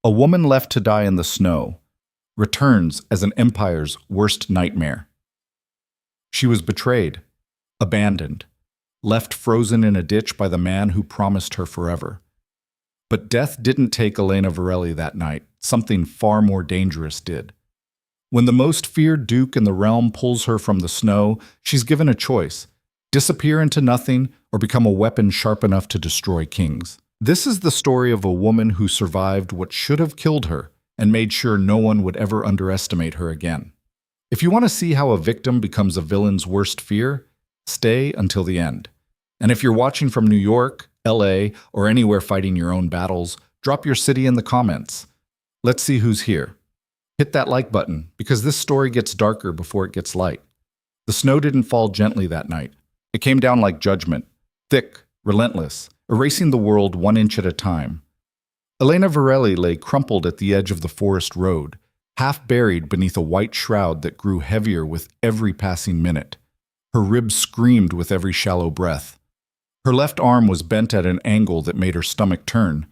A woman left to die in the snow returns as an empire's worst nightmare. She was betrayed, abandoned, left frozen in a ditch by the man who promised her forever. But death didn't take Elena Varelli that night. Something far more dangerous did. When the most feared duke in the realm pulls her from the snow, she's given a choice: disappear into nothing or become a weapon sharp enough to destroy kings. This is the story of a woman who survived what should have killed her and made sure no one would ever underestimate her again. If you want to see how a victim becomes a villain's worst fear, stay until the end. And if you're watching from New York, LA, or anywhere fighting your own battles, drop your city in the comments. Let's see who's here. Hit that like button, because this story gets darker before it gets light. The snow didn't fall gently that night. It came down like judgment, thick, relentless, erasing the world 1 inch at a time. Elena Varelli lay crumpled at the edge of the forest road, half buried beneath a white shroud that grew heavier with every passing minute. Her ribs screamed with every shallow breath. Her left arm was bent at an angle that made her stomach turn.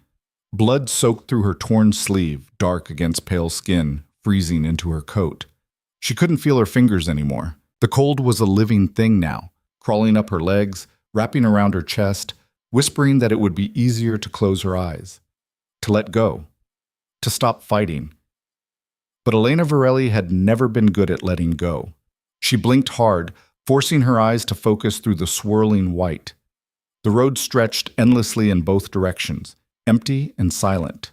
Blood soaked through her torn sleeve, dark against pale skin, freezing into her coat. She couldn't feel her fingers anymore. The cold was a living thing now, crawling up her legs, wrapping around her chest, whispering that it would be easier to close her eyes, to let go, to stop fighting. But Elena Varelli had never been good at letting go. She blinked hard, forcing her eyes to focus through the swirling white. The road stretched endlessly in both directions, empty and silent.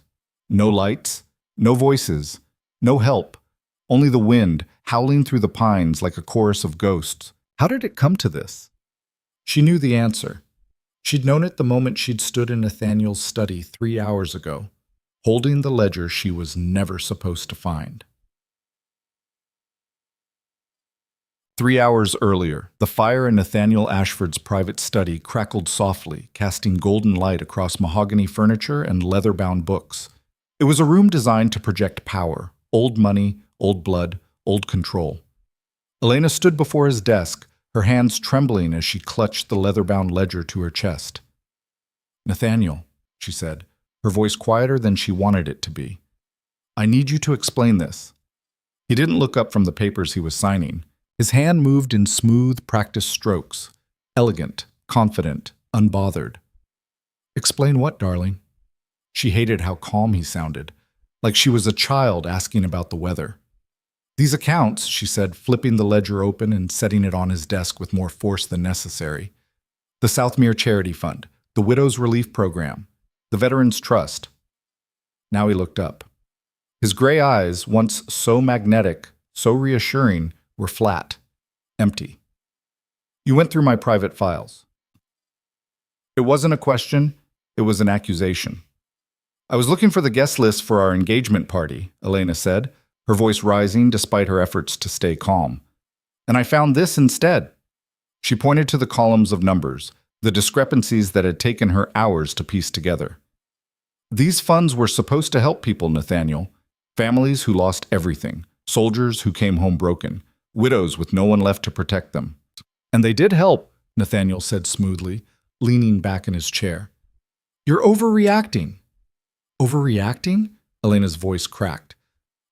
No lights, no voices, no help, only the wind howling through the pines like a chorus of ghosts. How did it come to this? She knew the answer. She'd known it the moment she'd stood in Nathaniel's study 3 hours ago, holding the ledger she was never supposed to find. 3 hours earlier, the fire in Nathaniel Ashford's private study crackled softly, casting golden light across mahogany furniture and leather-bound books. It was a room designed to project power, old money, old blood, old control. Elena stood before his desk, her hands trembling as she clutched the leather-bound ledger to her chest. "Nathaniel," she said, her voice quieter than she wanted it to be. "I need you to explain this." He didn't look up from the papers he was signing. His hand moved in smooth, practiced strokes, elegant, confident, unbothered. "Explain what, darling?" She hated how calm he sounded, like she was a child asking about the weather. "These accounts," she said, flipping the ledger open and setting it on his desk with more force than necessary. "The Southmere Charity Fund, the Widows Relief Program, the Veterans Trust." Now he looked up. His gray eyes, once so magnetic, so reassuring, were flat, empty. "You went through my private files." It wasn't a question, it was an accusation. "I was looking for the guest list for our engagement party," Elena said, her voice rising despite her efforts to stay calm. "And I found this instead." She pointed to the columns of numbers, the discrepancies that had taken her hours to piece together. "These funds were supposed to help people, Nathaniel. Families who lost everything, soldiers who came home broken, widows with no one left to protect them." "And they did help," Nathaniel said smoothly, leaning back in his chair. "You're overreacting." "Overreacting?" Elena's voice cracked.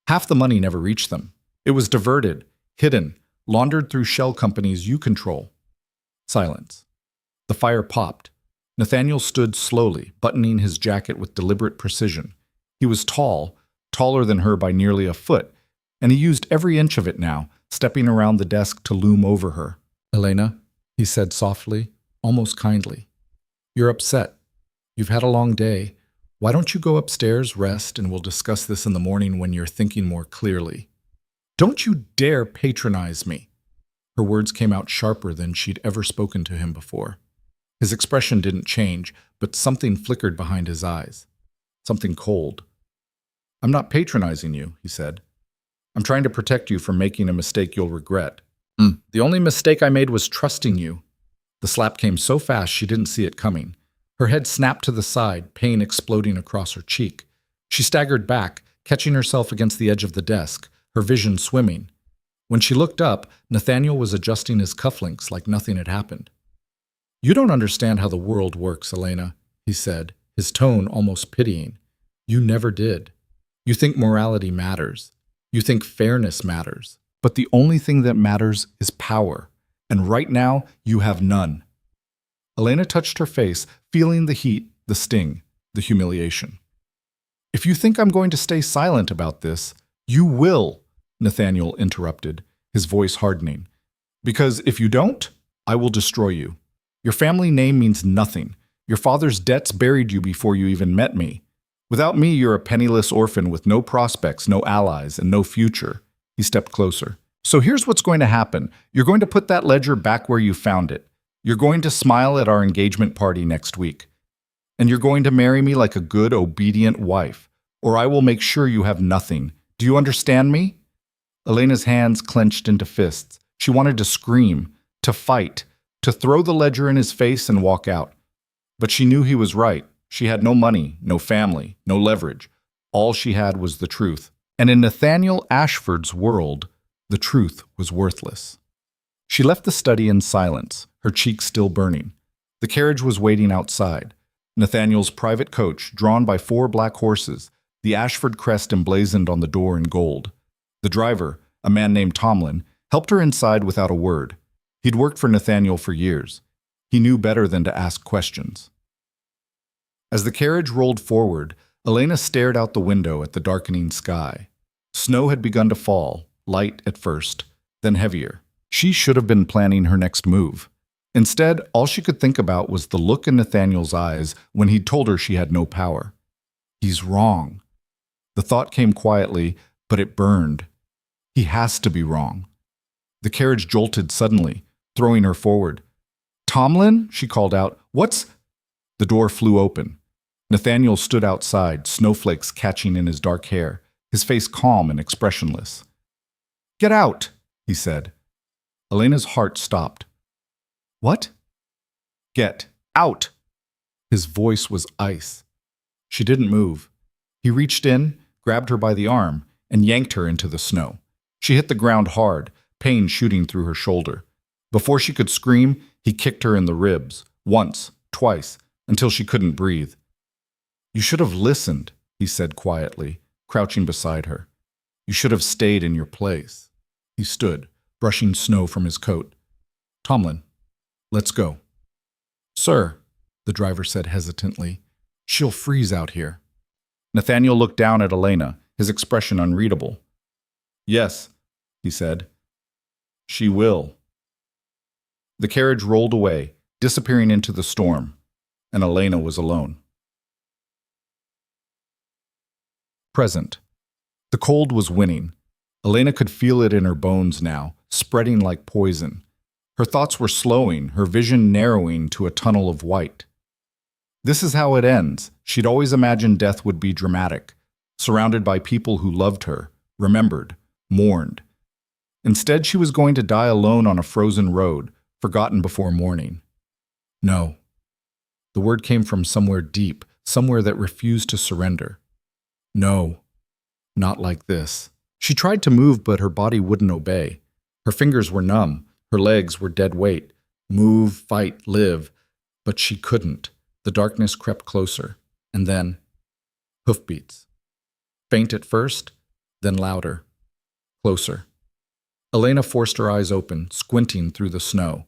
"Half the money never reached them. It was diverted, hidden, laundered through shell companies you control." Silence. The fire popped. Nathaniel stood slowly, buttoning his jacket with deliberate precision. He was tall, taller than her by nearly a foot, and he used every inch of it now, stepping around the desk to loom over her. "Elena," he said softly, almost kindly. "You're upset. You've had a long day. Why don't you go upstairs, rest, and we'll discuss this in the morning when you're thinking more clearly." "Don't you dare patronize me." Her words came out sharper than she'd ever spoken to him before. His expression didn't change, but something flickered behind his eyes. Something cold. "I'm not patronizing you," he said. "I'm trying to protect you from making a mistake you'll regret." "The only mistake I made was trusting you." The slap came so fast she didn't see it coming. Her head snapped to the side, pain exploding across her cheek. She staggered back, catching herself against the edge of the desk, her vision swimming. When she looked up, Nathaniel was adjusting his cufflinks like nothing had happened. "You don't understand how the world works, Elena," he said, his tone almost pitying. "You never did." You think morality matters. You think fairness matters. But the only thing that matters is power. And right now, you have none. Elena touched her face, feeling the heat, the sting, the humiliation. If you think I'm going to stay silent about this, you will, Nathaniel interrupted, his voice hardening. Because if you don't, I will destroy you. Your family name means nothing. Your father's debts buried you before you even met me. Without me, you're a penniless orphan with no prospects, no allies, and no future. He stepped closer. So here's what's going to happen. You're going to put that ledger back where you found it. You're going to smile at our engagement party next week. And you're going to marry me like a good, obedient wife, or I will make sure you have nothing. Do you understand me? Elena's hands clenched into fists. She wanted to scream, to fight, to throw the ledger in his face and walk out. But she knew he was right. She had no money, no family, no leverage. All she had was the truth. And in Nathaniel Ashford's world, the truth was worthless. She left the study in silence, her cheeks still burning. The carriage was waiting outside. Nathaniel's private coach, drawn by 4 black horses, the Ashford crest emblazoned on the door in gold. The driver, a man named Tomlin, helped her inside without a word. He'd worked for Nathaniel for years. He knew better than to ask questions. As the carriage rolled forward, Elena stared out the window at the darkening sky. Snow had begun to fall, light at first, then heavier. She should have been planning her next move. Instead, all she could think about was the look in Nathaniel's eyes when he'd told her she had no power. He's wrong. The thought came quietly, but it burned. He has to be wrong. The carriage jolted suddenly, throwing her forward. "Tomlin?" she called out. "What's—" The door flew open. Nathaniel stood outside, snowflakes catching in his dark hair, his face calm and expressionless. "Get out," he said. Elena's heart stopped. "What?" "Get out." His voice was ice. She didn't move. He reached in, grabbed her by the arm, and yanked her into the snow. She hit the ground hard, pain shooting through her shoulder. Before she could scream, he kicked her in the ribs, once, twice, until she couldn't breathe. "You should have listened," he said quietly, crouching beside her. "You should have stayed in your place." He stood, brushing snow from his coat. "Tomlin, let's go." "Sir," the driver said hesitantly, "she'll freeze out here." Nathaniel looked down at Elena, his expression unreadable. "Yes," he said. "She will." The carriage rolled away, disappearing into the storm, and Elena was alone. Present. The cold was winning. Elena could feel it in her bones now, spreading like poison. Her thoughts were slowing, her vision narrowing to a tunnel of white. This is how it ends. She'd always imagined death would be dramatic, surrounded by people who loved her, remembered, mourned. Instead, she was going to die alone on a frozen road, forgotten before morning. No. The word came from somewhere deep, somewhere that refused to surrender. No, not like this. She tried to move, but her body wouldn't obey. Her fingers were numb, her legs were dead weight. Move, fight, live. But she couldn't. The darkness crept closer, and then hoofbeats. Faint at first, then louder. Closer. Elena forced her eyes open, squinting through the snow.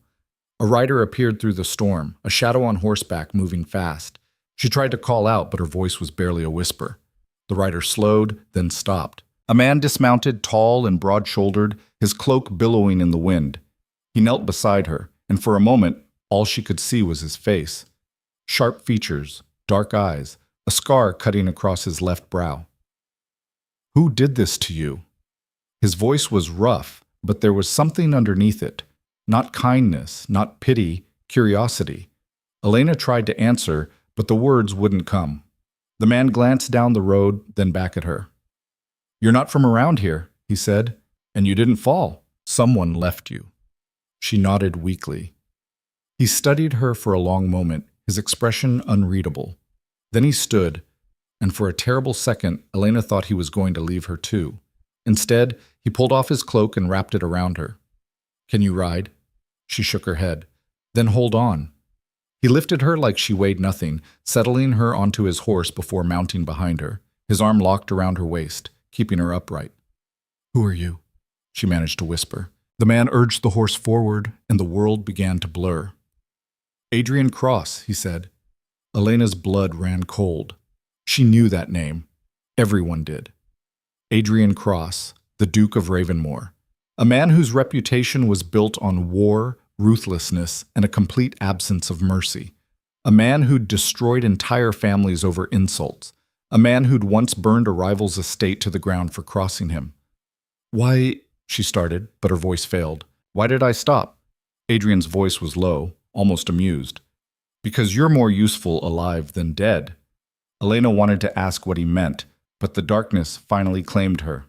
A rider appeared through the storm, a shadow on horseback moving fast. She tried to call out, but her voice was barely a whisper. The rider slowed, then stopped. A man dismounted, tall and broad-shouldered, his cloak billowing in the wind. He knelt beside her, and for a moment, all she could see was his face. Sharp features, dark eyes, a scar cutting across his left brow. "Who did this to you?" His voice was rough, but there was something underneath it. Not kindness, not pity, curiosity. Elena tried to answer, but the words wouldn't come. The man glanced down the road, then back at her. "You're not from around here," he said, "and you didn't fall. Someone left you." She nodded weakly. He studied her for a long moment, his expression unreadable. Then he stood, and for a terrible second, Elena thought he was going to leave her too. Instead, he pulled off his cloak and wrapped it around her. "Can you ride?" She shook her head. "Then hold on." He lifted her like she weighed nothing, settling her onto his horse before mounting behind her. His arm locked around her waist, keeping her upright. "Who are you?" she managed to whisper. The man urged the horse forward, and the world began to blur. "Adrian Cross," he said. Elena's blood ran cold. She knew that name. Everyone did. Adrian Cross, the Duke of Ravenmore. A man whose reputation was built on war, ruthlessness, and a complete absence of mercy. A man who'd destroyed entire families over insults. A man who'd once burned a rival's estate to the ground for crossing him. "Why," she started, but her voice failed. "Why did I stop?" Adrian's voice was low, almost amused. "Because you're more useful alive than dead." Elena wanted to ask what he meant, but the darkness finally claimed her.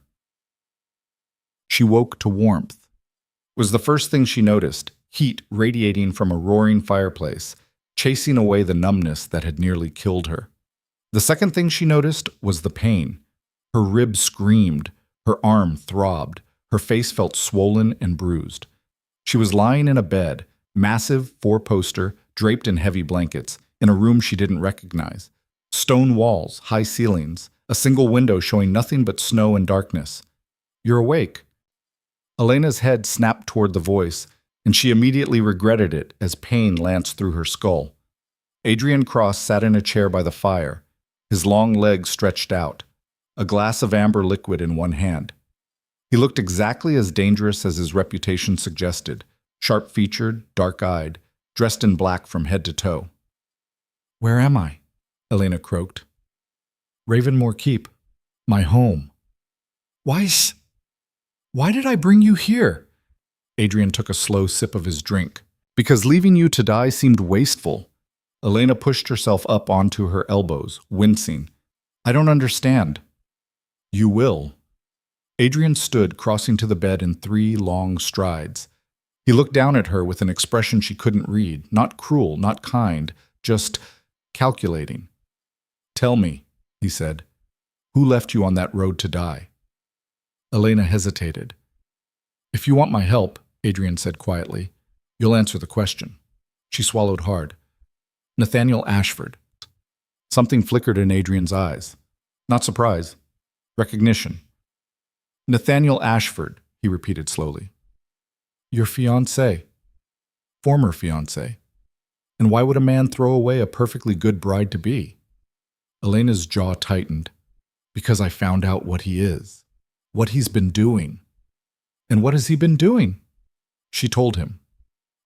She woke to warmth. It was the first thing she noticed, heat radiating from a roaring fireplace, chasing away the numbness that had nearly killed her. The second thing she noticed was the pain. Her ribs screamed, her arm throbbed, her face felt swollen and bruised. She was lying in a bed, massive, four-poster, draped in heavy blankets, in a room she didn't recognize. Stone walls, high ceilings, a single window showing nothing but snow and darkness. "You're awake." Elena's head snapped toward the voice, and she immediately regretted it as pain lanced through her skull. Adrian Cross sat in a chair by the fire, his long legs stretched out, a glass of amber liquid in one hand. He looked exactly as dangerous as his reputation suggested, sharp-featured, dark-eyed, dressed in black from head to toe. "Where am I?" Elena croaked. "Ravenmore Keep. My home." Why did I bring you here?" Adrian took a slow sip of his drink. "Because leaving you to die seemed wasteful." Elena pushed herself up onto her elbows, wincing. "I don't understand." "You will." Adrian stood, crossing to the bed in 3 long strides. He looked down at her with an expression she couldn't read, not cruel, not kind, just calculating. "Tell me," he said, "who left you on that road to die?" Elena hesitated. "If you want my help," Adrian said quietly, "you'll answer the question." She swallowed hard. "Nathaniel Ashford." Something flickered in Adrian's eyes. Not surprise. Recognition. "Nathaniel Ashford," he repeated slowly. "Your fiancé." "Former fiancé. And why would a man throw away a perfectly good bride-to-be?" Elena's jaw tightened. "Because I found out what he is. What he's been doing." "And what has he been doing?" She told him.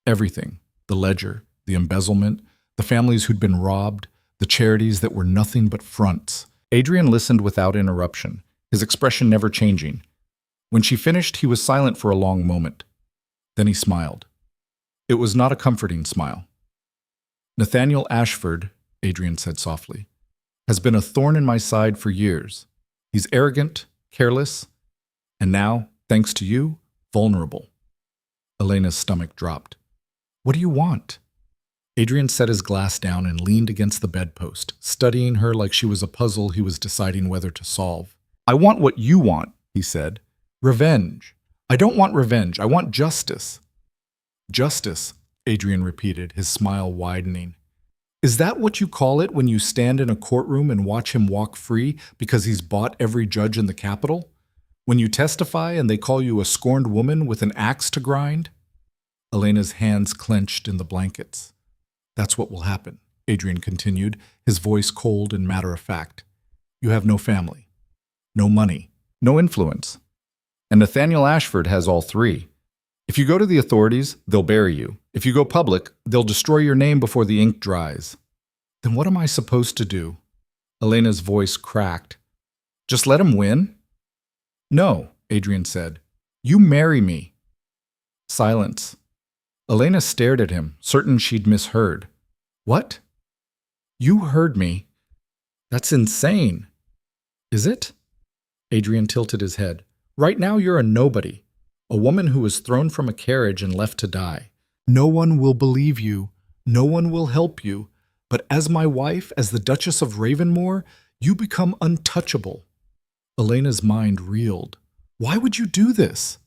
Everything. The ledger, the embezzlement, the families who'd been robbed, the charities that were nothing but fronts. Adrian listened without interruption, his expression never changing. When she finished, he was silent for a long moment. Then he smiled. It was not a comforting smile. "Nathaniel Ashford," Adrian said softly, "has been a thorn in my side for years. He's arrogant, careless, and now, thanks to you, vulnerable." Elena's stomach dropped. "What do you want?" Adrian set his glass down and leaned against the bedpost, studying her like she was a puzzle he was deciding whether to solve. "I want what you want," he said. "Revenge. I don't want revenge. I want justice." "Justice," Adrian repeated, his smile widening. "Is that what you call it when you stand in a courtroom and watch him walk free because he's bought every judge in the Capitol? When you testify and they call you a scorned woman with an axe to grind?" Elena's hands clenched in the blankets. "That's what will happen," Adrian continued, his voice cold and matter-of-fact. "You have no family, no money, no influence. And Nathaniel Ashford has all 3. If you go to the authorities, they'll bury you. If you go public, they'll destroy your name before the ink dries." "Then what am I supposed to do?" Elena's voice cracked. "Just let him win?" "No," Adrian said. "You marry me." Silence. Elena stared at him, certain she'd misheard. "What?" "You heard me." "That's insane." "Is it?" Adrian tilted his head. "Right now you're a nobody, a woman who was thrown from a carriage and left to die. No one will believe you, no one will help you, but as my wife, as the Duchess of Ravenmore, you become untouchable." Elena's mind reeled. "Why would you do this?"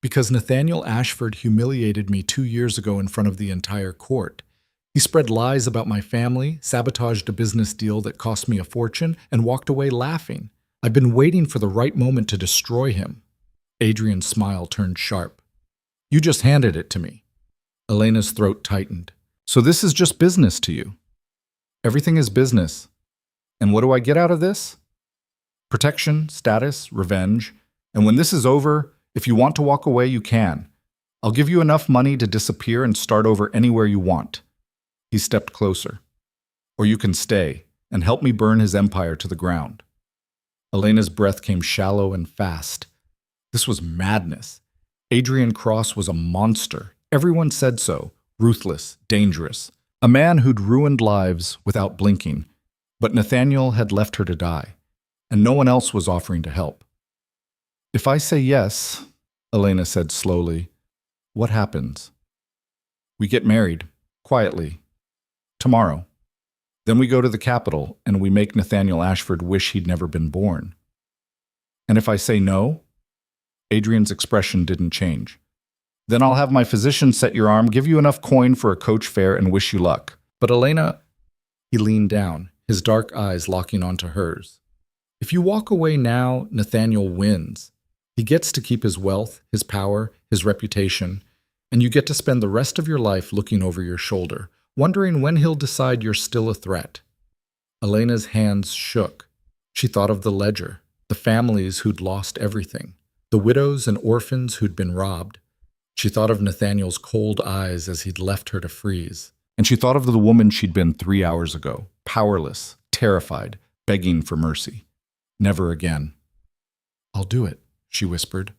"Because Nathaniel Ashford humiliated me 2 years ago in front of the entire court. He spread lies about my family, sabotaged a business deal that cost me a fortune, and walked away laughing. I've been waiting for the right moment to destroy him. Adrian's smile turned sharp. You just handed it to me. Elena's throat tightened. So this is just business to you? Everything is business. And what do I get out of this? Protection, status, revenge. And when this is over, if you want to walk away, you can. I'll give you enough money to disappear and start over anywhere you want. He stepped closer. Or you can stay and help me burn his empire to the ground. Elena's breath came shallow and fast. This was madness. Adrian Cross was a monster. Everyone said so. Ruthless, dangerous. A man who'd ruined lives without blinking. But Nathaniel had left her to die, and no one else was offering to help. If I say yes, Elena said slowly, what happens? We get married, quietly, tomorrow. Then we go to the capital and we make Nathaniel Ashford wish he'd never been born. And if I say no, Adrian's expression didn't change. Then I'll have my physician set your arm, give you enough coin for a coach fare, and wish you luck. But Elena, he leaned down, his dark eyes locking onto hers. If you walk away now, Nathaniel wins. He gets to keep his wealth, his power, his reputation, and you get to spend the rest of your life looking over your shoulder, wondering when he'll decide you're still a threat. Elena's hands shook. She thought of the ledger, the families who'd lost everything, the widows and orphans who'd been robbed. She thought of Nathaniel's cold eyes as he'd left her to freeze. And she thought of the woman she'd been 3 hours ago, powerless, terrified, begging for mercy. Never again. I'll do it, she whispered.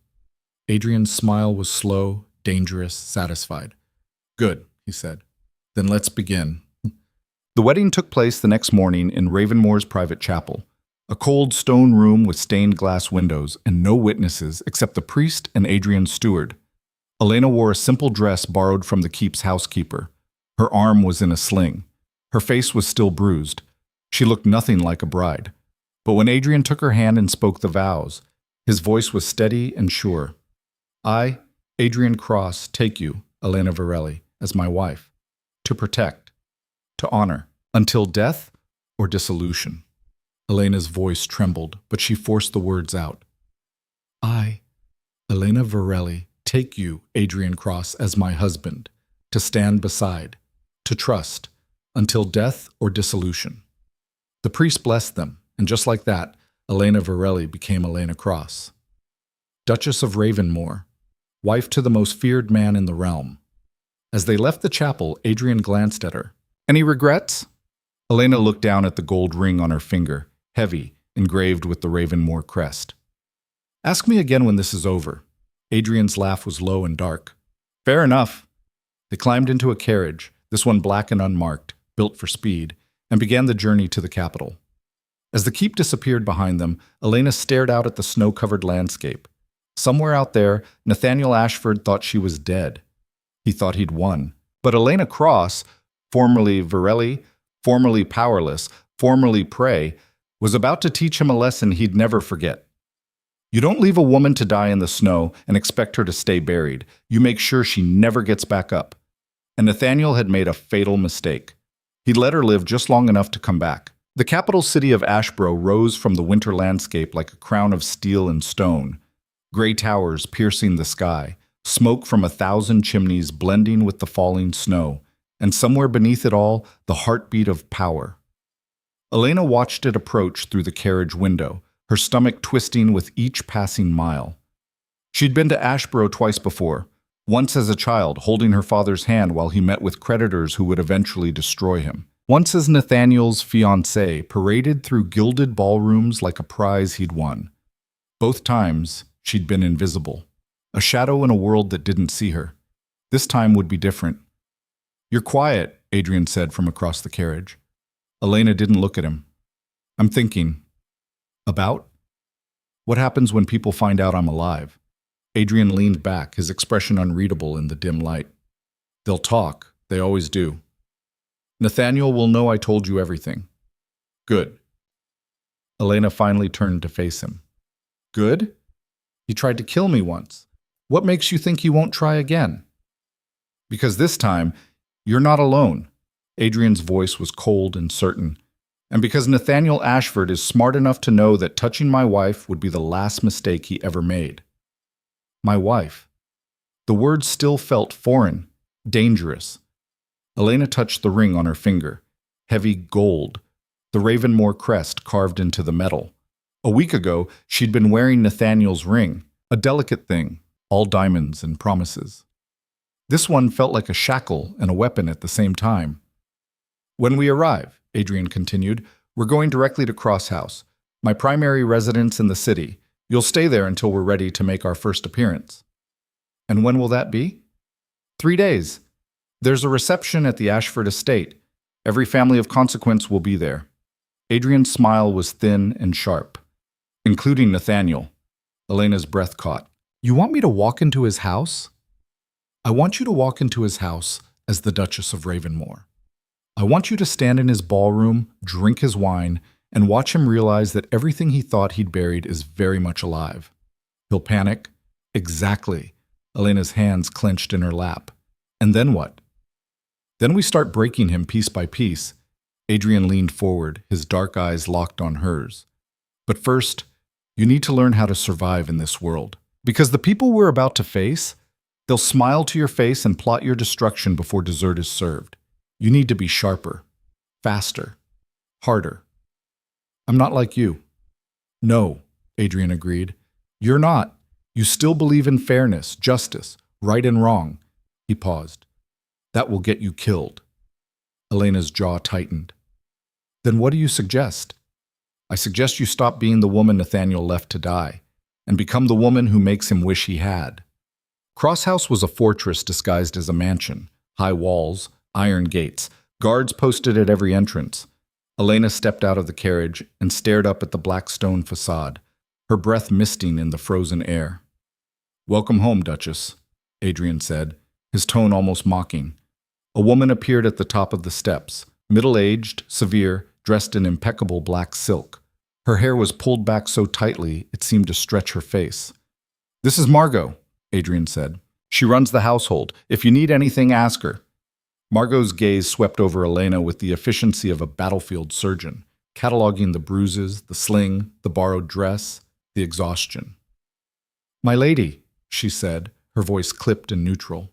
Adrian's smile was slow, dangerous, satisfied. Good, he said. Then let's begin. The wedding took place the next morning in Ravenmore's private chapel, a cold stone room with stained glass windows and no witnesses except the priest and Adrian's steward. Elena wore a simple dress borrowed from the keep's housekeeper. Her arm was in a sling. Her face was still bruised. She looked nothing like a bride. But when Adrian took her hand and spoke the vows, his voice was steady and sure. I, Adrian Cross, take you, Elena Varelli, as my wife, to protect, to honor, until death or dissolution. Elena's voice trembled, but she forced the words out. I, Elena Varelli, take you, Adrian Cross, as my husband, to stand beside, to trust, until death or dissolution. The priest blessed them, and just like that, Elena Varelli became Elena Cross. Duchess of Ravenmore, wife to the most feared man in the realm. As they left the chapel, Adrian glanced at her. Any regrets? Elena looked down at the gold ring on her finger, heavy, engraved with the Ravenmore crest. Ask me again when this is over. Adrian's laugh was low and dark. Fair enough. They climbed into a carriage, this one black and unmarked, built for speed, and began the journey to the capital. As the keep disappeared behind them, Elena stared out at the snow-covered landscape. Somewhere out there, Nathaniel Ashford thought she was dead. He thought he'd won. But Elena Cross, formerly Varelli, formerly powerless, formerly prey, was about to teach him a lesson he'd never forget. You don't leave a woman to die in the snow and expect her to stay buried. You make sure she never gets back up. And Nathaniel had made a fatal mistake. He'd let her live just long enough to come back. The capital city of Ashbro rose from the winter landscape like a crown of steel and stone. Gray towers piercing the sky, smoke from 1,000 chimneys blending with the falling snow, and somewhere beneath it all, the heartbeat of power. Elena watched it approach through the carriage window, her stomach twisting with each passing mile. She'd been to Ashboro twice before, once as a child holding her father's hand while he met with creditors who would eventually destroy him. Once as Nathaniel's fiancée, paraded through gilded ballrooms like a prize he'd won. Both times, she'd been invisible, a shadow in a world that didn't see her. This time would be different. You're quiet, Adrian said from across the carriage. Elena didn't look at him. I'm thinking. About? What happens when people find out I'm alive? Adrian leaned back, his expression unreadable in the dim light. They'll talk. They always do. Nathaniel will know I told you everything. Good. Elena finally turned to face him. Good? He tried to kill me once. What makes you think he won't try again? Because this time, you're not alone. Adrian's voice was cold and certain. And because Nathaniel Ashford is smart enough to know that touching my wife would be the last mistake he ever made. My wife. The word still felt foreign, dangerous. Elena touched the ring on her finger. Heavy gold, the Ravenmore crest carved into the metal. A week ago, she'd been wearing Nathaniel's ring, a delicate thing, all diamonds and promises. This one felt like a shackle and a weapon at the same time. When we arrive, Adrian continued, we're going directly to Cross House, my primary residence in the city. You'll stay there until we're ready to make our first appearance. And when will that be? 3 days. There's a reception at the Ashford estate. Every family of consequence will be there. Adrian's smile was thin and sharp, including Nathaniel. Elena's breath caught. You want me to walk into his house? I want you to walk into his house as the Duchess of Ravenmore. I want you to stand in his ballroom, drink his wine, and watch him realize that everything he thought he'd buried is very much alive. He'll panic. Exactly. Elena's hands clenched in her lap. And then what? Then we start breaking him piece by piece. Adrian leaned forward, his dark eyes locked on hers. But first, you need to learn how to survive in this world. Because the people we're about to face, they'll smile to your face and plot your destruction before dessert is served. You need to be sharper, faster, harder. I'm not like you. No, Adrian agreed. You're not. You still believe in fairness, justice, right and wrong. He paused. That will get you killed. Elena's jaw tightened. Then what do you suggest? I suggest you stop being the woman Nathaniel left to die, and become the woman who makes him wish he had. Cross House was a fortress disguised as a mansion, high walls, iron gates, guards posted at every entrance. Elena stepped out of the carriage and stared up at the black stone facade, her breath misting in the frozen air. Welcome home, Duchess, Adrian said, his tone almost mocking. A woman appeared at the top of the steps, middle-aged, severe, dressed in impeccable black silk. Her hair was pulled back so tightly it seemed to stretch her face. This is Margot, Adrian said. She runs the household. If you need anything, ask her. Margot's gaze swept over Elena with the efficiency of a battlefield surgeon, cataloging the bruises, the sling, the borrowed dress, the exhaustion. My lady, she said, her voice clipped and neutral.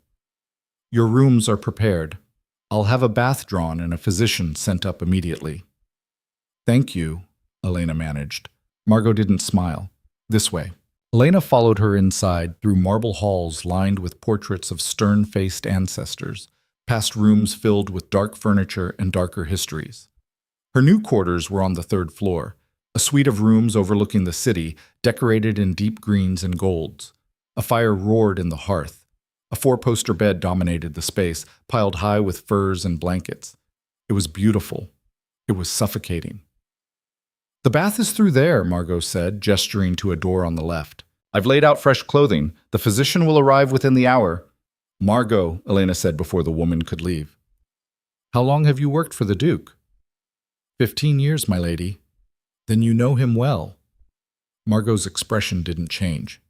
Your rooms are prepared. I'll have a bath drawn and a physician sent up immediately. Thank you, Elena managed. Margot didn't smile. This way. Elena followed her inside through marble halls lined with portraits of stern-faced ancestors, past rooms filled with dark furniture and darker histories. Her new quarters were on the 3rd floor, a suite of rooms overlooking the city, decorated in deep greens and golds. A fire roared in the hearth. A 4-poster bed dominated the space, piled high with furs and blankets. It was beautiful. It was suffocating. The bath is through there, Margot said, gesturing to a door on the left. I've laid out fresh clothing. The physician will arrive within the hour. Margot, Elena said before the woman could leave. How long have you worked for the Duke? 15 years, my lady. Then you know him well. Margot's expression didn't change.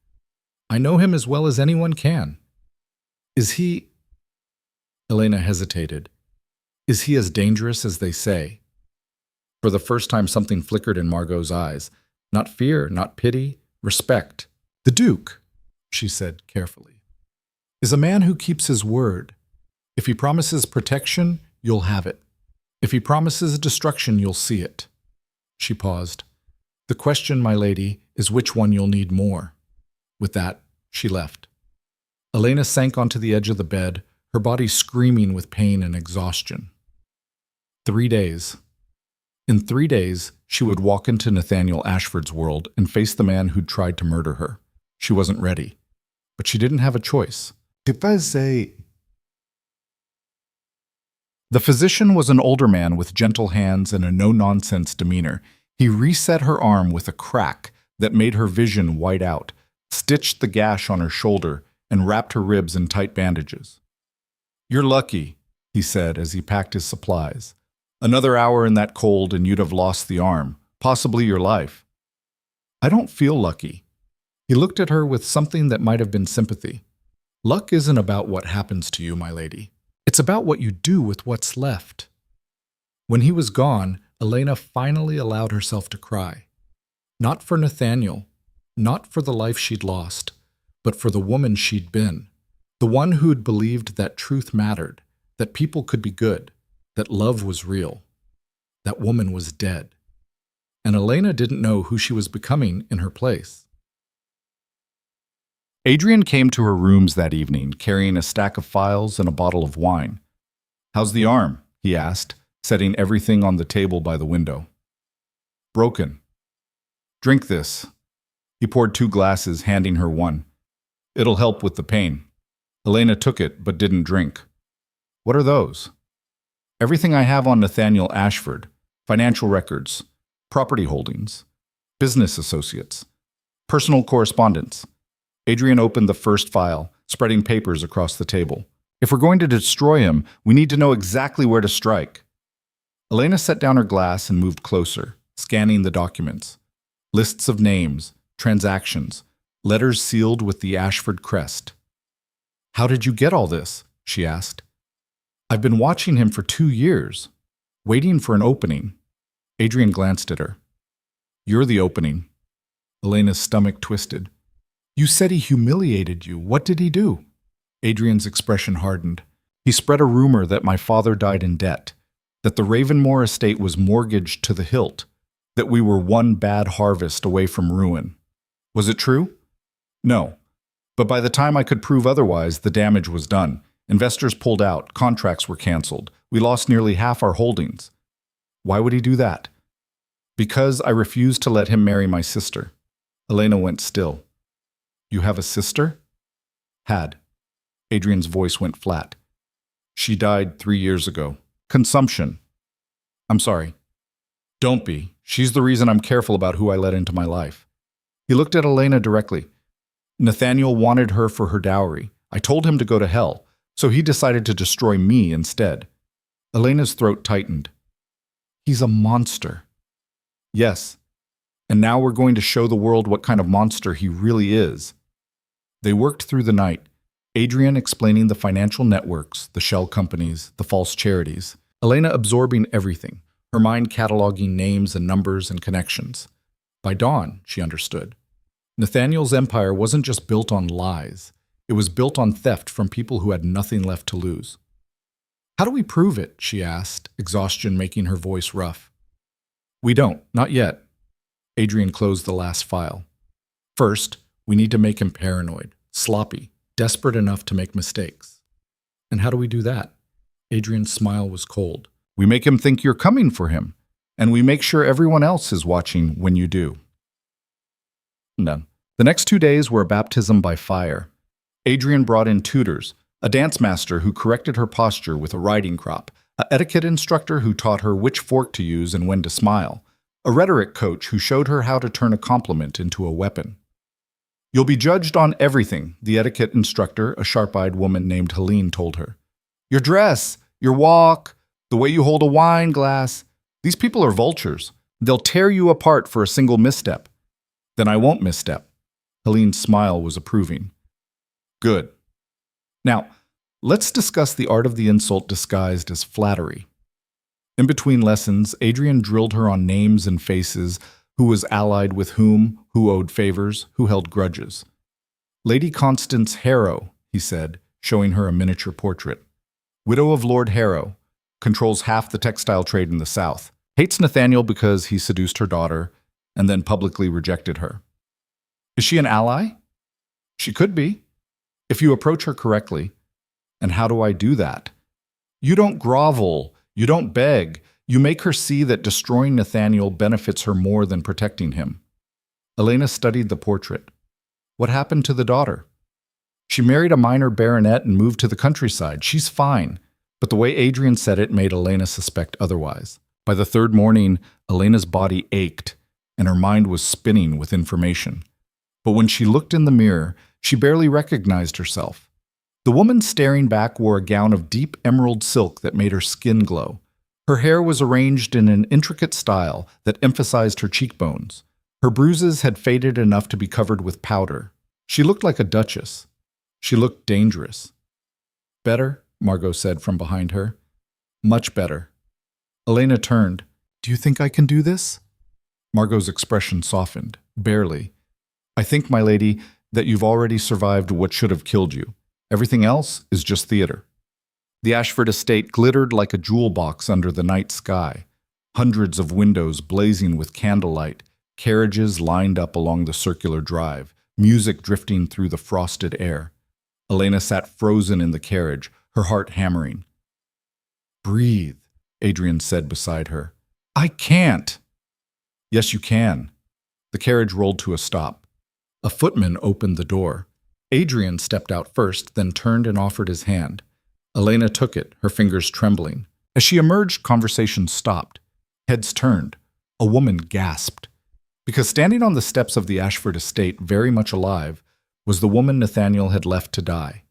I know him as well as anyone can. Is he... Elena hesitated. Is he as dangerous as they say? For the first time, something flickered in Margot's eyes. Not fear, not pity, respect. The Duke, she said carefully, is a man who keeps his word. If he promises protection, you'll have it. If he promises destruction, you'll see it. She paused. The question, my lady, is which one you'll need more. With that, she left. Elena sank onto the edge of the bed, her body screaming with pain and exhaustion. 3 days. In 3 days, she would walk into Nathaniel Ashford's world and face the man who'd tried to murder her. She wasn't ready, but she didn't have a choice. The physician was an older man with gentle hands and a no-nonsense demeanor. He reset her arm with a crack that made her vision white out, stitched the gash on her shoulder, and wrapped her ribs in tight bandages. You're lucky, he said as he packed his supplies. Another hour in that cold and you'd have lost the arm, possibly your life. I don't feel lucky. He looked at her with something that might have been sympathy. Luck isn't about what happens to you, my lady. It's about what you do with what's left. When he was gone, Elena finally allowed herself to cry. Not for Nathaniel, not for the life she'd lost, but for the woman she'd been. The one who'd believed that truth mattered, that people could be good, that love was real. That woman was dead. And Elena didn't know who she was becoming in her place. Adrian came to her rooms that evening, carrying a stack of files and a bottle of wine. "How's the arm?" he asked, setting everything on the table by the window. "Broken." "Drink this." He poured 2 glasses, handing her one. "It'll help with the pain." Elena took it, but didn't drink. "What are those?" "Everything I have on Nathaniel Ashford. Financial records, property holdings, business associates, personal correspondence." Adrian opened the first file, spreading papers across the table. "If we're going to destroy him, we need to know exactly where to strike." Elena set down her glass and moved closer, scanning the documents. Lists of names, transactions, letters sealed with the Ashford crest. "How did you get all this?" she asked. "I've been watching him for 2 years, waiting for an opening." Adrian glanced at her. "You're the opening." Elena's stomach twisted. "You said he humiliated you. What did he do?" Adrian's expression hardened. "He spread a rumor that my father died in debt, that the Ravenmore estate was mortgaged to the hilt, that we were one bad harvest away from ruin. Was it true? No. But by the time I could prove otherwise, the damage was done. Investors pulled out, contracts were canceled. We lost nearly half our holdings. Why would he do that? Because I refused to let him marry my sister." Elena went still. "You have a sister?" "Had." Adrian's voice went flat. "She died 3 years ago. Consumption." "I'm sorry." "Don't be. She's the reason I'm careful about who I let into my life." He looked at Elena directly. "Nathaniel wanted her for her dowry. I told him to go to hell, so he decided to destroy me instead." Elena's throat tightened. "He's a monster." "Yes. And now we're going to show the world what kind of monster he really is." They worked through the night, Adrian explaining the financial networks, the shell companies, the false charities, Elena absorbing everything, her mind cataloging names and numbers and connections. By dawn, she understood. Nathaniel's empire wasn't just built on lies. It was built on theft from people who had nothing left to lose. "How do we prove it?" she asked, exhaustion making her voice rough. "We don't, not yet." Adrian closed the last file. "First, we need to make him paranoid, sloppy, desperate enough to make mistakes." "And how do we do that?" Adrian's smile was cold. "We make him think you're coming for him, and we make sure everyone else is watching when you do." No. The next 2 days were a baptism by fire. Adrian brought in tutors, a dance master who corrected her posture with a riding crop, an etiquette instructor who taught her which fork to use and when to smile, a rhetoric coach who showed her how to turn a compliment into a weapon. "You'll be judged on everything," the etiquette instructor, a sharp-eyed woman named Helene, told her. "Your dress, your walk, the way you hold a wine glass. These people are vultures. They'll tear you apart for a single misstep." "Then I won't misstep." Helene's smile was approving. "Good. Now, let's discuss the art of the insult disguised as flattery." In between lessons, Adrian drilled her on names and faces, who was allied with whom, who owed favors, who held grudges. "Lady Constance Harrow," he said, showing her a miniature portrait. "Widow of Lord Harrow, controls half the textile trade in the South, hates Nathaniel because he seduced her daughter, and then publicly rejected her. Is she an ally? She could be, if you approach her correctly. And how do I do that? You don't grovel, you don't beg, you make her see that destroying Nathaniel benefits her more than protecting him." Elena studied the portrait. "What happened to the daughter?" "She married a minor baronet and moved to the countryside. She's fine." But the way Adrian said it made Elena suspect otherwise. By the 3rd morning, Elena's body ached, and her mind was spinning with information. But when she looked in the mirror, she barely recognized herself. The woman staring back wore a gown of deep emerald silk that made her skin glow. Her hair was arranged in an intricate style that emphasized her cheekbones. Her bruises had faded enough to be covered with powder. She looked like a duchess. She looked dangerous. "Better?" Margot said from behind her. "Much better." Elena turned. Do you think I can do this? Margot's expression softened. Barely. I think, my lady, that you've already survived what should have killed you. Everything else is just theater. The Ashford estate glittered like a jewel box under the night sky. Hundreds of windows blazing with candlelight, carriages lined up along the circular drive, music drifting through the frosted air. Elena sat frozen in the carriage, her heart hammering. Breathe, Adrian said beside her. I can't. Yes, you can. The carriage rolled to a stop. A footman opened the door. Adrian stepped out first, then turned and offered his hand. Elena took it, her fingers trembling. As she emerged, conversation stopped. Heads turned. A woman gasped. Because standing on the steps of the Ashford estate, very much alive, was the woman Nathaniel had left to die.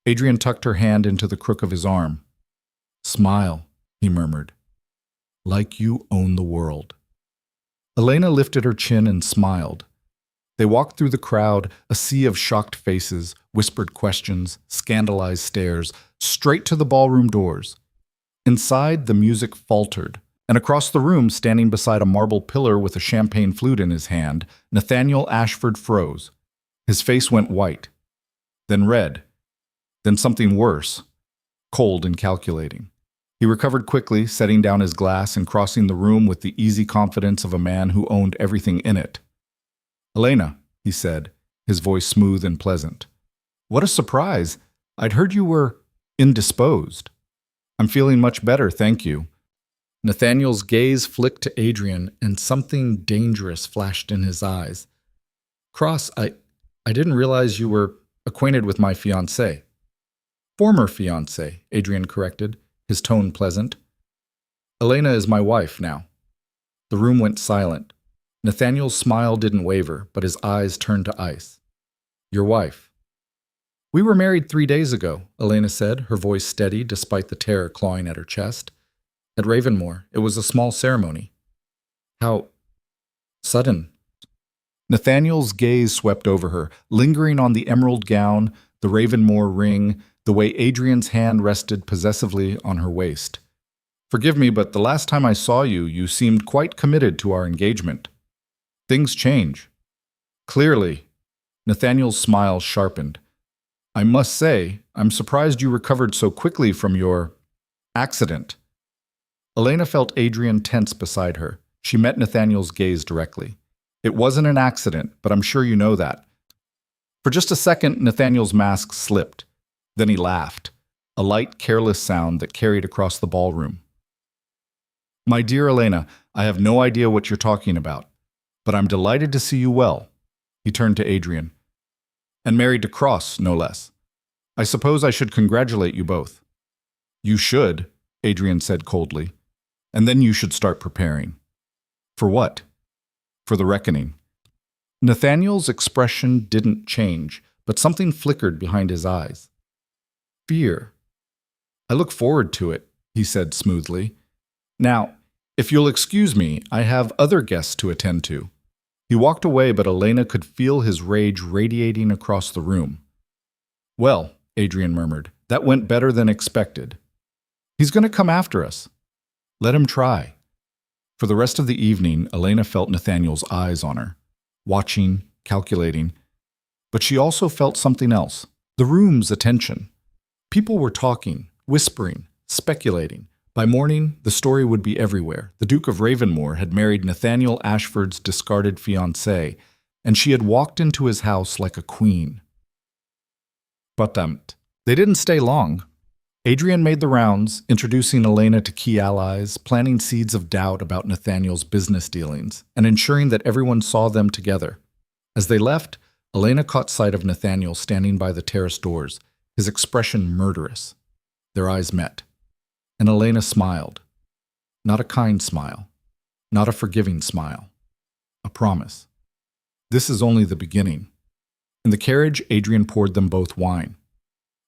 Adrian tucked her hand into the crook of his arm. Smile, he murmured. Like you own the world. Elena lifted her chin and smiled. They walked through the crowd, a sea of shocked faces, whispered questions, scandalized stares, straight to the ballroom doors. Inside, the music faltered, and across the room, standing beside a marble pillar with a champagne flute in his hand, Nathaniel Ashford froze. His face went white, then red, then something worse, cold and calculating. He recovered quickly, setting down his glass and crossing the room with the easy confidence of a man who owned everything in it. Elena, he said, his voice smooth and pleasant. What a surprise! I'd heard you were indisposed. I'm feeling much better, thank you. Nathaniel's gaze flicked to Adrian, and something dangerous flashed in his eyes. Cross, I didn't realize you were acquainted with my fiancée. Former fiancée, Adrian corrected, his tone pleasant. Elena is my wife now. The room went silent. Nathaniel's smile didn't waver, but his eyes turned to ice. Your wife. We were married 3 days ago, Elena said, her voice steady despite the terror clawing at her chest. At Ravenmore, it was a small ceremony. How sudden. Nathaniel's gaze swept over her, lingering on the emerald gown, the Ravenmore ring, the way Adrian's hand rested possessively on her waist. Forgive me, but the last time I saw you, you seemed quite committed to our engagement. Things change. Clearly. Nathaniel's smile sharpened. I must say, I'm surprised you recovered so quickly from your accident. Elena felt Adrian tense beside her. She met Nathaniel's gaze directly. It wasn't an accident, but I'm sure you know that. For just a second, Nathaniel's mask slipped. Then he laughed, a light, careless sound that carried across the ballroom. My dear Elena, I have no idea what you're talking about, but I'm delighted to see you well. He turned to Adrian. And married to Cross, no less. I suppose I should congratulate you both. You should, Adrian said coldly. And then you should start preparing. For what? For the reckoning. Nathaniel's expression didn't change, but something flickered behind his eyes. Fear. I look forward to it, he said smoothly. Now, if you'll excuse me, I have other guests to attend to. He walked away, but Elena could feel his rage radiating across the room. Well, Adrian murmured, that went better than expected. He's going to come after us. Let him try. For the rest of the evening, Elena felt Nathaniel's eyes on her, watching, calculating. But she also felt something else, the room's attention. People were talking, whispering, speculating. By morning, the story would be everywhere. The Duke of Ravenmore had married Nathaniel Ashford's discarded fiancée, and she had walked into his house like a queen. But they didn't stay long. Adrian made the rounds, introducing Elena to key allies, planting seeds of doubt about Nathaniel's business dealings, and ensuring that everyone saw them together. As they left, Elena caught sight of Nathaniel standing by the terrace doors, his expression murderous. Their eyes met. And Elena smiled. Not a kind smile. Not a forgiving smile. A promise. This is only the beginning. In the carriage, Adrian poured them both wine.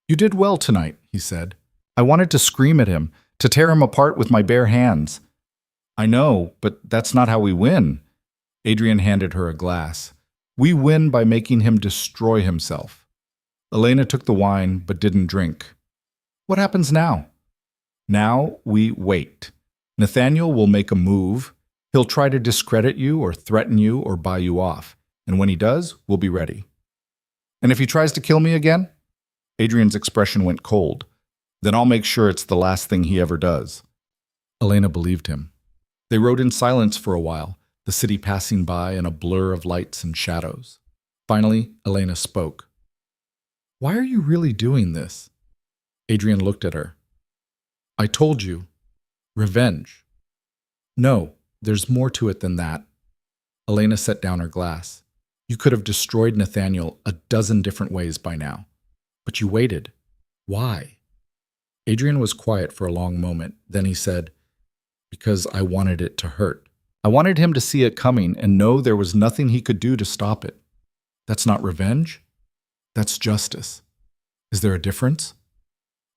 You did well tonight, he said. I wanted to scream at him, to tear him apart with my bare hands. I know, but that's not how we win. Adrian handed her a glass. We win by making him destroy himself. Elena took the wine, but didn't drink. What happens now? Now we wait. Nathaniel will make a move. He'll try to discredit you or threaten you or buy you off. And when he does, we'll be ready. And if he tries to kill me again? Adrian's expression went cold. Then I'll make sure it's the last thing he ever does. Elena believed him. They rode in silence for a while, the city passing by in a blur of lights and shadows. Finally, Elena spoke. Why are you really doing this? Adrian looked at her. I told you. Revenge. No, there's more to it than that. Elena set down her glass. You could have destroyed Nathaniel a dozen different ways by now. But you waited. Why? Adrian was quiet for a long moment. Then he said, Because I wanted it to hurt. I wanted him to see it coming and know there was nothing he could do to stop it. That's not revenge. That's justice. Is there a difference?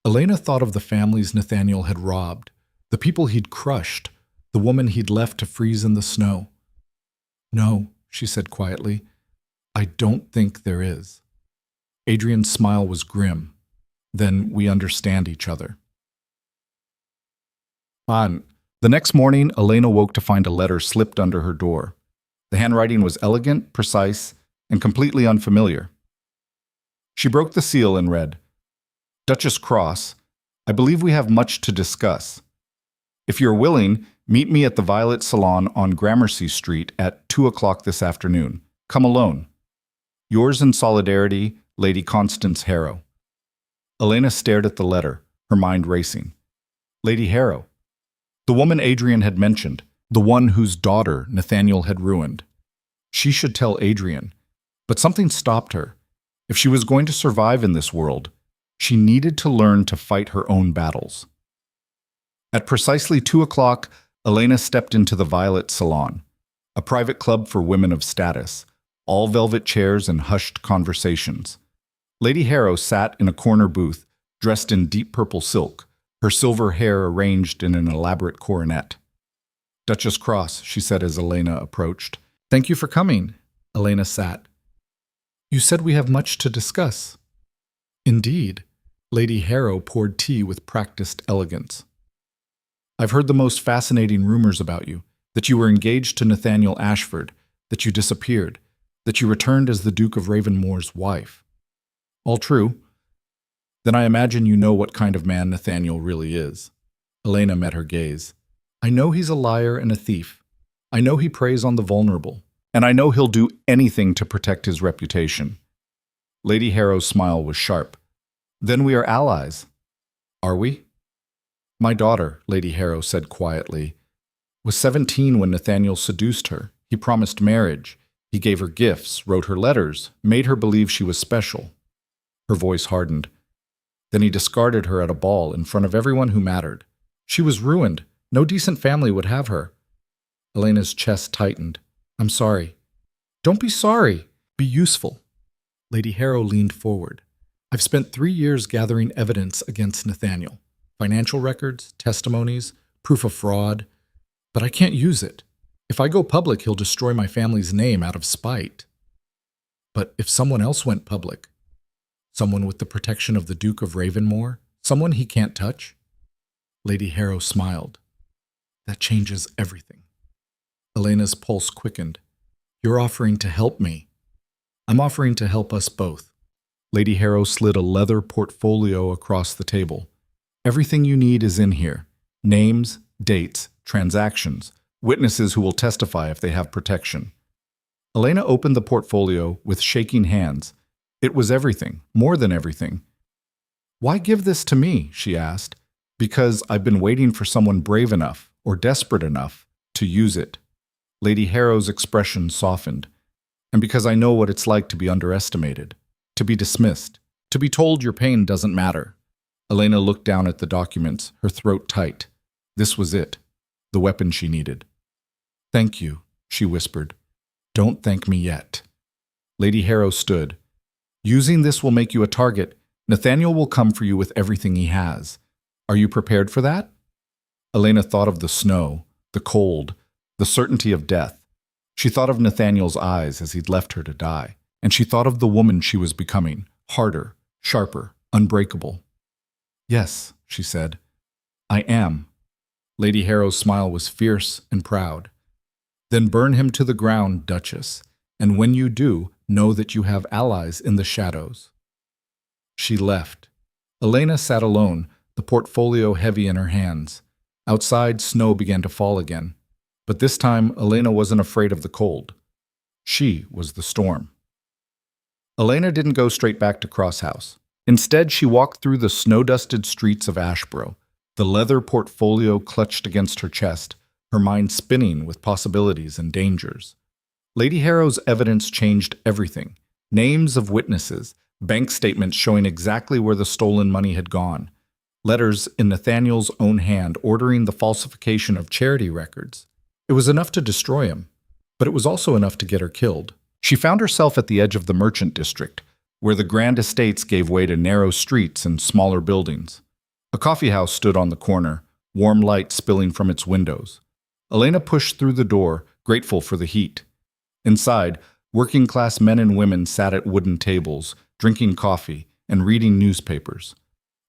Elena thought of the families Nathaniel had robbed, the people he'd crushed, the woman he'd left to freeze in the snow. No, she said quietly, I don't think there is. Adrian's smile was grim. Then we understand each other. The next morning, Elena woke to find a letter slipped under her door. The handwriting was elegant, precise, and completely unfamiliar. She broke the seal and read, Duchess Cross, I believe we have much to discuss. If you're willing, meet me at the Violet Salon on Gramercy Street at 2 o'clock this afternoon. Come alone. Yours in solidarity, Lady Constance Harrow. Elena stared at the letter, her mind racing. Lady Harrow. The woman Adrian had mentioned, the one whose daughter Nathaniel had ruined. She should tell Adrian, but something stopped her. If she was going to survive in this world, she needed to learn to fight her own battles. At precisely 2 o'clock, Elena stepped into the Violet Salon, a private club for women of status, all velvet chairs and hushed conversations. Lady Harrow sat in a corner booth, dressed in deep purple silk, her silver hair arranged in an elaborate coronet. Duchess Cross, she said as Elena approached. Thank you for coming. Elena sat. You said we have much to discuss. Indeed. Lady Harrow poured tea with practiced elegance. I've heard the most fascinating rumors about you, that you were engaged to Nathaniel Ashford, that you disappeared, that you returned as the Duke of Ravenmore's wife. All true. Then I imagine you know what kind of man Nathaniel really is. Elena met her gaze. I know he's a liar and a thief. I know he preys on the vulnerable. And I know he'll do anything to protect his reputation. Lady Harrow's smile was sharp. Then we are allies. Are we? My daughter, Lady Harrow said quietly, was 17 when Nathaniel seduced her. He promised marriage. He gave her gifts, wrote her letters, made her believe she was special. Her voice hardened. Then he discarded her at a ball in front of everyone who mattered. She was ruined. No decent family would have her. Elena's chest tightened. I'm sorry. Don't be sorry. Be useful. Lady Harrow leaned forward. I've spent 3 years gathering evidence against Nathaniel. Financial records, testimonies, proof of fraud. But I can't use it. If I go public, he'll destroy my family's name out of spite. But if someone else went public, someone with the protection of the Duke of Ravenmore, someone he can't touch? Lady Harrow smiled. That changes everything. Elena's pulse quickened. You're offering to help me. I'm offering to help us both. Lady Harrow slid a leather portfolio across the table. Everything you need is in here. Names, dates, transactions, witnesses who will testify if they have protection. Elena opened the portfolio with shaking hands. It was everything, more than everything. Why give this to me? She asked. Because I've been waiting for someone brave enough or desperate enough to use it. Lady Harrow's expression softened. And because I know what it's like to be underestimated, to be dismissed, to be told your pain doesn't matter. Elena looked down at the documents, her throat tight. This was it, the weapon she needed. Thank you, she whispered. Don't thank me yet. Lady Harrow stood. Using this will make you a target. Nathaniel will come for you with everything he has. Are you prepared for that? Elena thought of the snow, the cold, the certainty of death. She thought of Nathaniel's eyes as he'd left her to die, and she thought of the woman she was becoming, harder, sharper, unbreakable. Yes, she said, I am. Lady Harrow's smile was fierce and proud. Then burn him to the ground, Duchess, and when you do, know that you have allies in the shadows. She left. Elena sat alone, the portfolio heavy in her hands. Outside, snow began to fall again. But this time, Elena wasn't afraid of the cold. She was the storm. Elena didn't go straight back to Cross House. Instead, she walked through the snow-dusted streets of Ashboro, the leather portfolio clutched against her chest, her mind spinning with possibilities and dangers. Lady Harrow's evidence changed everything. Names of witnesses, bank statements showing exactly where the stolen money had gone, letters in Nathaniel's own hand ordering the falsification of charity records. It was enough to destroy him, but it was also enough to get her killed. She found herself at the edge of the merchant district, where the grand estates gave way to narrow streets and smaller buildings. A coffeehouse stood on the corner, warm light spilling from its windows. Elena pushed through the door, grateful for the heat. Inside, working-class men and women sat at wooden tables, drinking coffee and reading newspapers.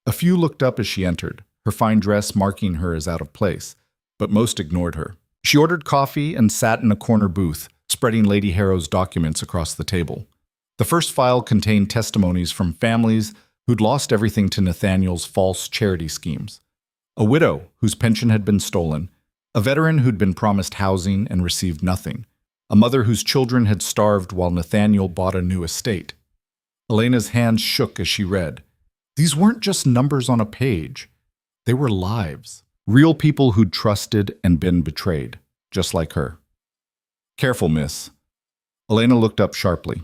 A few looked up as she entered, her fine dress marking her as out of place, but most ignored her. She ordered coffee and sat in a corner booth, spreading Lady Harrow's documents across the table. The first file contained testimonies from families who'd lost everything to Nathaniel's false charity schemes. A widow whose pension had been stolen, a veteran who'd been promised housing and received nothing, a mother whose children had starved while Nathaniel bought a new estate. Elena's hands shook as she read. These weren't just numbers on a page. They were lives. Real people who'd trusted and been betrayed, just like her. Careful, miss. Elena looked up sharply.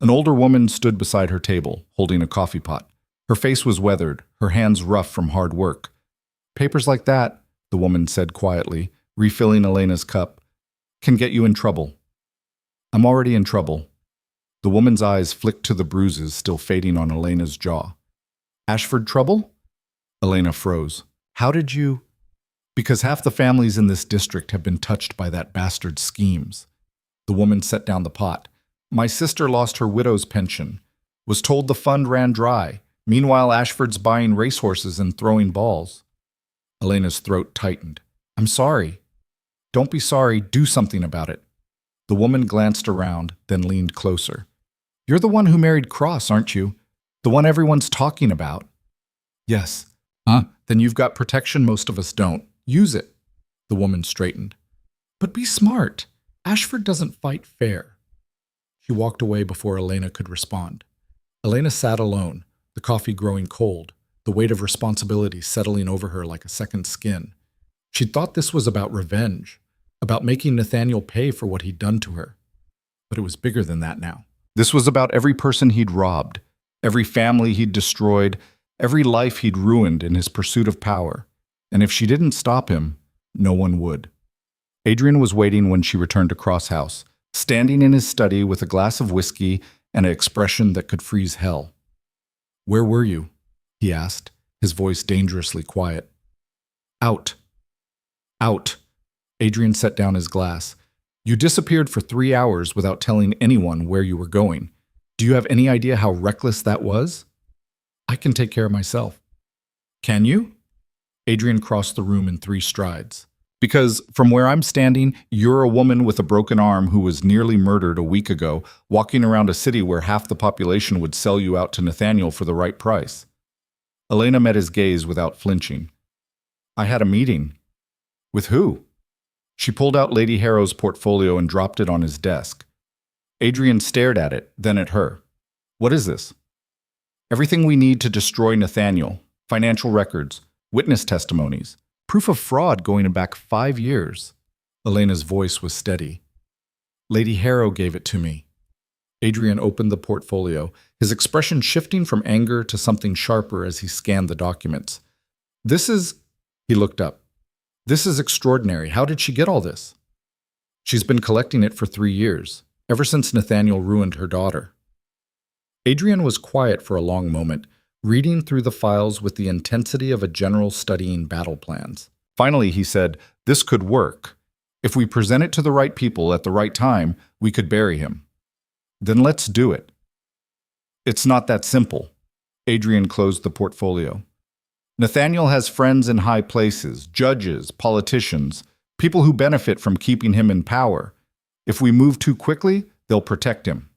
An older woman stood beside her table, holding a coffee pot. Her face was weathered, her hands rough from hard work. Papers like that, the woman said quietly, refilling Elena's cup, can get you in trouble. I'm already in trouble. The woman's eyes flicked to the bruises still fading on Elena's jaw. Ashford trouble? Elena froze. How did you? Because half the families in this district have been touched by that bastard's schemes. The woman set down the pot. My sister lost her widow's pension, was told the fund ran dry. Meanwhile, Ashford's buying racehorses and throwing balls. Elena's throat tightened. I'm sorry. Don't be sorry, do something about it. The woman glanced around, then leaned closer. You're the one who married Cross, aren't you? The one everyone's talking about. Yes. Then you've got protection most of us don't. Use it. The woman straightened. But be smart. Ashford doesn't fight fair. She walked away before Elena could respond. Elena sat alone, the coffee growing cold, the weight of responsibility settling over her like a second skin. She'd thought this was about revenge, about making Nathaniel pay for what he'd done to her. But it was bigger than that now. This was about every person he'd robbed, every family he'd destroyed, every life he'd ruined in his pursuit of power. And if she didn't stop him, no one would. Adrian was waiting when she returned to Cross House, standing in his study with a glass of whiskey and an expression that could freeze hell. Where were you? He asked, his voice dangerously quiet. Out. Out. Adrian set down his glass. You disappeared for 3 hours without telling anyone where you were going. Do you have any idea how reckless that was? I can take care of myself. Can you? Adrian crossed the room in 3 strides. Because from where I'm standing, you're a woman with a broken arm who was nearly murdered a week ago, walking around a city where half the population would sell you out to Nathaniel for the right price. Elena met his gaze without flinching. I had a meeting. With who? She pulled out Lady Harrow's portfolio and dropped it on his desk. Adrian stared at it, then at her. What is this? Everything we need to destroy Nathaniel. Financial records, witness testimonies, proof of fraud going back 5 years. Elena's voice was steady. Lady Harrow gave it to me. Adrian opened the portfolio, his expression shifting from anger to something sharper as he scanned the documents. This is... He looked up. This is extraordinary. How did she get all this? She's been collecting it for 3 years, ever since Nathaniel ruined her daughter. Adrian was quiet for a long moment, reading through the files with the intensity of a general studying battle plans. Finally, he said, this could work. If we present it to the right people at the right time, we could bury him. Then let's do it. It's not that simple. Adrian closed the portfolio. Nathaniel has friends in high places, judges, politicians, people who benefit from keeping him in power. If we move too quickly, they'll protect him.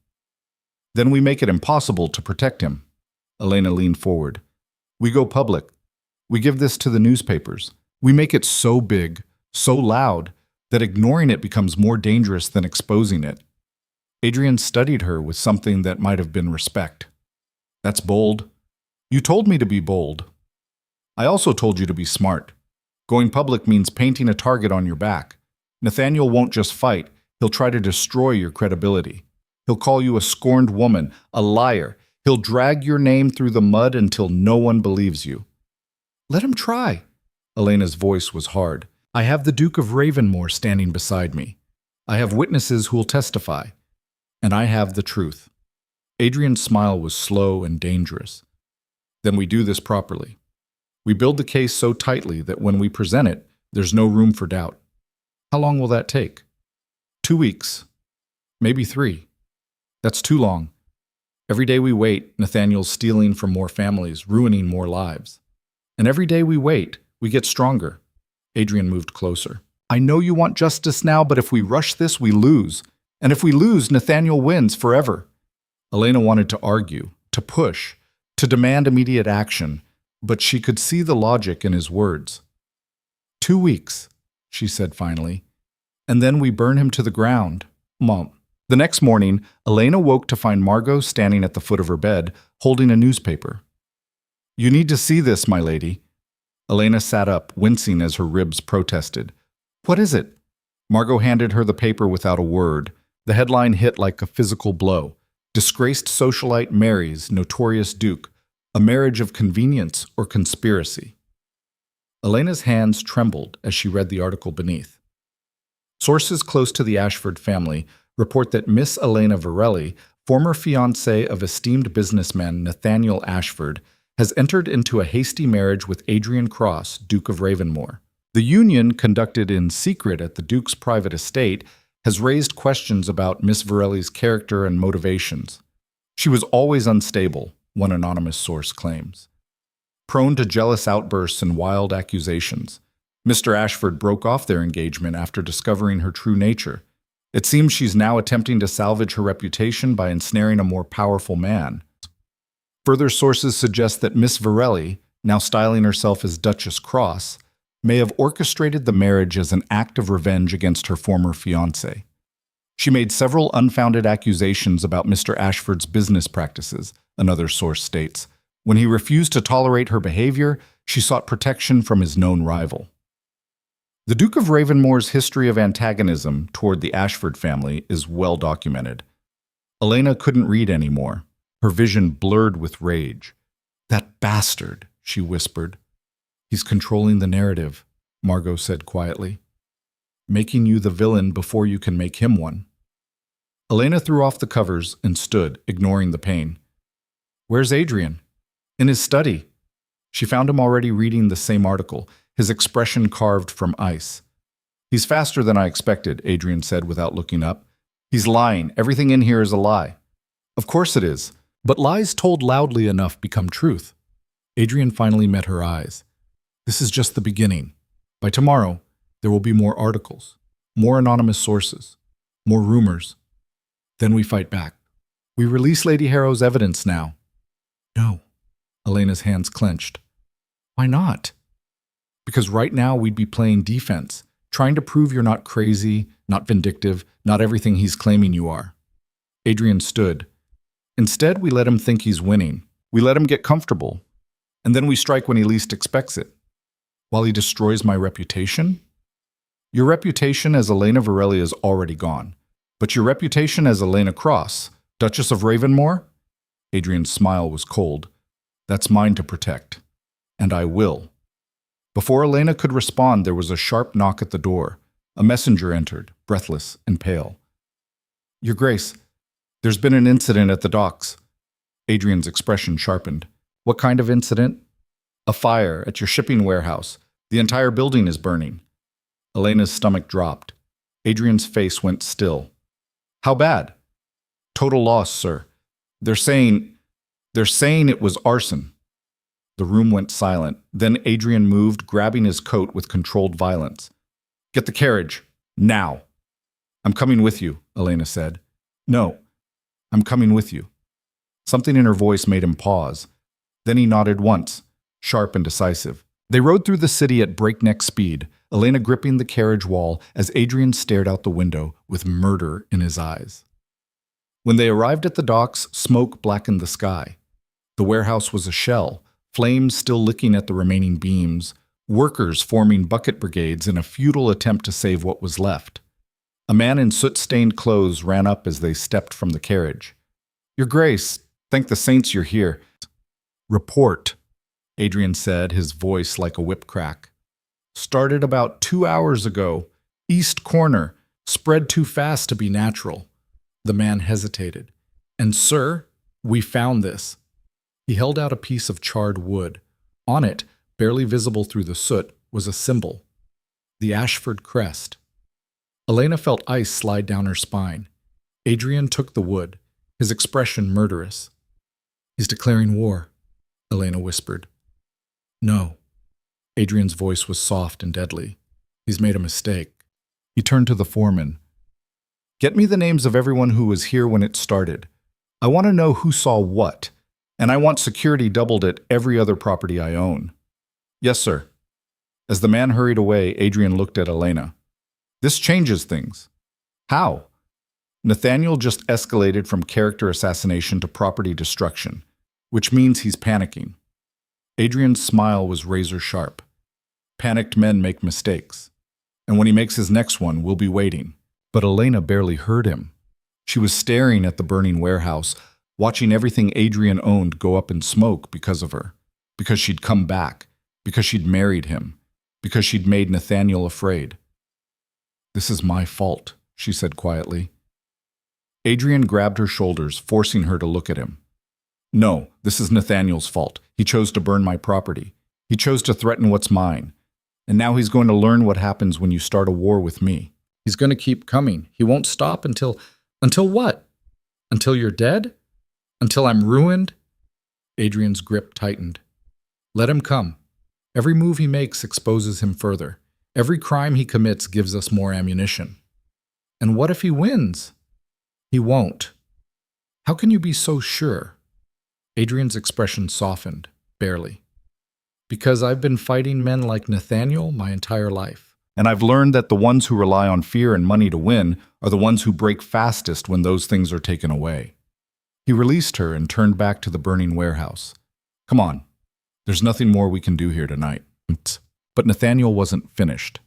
Then we make it impossible to protect him. Elena leaned forward. We go public. We give this to the newspapers. We make it so big, so loud, that ignoring it becomes more dangerous than exposing it. Adrian studied her with something that might have been respect. That's bold. You told me to be bold. I also told you to be smart. Going public means painting a target on your back. Nathaniel won't just fight. He'll try to destroy your credibility. He'll call you a scorned woman, a liar. He'll drag your name through the mud until no one believes you. Let him try. Elena's voice was hard. I have the Duke of Ravenmore standing beside me. I have witnesses who will testify. And I have the truth. Adrian's smile was slow and dangerous. Then we do this properly. We build the case so tightly that when we present it, there's no room for doubt. How long will that take? 2 weeks. Maybe 3. That's too long. Every day we wait, Nathaniel's stealing from more families, ruining more lives. And every day we wait, we get stronger. Adrian moved closer. I know you want justice now, but if we rush this, we lose. And if we lose, Nathaniel wins forever. Elena wanted to argue, to push, to demand immediate action, but she could see the logic in his words. 2 weeks, she said finally, and then we burn him to the ground. Mom. The next morning, Elena woke to find Margot standing at the foot of her bed, holding a newspaper. You need to see this, my lady. Elena sat up, wincing as her ribs protested. What is it? Margot handed her the paper without a word. The headline hit like a physical blow. Disgraced socialite marries notorious duke. A marriage of convenience or conspiracy. Elena's hands trembled as she read the article beneath. Sources close to the Ashford family report that Miss Elena Varelli, former fiancée of esteemed businessman Nathaniel Ashford, has entered into a hasty marriage with Adrian Cross, Duke of Ravenmore. The union, conducted in secret at the Duke's private estate, has raised questions about Miss Varelli's character and motivations. She was always unstable, one anonymous source claims. Prone to jealous outbursts and wild accusations, Mr. Ashford broke off their engagement after discovering her true nature. It seems she's now attempting to salvage her reputation by ensnaring a more powerful man. Further sources suggest that Miss Varelli, now styling herself as Duchess Cross, may have orchestrated the marriage as an act of revenge against her former fiancé. She made several unfounded accusations about Mr. Ashford's business practices, another source states. When he refused to tolerate her behavior, she sought protection from his known rival. The Duke of Ravenmore's history of antagonism toward the Ashford family is well documented. Elena couldn't read anymore, her vision blurred with rage. That bastard, she whispered. He's controlling the narrative, Margot said quietly. Making you the villain before you can make him one. Elena threw off the covers and stood, ignoring the pain. Where's Adrian? In his study. She found him already reading the same article, his expression carved from ice. He's faster than I expected, Adrian said without looking up. He's lying. Everything in here is a lie. Of course it is. But lies told loudly enough become truth. Adrian finally met her eyes. This is just the beginning. By tomorrow, there will be more articles, more anonymous sources, more rumors. Then we fight back. We release Lady Harrow's evidence now. No. Elena's hands clenched. Why not? Because right now we'd be playing defense, trying to prove you're not crazy, not vindictive, not everything he's claiming you are. Adrian stood. Instead, we let him think he's winning. We let him get comfortable. And then we strike when he least expects it. While he destroys my reputation? Your reputation as Elena Varelli is already gone. But your reputation as Elena Cross, Duchess of Ravenmore? Adrian's smile was cold. That's mine to protect. And I will. Before Elena could respond, there was a sharp knock at the door. A messenger entered, breathless and pale. Your Grace, there's been an incident at the docks. Adrian's expression sharpened. What kind of incident? A fire at your shipping warehouse. The entire building is burning. Elena's stomach dropped. Adrian's face went still. How bad? Total loss, sir. They're saying it was arson. The room went silent. Then Adrian moved, grabbing his coat with controlled violence. "Get the carriage. Now." "I'm coming with you," Elena said. "No, I'm coming with you." Something in her voice made him pause. Then he nodded once, sharp and decisive. They rode through the city at breakneck speed, Elena gripping the carriage wall as Adrian stared out the window with murder in his eyes. When they arrived at the docks, smoke blackened the sky. The warehouse was a shell, flames still licking at the remaining beams, workers forming bucket brigades in a futile attempt to save what was left. A man in soot-stained clothes ran up as they stepped from the carriage. "Your Grace, thank the saints you're here." "Report," Adrian said, his voice like a whip crack. "Started about 2 hours ago. East corner. Spread too fast to be natural." The man hesitated. "And sir, we found this." He held out a piece of charred wood. On it, barely visible through the soot, was a symbol. The Ashford crest. Elena felt ice slide down her spine. Adrian took the wood, his expression murderous. "He's declaring war," Elena whispered. "No." Adrian's voice was soft and deadly. "He's made a mistake." He turned to the foreman. "Get me the names of everyone who was here when it started. I want to know who saw what, and I want security doubled at every other property I own." "Yes, sir." As the man hurried away, Adrian looked at Elena. "This changes things." "How?" "Nathaniel just escalated from character assassination to property destruction, which means he's panicking." Adrian's smile was razor sharp. "Panicked men make mistakes. And when he makes his next one, we'll be waiting." But Elena barely heard him. She was staring at the burning warehouse, watching everything Adrian owned go up in smoke because of her, because she'd come back, because she'd married him, because she'd made Nathaniel afraid. "This is my fault," she said quietly. Adrian grabbed her shoulders, forcing her to look at him. "No, this is Nathaniel's fault. He chose to burn my property. He chose to threaten what's mine. And now he's going to learn what happens when you start a war with me. He's going to keep coming. He won't stop until what? Until you're dead? Until I'm ruined?" Adrian's grip tightened. "Let him come. Every move he makes exposes him further. Every crime he commits gives us more ammunition. And what if he wins?" "He won't." "How can you be so sure?" Adrian's expression softened, barely. "Because I've been fighting men like Nathaniel my entire life. And I've learned that the ones who rely on fear and money to win are the ones who break fastest when those things are taken away." He released her and turned back to the burning warehouse. "Come on. There's nothing more we can do here tonight." But Nathaniel wasn't finished.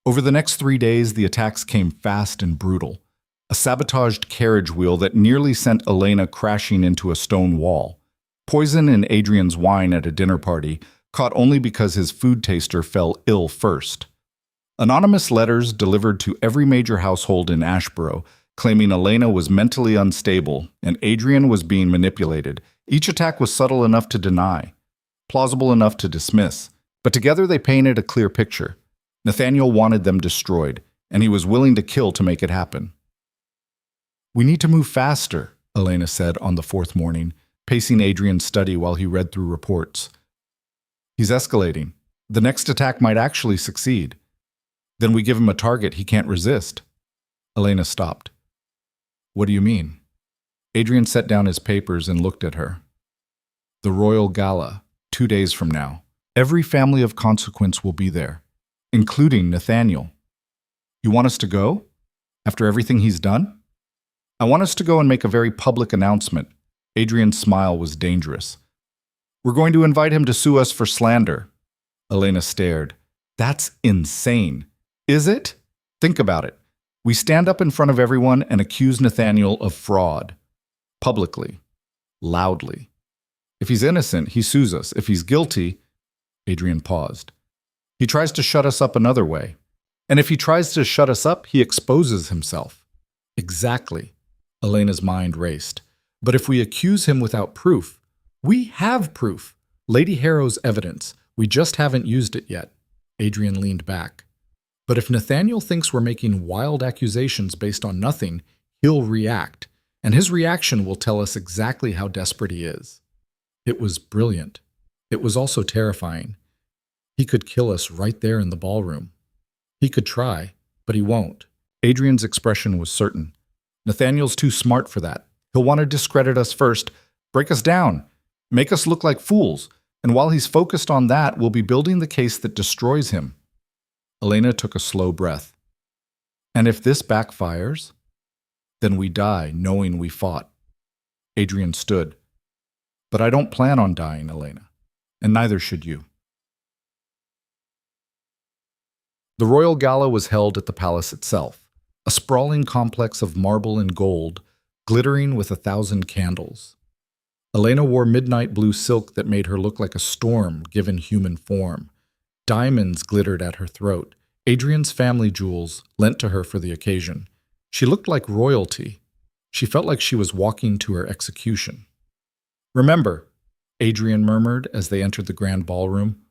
Over the next 3 days, the attacks came fast and brutal. A sabotaged carriage wheel that nearly sent Elena crashing into a stone wall. Poison in Adrian's wine at a dinner party, caught only because his food taster fell ill first. Anonymous letters delivered to every major household in Ashboro, claiming Elena was mentally unstable and Adrian was being manipulated. Each attack was subtle enough to deny, plausible enough to dismiss, but together they painted a clear picture. Nathaniel wanted them destroyed, and he was willing to kill to make it happen. "We need to move faster," Elena said on the 4th morning, pacing Adrian's study while he read through reports. "He's escalating. The next attack might actually succeed. Then we give him a target he can't resist." Elena stopped. "What do you mean?" Adrian set down his papers and looked at her. "The Royal Gala, 2 days from now. Every family of consequence will be there, including Nathaniel. You want us to go? After everything he's done?" "I want us to go and make a very public announcement." Adrian's smile was dangerous. "We're going to invite him to sue us for slander." Elena stared. "That's insane." "Is it? Think about it. We stand up in front of everyone and accuse Nathaniel of fraud. Publicly. Loudly. If he's innocent, he sues us. If he's guilty..." Adrian paused. "He tries to shut us up another way. And if he tries to shut us up, he exposes himself." "Exactly." Elena's mind raced. "But if we accuse him without proof..." "We have proof. Lady Harrow's evidence. We just haven't used it yet." Adrian leaned back. "But if Nathaniel thinks we're making wild accusations based on nothing, he'll react. And his reaction will tell us exactly how desperate he is." It was brilliant. It was also terrifying. He could kill us right there in the ballroom. He could try, but he won't. Adrian's expression was certain. Nathaniel's too smart for that. He'll want to discredit us first, break us down, make us look like fools, and while he's focused on that, we'll be building the case that destroys him. Elena took a slow breath. And if this backfires, then we die knowing we fought. Adrian stood. But I don't plan on dying, Elena, and neither should you. The royal gala was held at the palace itself, a sprawling complex of marble and gold, glittering with 1,000 candles. Elena wore midnight blue silk that made her look like a storm given human form. Diamonds glittered at her throat. Adrian's family jewels lent to her for the occasion. She looked like royalty. She felt like she was walking to her execution. Remember, Adrian murmured as they entered the grand ballroom,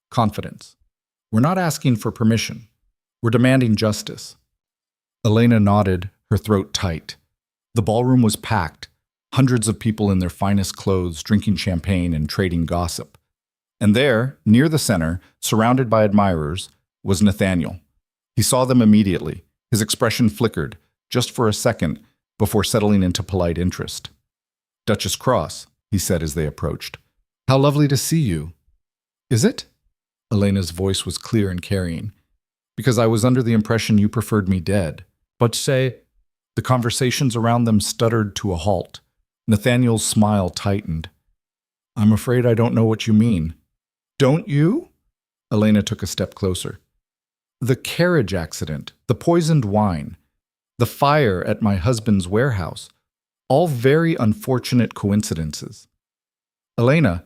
confidence. We're not asking for permission. We're demanding justice. Elena nodded, her throat tight. The ballroom was packed, hundreds of people in their finest clothes drinking champagne and trading gossip. And there, near the center, surrounded by admirers, was Nathaniel. He saw them immediately. His expression flickered, just for a second, before settling into polite interest. Duchess Cross, he said as they approached. How lovely to see you. Is it? Elena's voice was clear and carrying. Because I was under the impression you preferred me dead. But say, the conversations around them stuttered to a halt. Nathaniel's smile tightened. I'm afraid I don't know what you mean. Don't you? Elena took a step closer. The carriage accident, the poisoned wine, the fire at my husband's warehouse, all very unfortunate coincidences. Elena,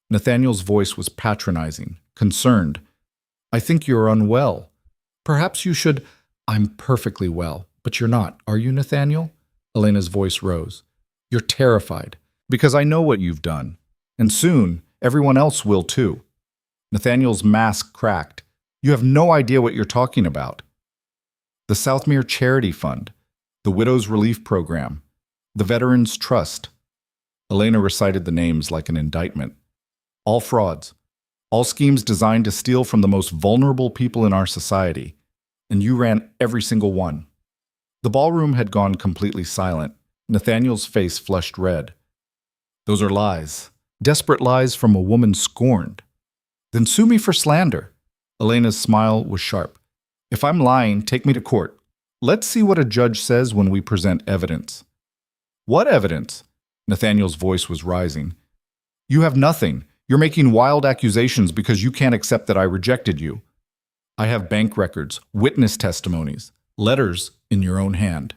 Nathaniel's voice was patronizing, concerned. I think you're unwell. Perhaps you should... I'm perfectly well, but you're not, are you, Nathaniel? Elena's voice rose. You're terrified, because I know what you've done. And soon, everyone else will too. Nathaniel's mask cracked. You have no idea what you're talking about. The Southmere Charity Fund, the Widows Relief Program, the Veterans Trust. Elena recited the names like an indictment. All frauds. All schemes designed to steal from the most vulnerable people in our society. And you ran every single one. The ballroom had gone completely silent. Nathaniel's face flushed red. Those are lies. Desperate lies from a woman scorned. Then sue me for slander. Elena's smile was sharp. If I'm lying, take me to court. Let's see what a judge says when we present evidence. What evidence? Nathaniel's voice was rising. You have nothing. You're making wild accusations because you can't accept that I rejected you. I have bank records, witness testimonies, letters in your own hand.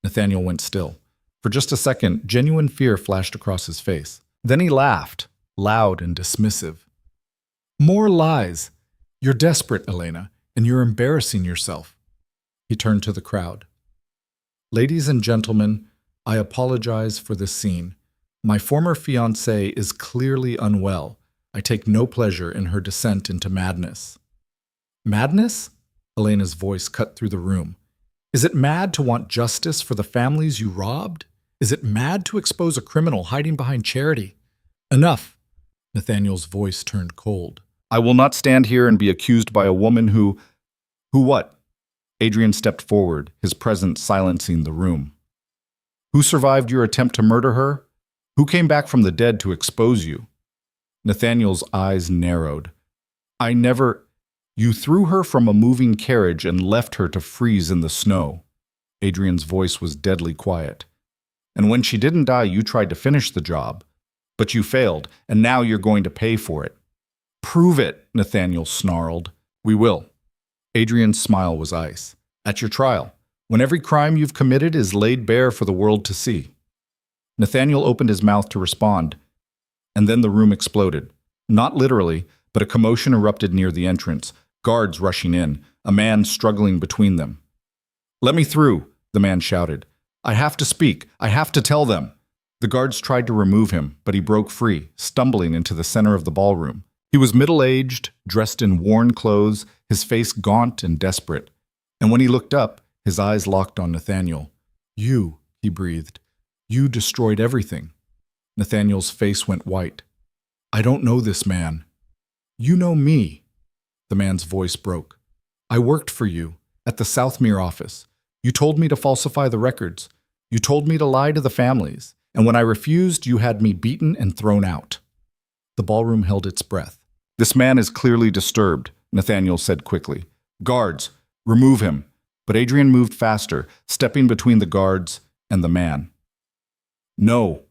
Nathaniel went still. For just a second, genuine fear flashed across his face. Then he laughed, loud and dismissive. More lies. You're desperate, Elena, and you're embarrassing yourself. He turned to the crowd. Ladies and gentlemen, I apologize for this scene. My former fiancée is clearly unwell. I take no pleasure in her descent into madness. Madness? Elena's voice cut through the room. Is it mad to want justice for the families you robbed? Is it mad to expose a criminal hiding behind charity? Enough. Nathaniel's voice turned cold. I will not stand here and be accused by a woman who... Who what? Adrian stepped forward, his presence silencing the room. Who survived your attempt to murder her? Who came back from the dead to expose you? Nathaniel's eyes narrowed. I never... You threw her from a moving carriage and left her to freeze in the snow. Adrian's voice was deadly quiet. And when she didn't die, you tried to finish the job. But you failed, and now you're going to pay for it. Prove it, Nathaniel snarled. We will. Adrian's smile was ice. At your trial, when every crime you've committed is laid bare for the world to see. Nathaniel opened his mouth to respond, and then the room exploded. Not literally, but a commotion erupted near the entrance, guards rushing in, a man struggling between them. Let me through, the man shouted. I have to speak. I have to tell them. The guards tried to remove him, but he broke free, stumbling into the center of the ballroom. He was middle-aged, dressed in worn clothes, his face gaunt and desperate. And when he looked up, his eyes locked on Nathaniel. You, he breathed. You destroyed everything. Nathaniel's face went white. I don't know this man. You know me. The man's voice broke. I worked for you at the Southmere office. You told me to falsify the records. You told me to lie to the families. And when I refused, you had me beaten and thrown out. The ballroom held its breath. This man is clearly disturbed, Nathaniel said quickly. Guards, remove him. But Adrian moved faster, stepping between the guards and the man. No,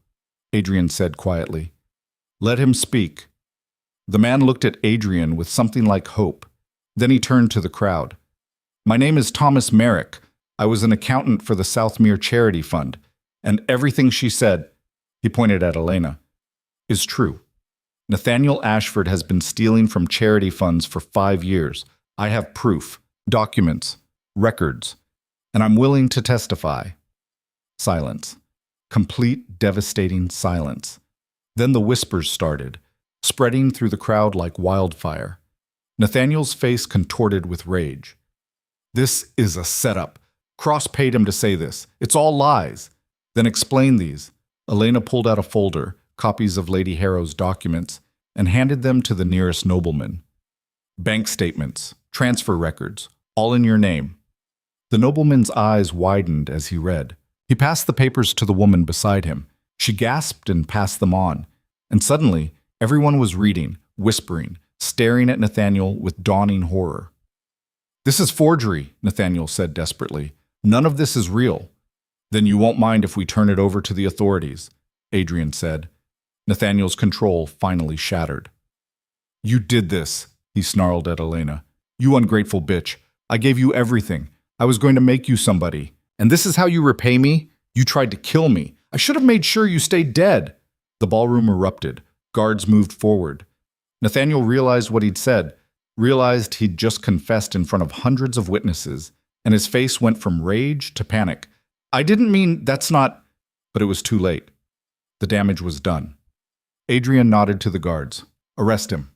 Adrian said quietly. Let him speak. The man looked at Adrian with something like hope. Then he turned to the crowd. My name is Thomas Merrick. I was an accountant for the Southmere Charity Fund, and everything she said, he pointed at Elena, is true. Nathaniel Ashford has been stealing from charity funds for 5 years. I have proof, documents, records, and I'm willing to testify. Silence. Complete, devastating silence. Then the whispers started, spreading through the crowd like wildfire. Nathaniel's face contorted with rage. This is a setup. Cross paid him to say this. It's all lies. Then explain these. Elena pulled out a folder, copies of Lady Harrow's documents, and handed them to the nearest nobleman. Bank statements, transfer records, all in your name. The nobleman's eyes widened as he read. He passed the papers to the woman beside him. She gasped and passed them on. And suddenly, everyone was reading, whispering, staring at Nathaniel with dawning horror. This is forgery, Nathaniel said desperately. None of this is real. Then you won't mind if we turn it over to the authorities, Adrian said. Nathaniel's control finally shattered. You did this, he snarled at Elena. You ungrateful bitch. I gave you everything. I was going to make you somebody. And this is how you repay me? You tried to kill me. I should have made sure you stayed dead. The ballroom erupted. Guards moved forward. Nathaniel realized what he'd said, realized he'd just confessed in front of hundreds of witnesses, and his face went from rage to panic. I didn't mean that's not... But it was too late. The damage was done. Adrian nodded to the guards. Arrest him.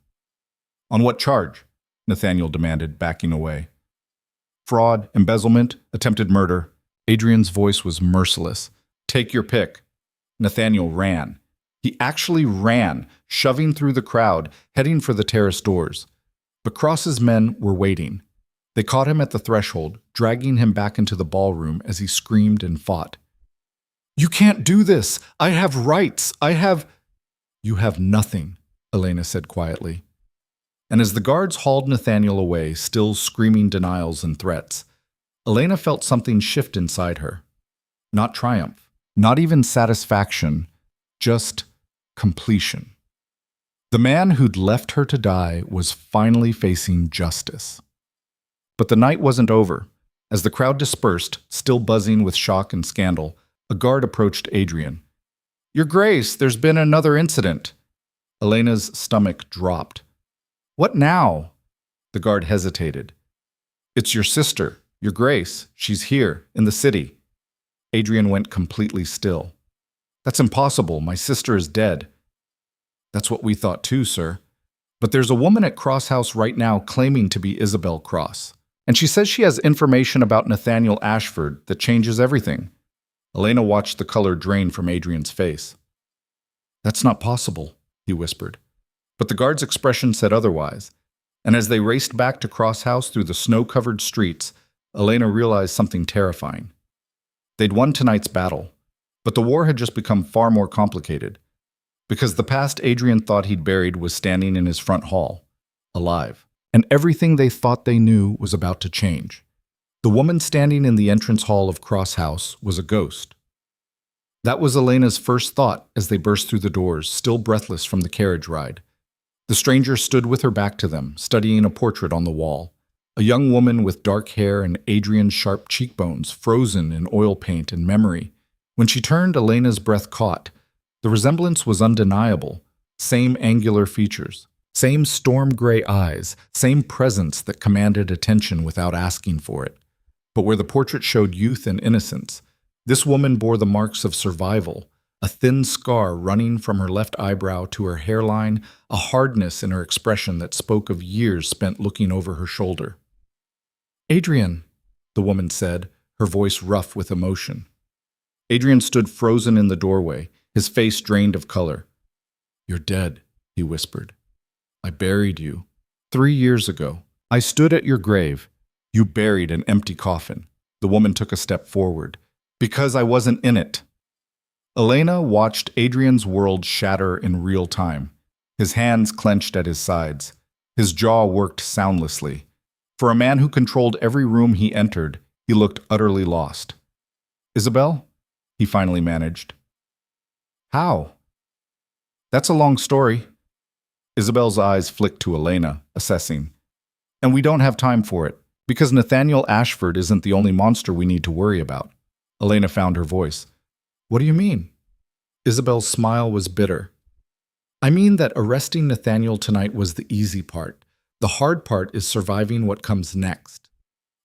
On what charge? Nathaniel demanded, backing away. Fraud, embezzlement, attempted murder. Adrian's voice was merciless. Take your pick. Nathaniel ran. He actually ran, shoving through the crowd, heading for the terrace doors. But Cross's men were waiting. They caught him at the threshold, dragging him back into the ballroom as he screamed and fought. You can't do this! I have rights! You have nothing, Elena said quietly. And as the guards hauled Nathaniel away, still screaming denials and threats, Elena felt something shift inside her. Not triumph, not even satisfaction, just completion. The man who'd left her to die was finally facing justice. But the night wasn't over. As the crowd dispersed, still buzzing with shock and scandal, a guard approached Adrian. Your Grace, there's been another incident. Elena's stomach dropped. What now? The guard hesitated. It's your sister, Your Grace. She's here, in the city. Adrian went completely still. That's impossible. My sister is dead. That's what we thought too, sir. But there's a woman at Cross House right now claiming to be Isabel Cross. And she says she has information about Nathaniel Ashford that changes everything. Elena watched the color drain from Adrian's face. That's not possible, he whispered. But the guard's expression said otherwise. And as they raced back to Cross House through the snow-covered streets, Elena realized something terrifying. They'd won tonight's battle, but the war had just become far more complicated. Because the past Adrian thought he'd buried was standing in his front hall, alive. And everything they thought they knew was about to change. The woman standing in the entrance hall of Cross House was a ghost. That was Elena's first thought as they burst through the doors, still breathless from the carriage ride. The stranger stood with her back to them, studying a portrait on the wall. A young woman with dark hair and Adrian's sharp cheekbones, frozen in oil paint and memory. When she turned, Elena's breath caught. The resemblance was undeniable. Same angular features. Same storm-gray eyes, same presence that commanded attention without asking for it. But where the portrait showed youth and innocence, this woman bore the marks of survival, a thin scar running from her left eyebrow to her hairline, a hardness in her expression that spoke of years spent looking over her shoulder. Adrian, the woman said, her voice rough with emotion. Adrian stood frozen in the doorway, his face drained of color. You're dead, he whispered. I buried you. 3 years ago. I stood at your grave. You buried an empty coffin. The woman took a step forward. Because I wasn't in it. Elena watched Adrian's world shatter in real time. His hands clenched at his sides. His jaw worked soundlessly. For a man who controlled every room he entered, he looked utterly lost. Isabel? He finally managed. How? That's a long story. Isabel's eyes flicked to Elena, assessing. And we don't have time for it, because Nathaniel Ashford isn't the only monster we need to worry about. Elena found her voice. What do you mean? Isabel's smile was bitter. I mean that arresting Nathaniel tonight was the easy part. The hard part is surviving what comes next.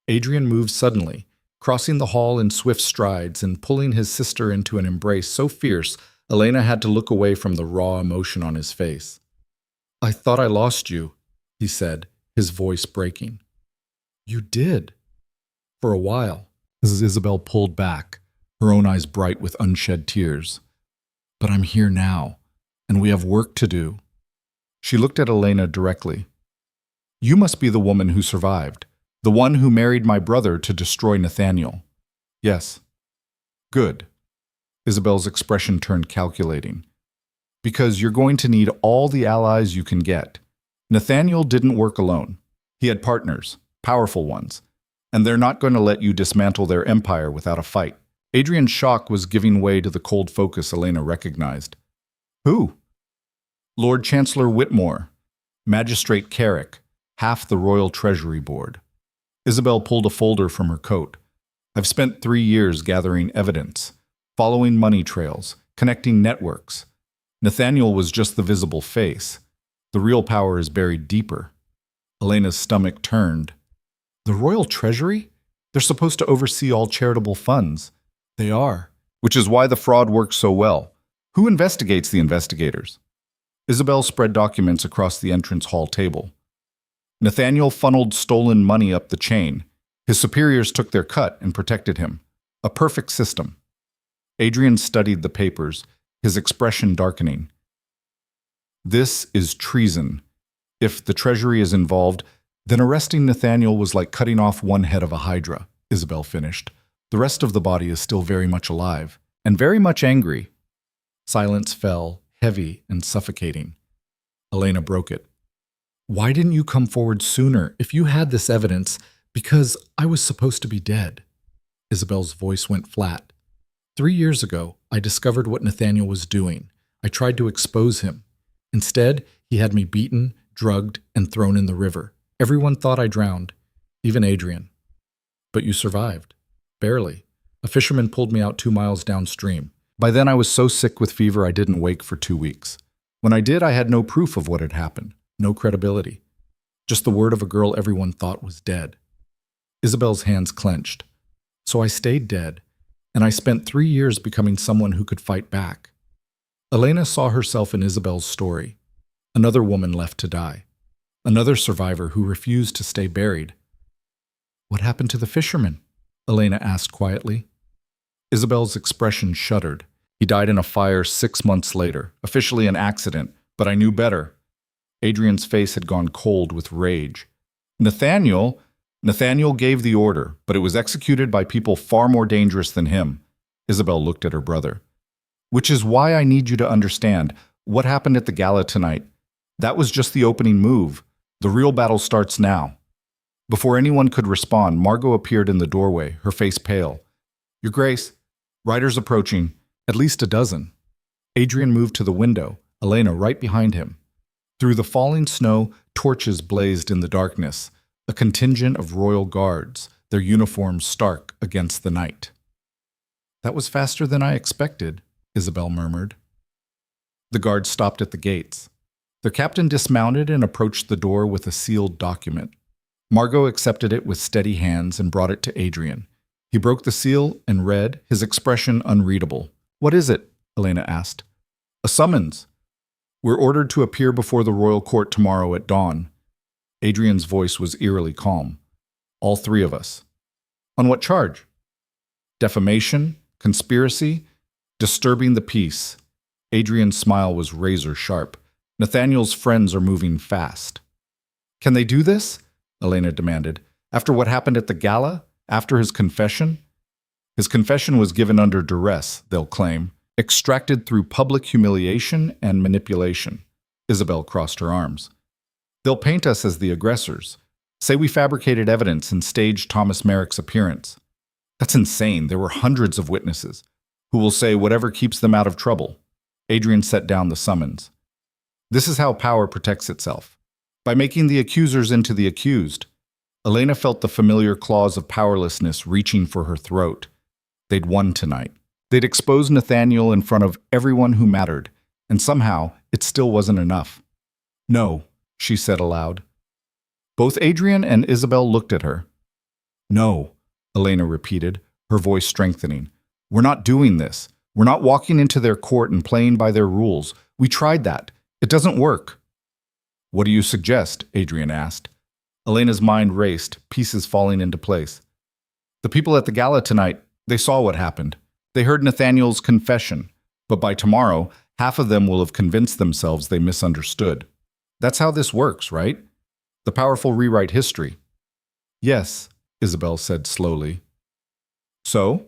Adrian moved suddenly, crossing the hall in swift strides and pulling his sister into an embrace so fierce Elena had to look away from the raw emotion on his face. I thought I lost you, he said, his voice breaking. You did. For a while, as Isabel pulled back, her own eyes bright with unshed tears. But I'm here now, and we have work to do. She looked at Elena directly. You must be the woman who survived, the one who married my brother to destroy Nathaniel. Yes. Good. Isabel's expression turned calculating. Because you're going to need all the allies you can get. Nathaniel didn't work alone. He had partners, powerful ones, and they're not going to let you dismantle their empire without a fight. Adrian's shock was giving way to the cold focus Elena recognized. Who? Lord Chancellor Whitmore, Magistrate Carrick, half the Royal Treasury Board. Isabel pulled a folder from her coat. I've spent 3 years gathering evidence, following money trails, connecting networks. Nathaniel was just the visible face. The real power is buried deeper. Elena's stomach turned. The Royal Treasury? They're supposed to oversee all charitable funds. They are. Which is why the fraud works so well. Who investigates the investigators? Isabel spread documents across the entrance hall table. Nathaniel funneled stolen money up the chain. His superiors took their cut and protected him. A perfect system. Adrian studied the papers, his expression darkening. This is treason. If the Treasury is involved, then arresting Nathaniel was like cutting off one head of a hydra, Isabel finished. The rest of the body is still very much alive, and very much angry. Silence fell, heavy and suffocating. Elena broke it. Why didn't you come forward sooner if you had this evidence? Because I was supposed to be dead. Isabel's voice went flat. 3 years ago, I discovered what Nathaniel was doing. I tried to expose him. Instead, he had me beaten, drugged, and thrown in the river. Everyone thought I drowned, even Adrian. But you survived. Barely. A fisherman pulled me out 2 miles downstream. By then I was so sick with fever I didn't wake for 2 weeks. When I did, I had no proof of what had happened, no credibility. Just the word of a girl everyone thought was dead. Isabel's hands clenched. So I stayed dead, and I spent 3 years becoming someone who could fight back. Elena saw herself in Isabel's story. Another woman left to die. Another survivor who refused to stay buried. What happened to the fisherman? Elena asked quietly. Isabel's expression shuddered. He died in a fire 6 months later, officially an accident, but I knew better. Adrian's face had gone cold with rage. Nathaniel gave the order, but it was executed by people far more dangerous than him. Isabel looked at her brother. Which is why I need you to understand what happened at the gala tonight. That was just the opening move. The real battle starts now. Before anyone could respond, Margot appeared in the doorway, her face pale. Your Grace, riders approaching, at least a dozen. Adrian moved to the window, Elena right behind him. Through the falling snow, torches blazed in the darkness, a contingent of royal guards, their uniforms stark against the night. That was faster than I expected, Isabel murmured. The guards stopped at the gates. Their captain dismounted and approached the door with a sealed document. Margot accepted it with steady hands and brought it to Adrian. He broke the seal and read, his expression unreadable. What is it? Elena asked. A summons. We're ordered to appear before the royal court tomorrow at dawn. Adrian's voice was eerily calm. All 3 of us. On what charge? Defamation, conspiracy, disturbing the peace. Adrian's smile was razor sharp. Nathaniel's friends are moving fast. Can they do this? Elena demanded. After what happened at the gala? After his confession? His confession was given under duress, they'll claim, extracted through public humiliation and manipulation. Isabel crossed her arms. They'll paint us as the aggressors. Say we fabricated evidence and staged Thomas Merrick's appearance. That's insane. There were hundreds of witnesses who will say whatever keeps them out of trouble. Adrian set down the summons. This is how power protects itself. By making the accusers into the accused. Elena felt the familiar claws of powerlessness reaching for her throat. They'd won tonight. They'd exposed Nathaniel in front of everyone who mattered, and somehow it still wasn't enough. No, she said aloud. Both Adrian and Isabel looked at her. No, Elena repeated, her voice strengthening. We're not doing this. We're not walking into their court and playing by their rules. We tried that. It doesn't work. What do you suggest? Adrian asked. Elena's mind raced, pieces falling into place. The people at the gala tonight, they saw what happened. They heard Nathaniel's confession, but by tomorrow, half of them will have convinced themselves they misunderstood. That's how this works, right? The powerful rewrite history. Yes, Isabel said slowly. So?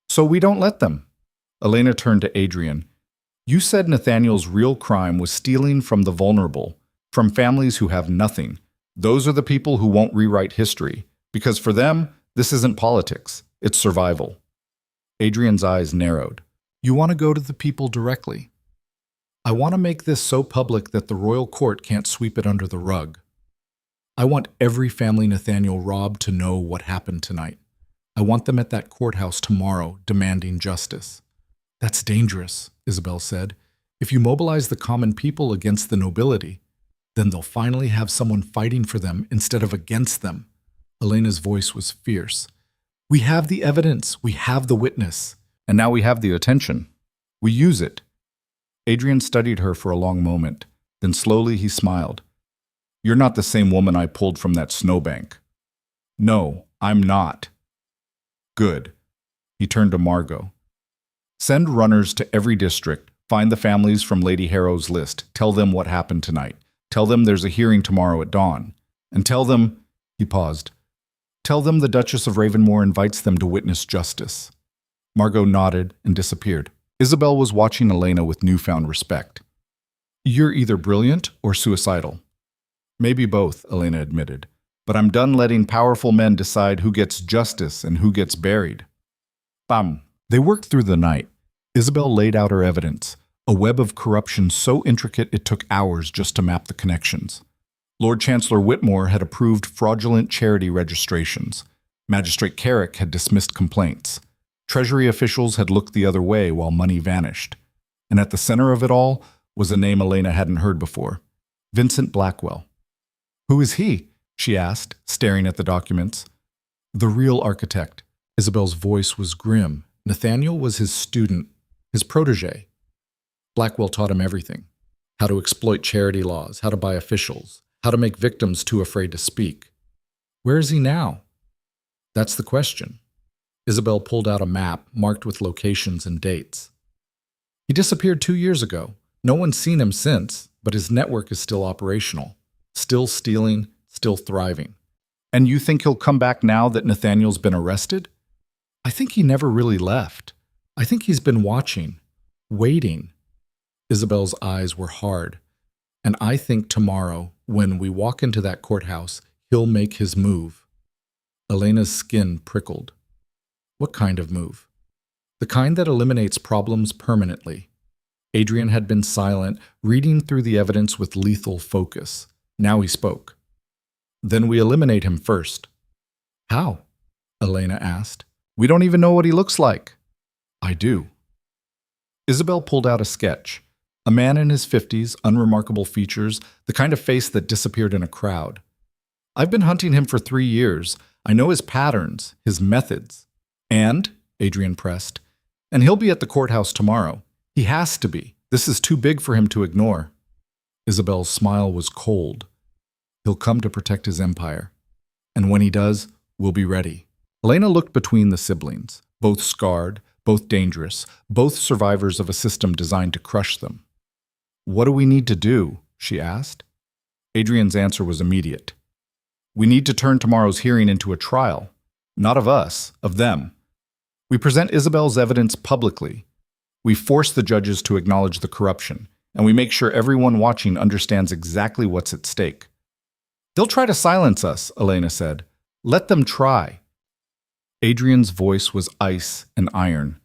So we don't let them. Elena turned to Adrian. You said Nathaniel's real crime was stealing from the vulnerable, from families who have nothing. Those are the people who won't rewrite history, because for them, this isn't politics, it's survival. Adrian's eyes narrowed. You want to go to the people directly. I want to make this so public that the royal court can't sweep it under the rug. I want every family Nathaniel robbed to know what happened tonight. I want them at that courthouse tomorrow demanding justice. That's dangerous, Isabel said. If you mobilize the common people against the nobility, then they'll finally have someone fighting for them instead of against them. Elena's voice was fierce. We have the evidence, we have the witness, and now we have the attention. We use it. Adrian studied her for a long moment. Then slowly he smiled. You're not the same woman I pulled from that snowbank. No, I'm not. Good. He turned to Margot. Send runners to every district. Find the families from Lady Harrow's list. Tell them what happened tonight. Tell them there's a hearing tomorrow at dawn. And tell them, he paused, tell them the Duchess of Ravenmore invites them to witness justice. Margot nodded and disappeared. Isabel was watching Elena with newfound respect. You're either brilliant or suicidal. Maybe both, Elena admitted. But I'm done letting powerful men decide who gets justice and who gets buried. Bam. They worked through the night. Isabel laid out her evidence, a web of corruption so intricate it took hours just to map the connections. Lord Chancellor Whitmore had approved fraudulent charity registrations. Magistrate Carrick had dismissed complaints. Treasury officials had looked the other way while money vanished. And at the center of it all was a name Elena hadn't heard before, Vincent Blackwell. Who is he? She asked, staring at the documents. The real architect. Isabel's voice was grim. Nathaniel was his student, his protege. Blackwell taught him everything. How to exploit charity laws, how to buy officials, how to make victims too afraid to speak. Where is he now? That's the question. Isabel pulled out a map marked with locations and dates. He disappeared 2 years ago. No one's seen him since, but his network is still operational. Still stealing, still thriving. And you think he'll come back now that Nathaniel's been arrested? I think he never really left. I think he's been watching, waiting. Isabel's eyes were hard. And I think tomorrow, when we walk into that courthouse, he'll make his move. Elena's skin prickled. What kind of move? The kind that eliminates problems permanently. Adrian had been silent, reading through the evidence with lethal focus. Now he spoke. Then we eliminate him first. How? Elena asked. We don't even know what he looks like. I do. Isabel pulled out a sketch. A man in his 50s, unremarkable features, the kind of face that disappeared in a crowd. I've been hunting him for 3 years. I know his patterns, his methods. And, Adrian pressed, and he'll be at the courthouse tomorrow. He has to be. This is too big for him to ignore. Isabel's smile was cold. He'll come to protect his empire. And when he does, we'll be ready. Elena looked between the siblings, both scarred, both dangerous, both survivors of a system designed to crush them. "What do we need to do?" she asked. Adrian's answer was immediate. "We need to turn tomorrow's hearing into a trial. Not of us, of them. We present Isabel's evidence publicly. We force the judges to acknowledge the corruption, and we make sure everyone watching understands exactly what's at stake." "They'll try to silence us," Elena said. "Let them try." Adrian's voice was ice and iron.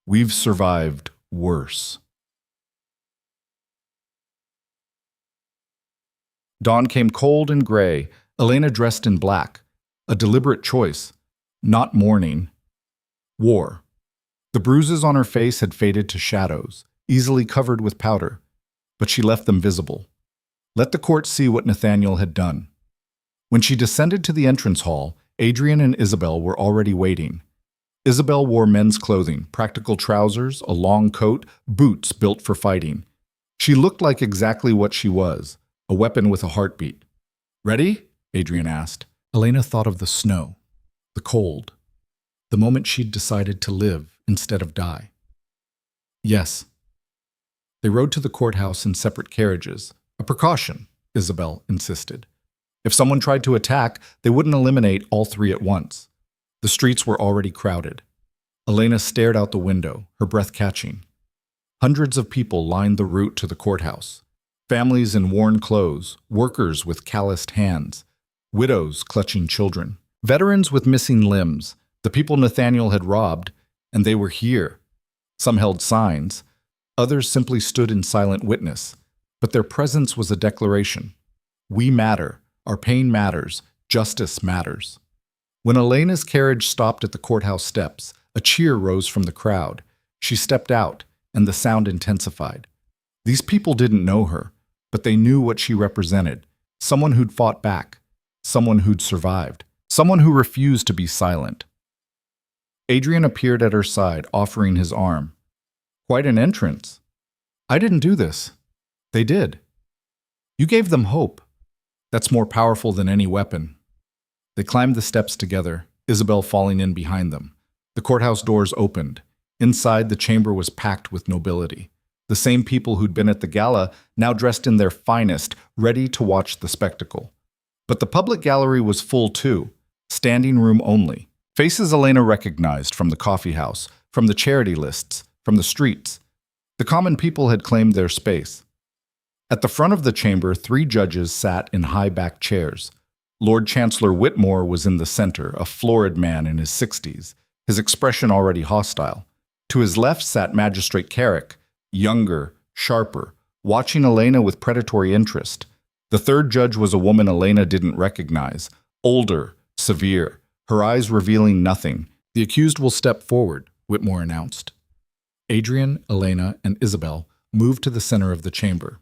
"We've survived worse." Dawn came cold and gray, Elena dressed in black. A deliberate choice. Not mourning. War. The bruises on her face had faded to shadows, easily covered with powder, but she left them visible. Let the court see what Nathaniel had done. When she descended to the entrance hall, Adrian and Isabel were already waiting. Isabel wore men's clothing, practical trousers, a long coat, boots built for fighting. She looked like exactly what she was, a weapon with a heartbeat. "Ready?" Adrian asked. Elena thought of the snow, the cold, the moment she'd decided to live instead of die. "Yes." They rode to the courthouse in separate carriages. A precaution, Isabel insisted. If someone tried to attack, they wouldn't eliminate all three at once. The streets were already crowded. Elena stared out the window, her breath catching. Hundreds of people lined the route to the courthouse. Families in worn clothes, workers with calloused hands, widows clutching children, veterans with missing limbs, the people Nathaniel had robbed, and they were here. Some held signs. Others simply stood in silent witness. But their presence was a declaration. We matter. Our pain matters. Justice matters. When Elena's carriage stopped at the courthouse steps, a cheer rose from the crowd. She stepped out, and the sound intensified. These people didn't know her, but they knew what she represented. Someone who'd fought back. Someone who'd survived. Someone who refused to be silent. Adrian appeared at her side, offering his arm. "Quite an entrance." "I didn't do this. They did." "You gave them hope. That's more powerful than any weapon." They climbed the steps together, Isabel falling in behind them. The courthouse doors opened. Inside, the chamber was packed with nobility. The same people who'd been at the gala, now dressed in their finest, ready to watch the spectacle. But the public gallery was full too, standing room only. Faces Elena recognized from the coffee house, from the charity lists, from the streets. The common people had claimed their space. At the front of the chamber, 3 judges sat in high-backed chairs. Lord Chancellor Whitmore was in the center, a florid man in his 60s, his expression already hostile. To his left sat Magistrate Carrick, younger, sharper, watching Elena with predatory interest. The third judge was a woman Elena didn't recognize, older, severe, her eyes revealing nothing. "The accused will step forward," Whitmore announced. Adrian, Elena, and Isabel moved to the center of the chamber.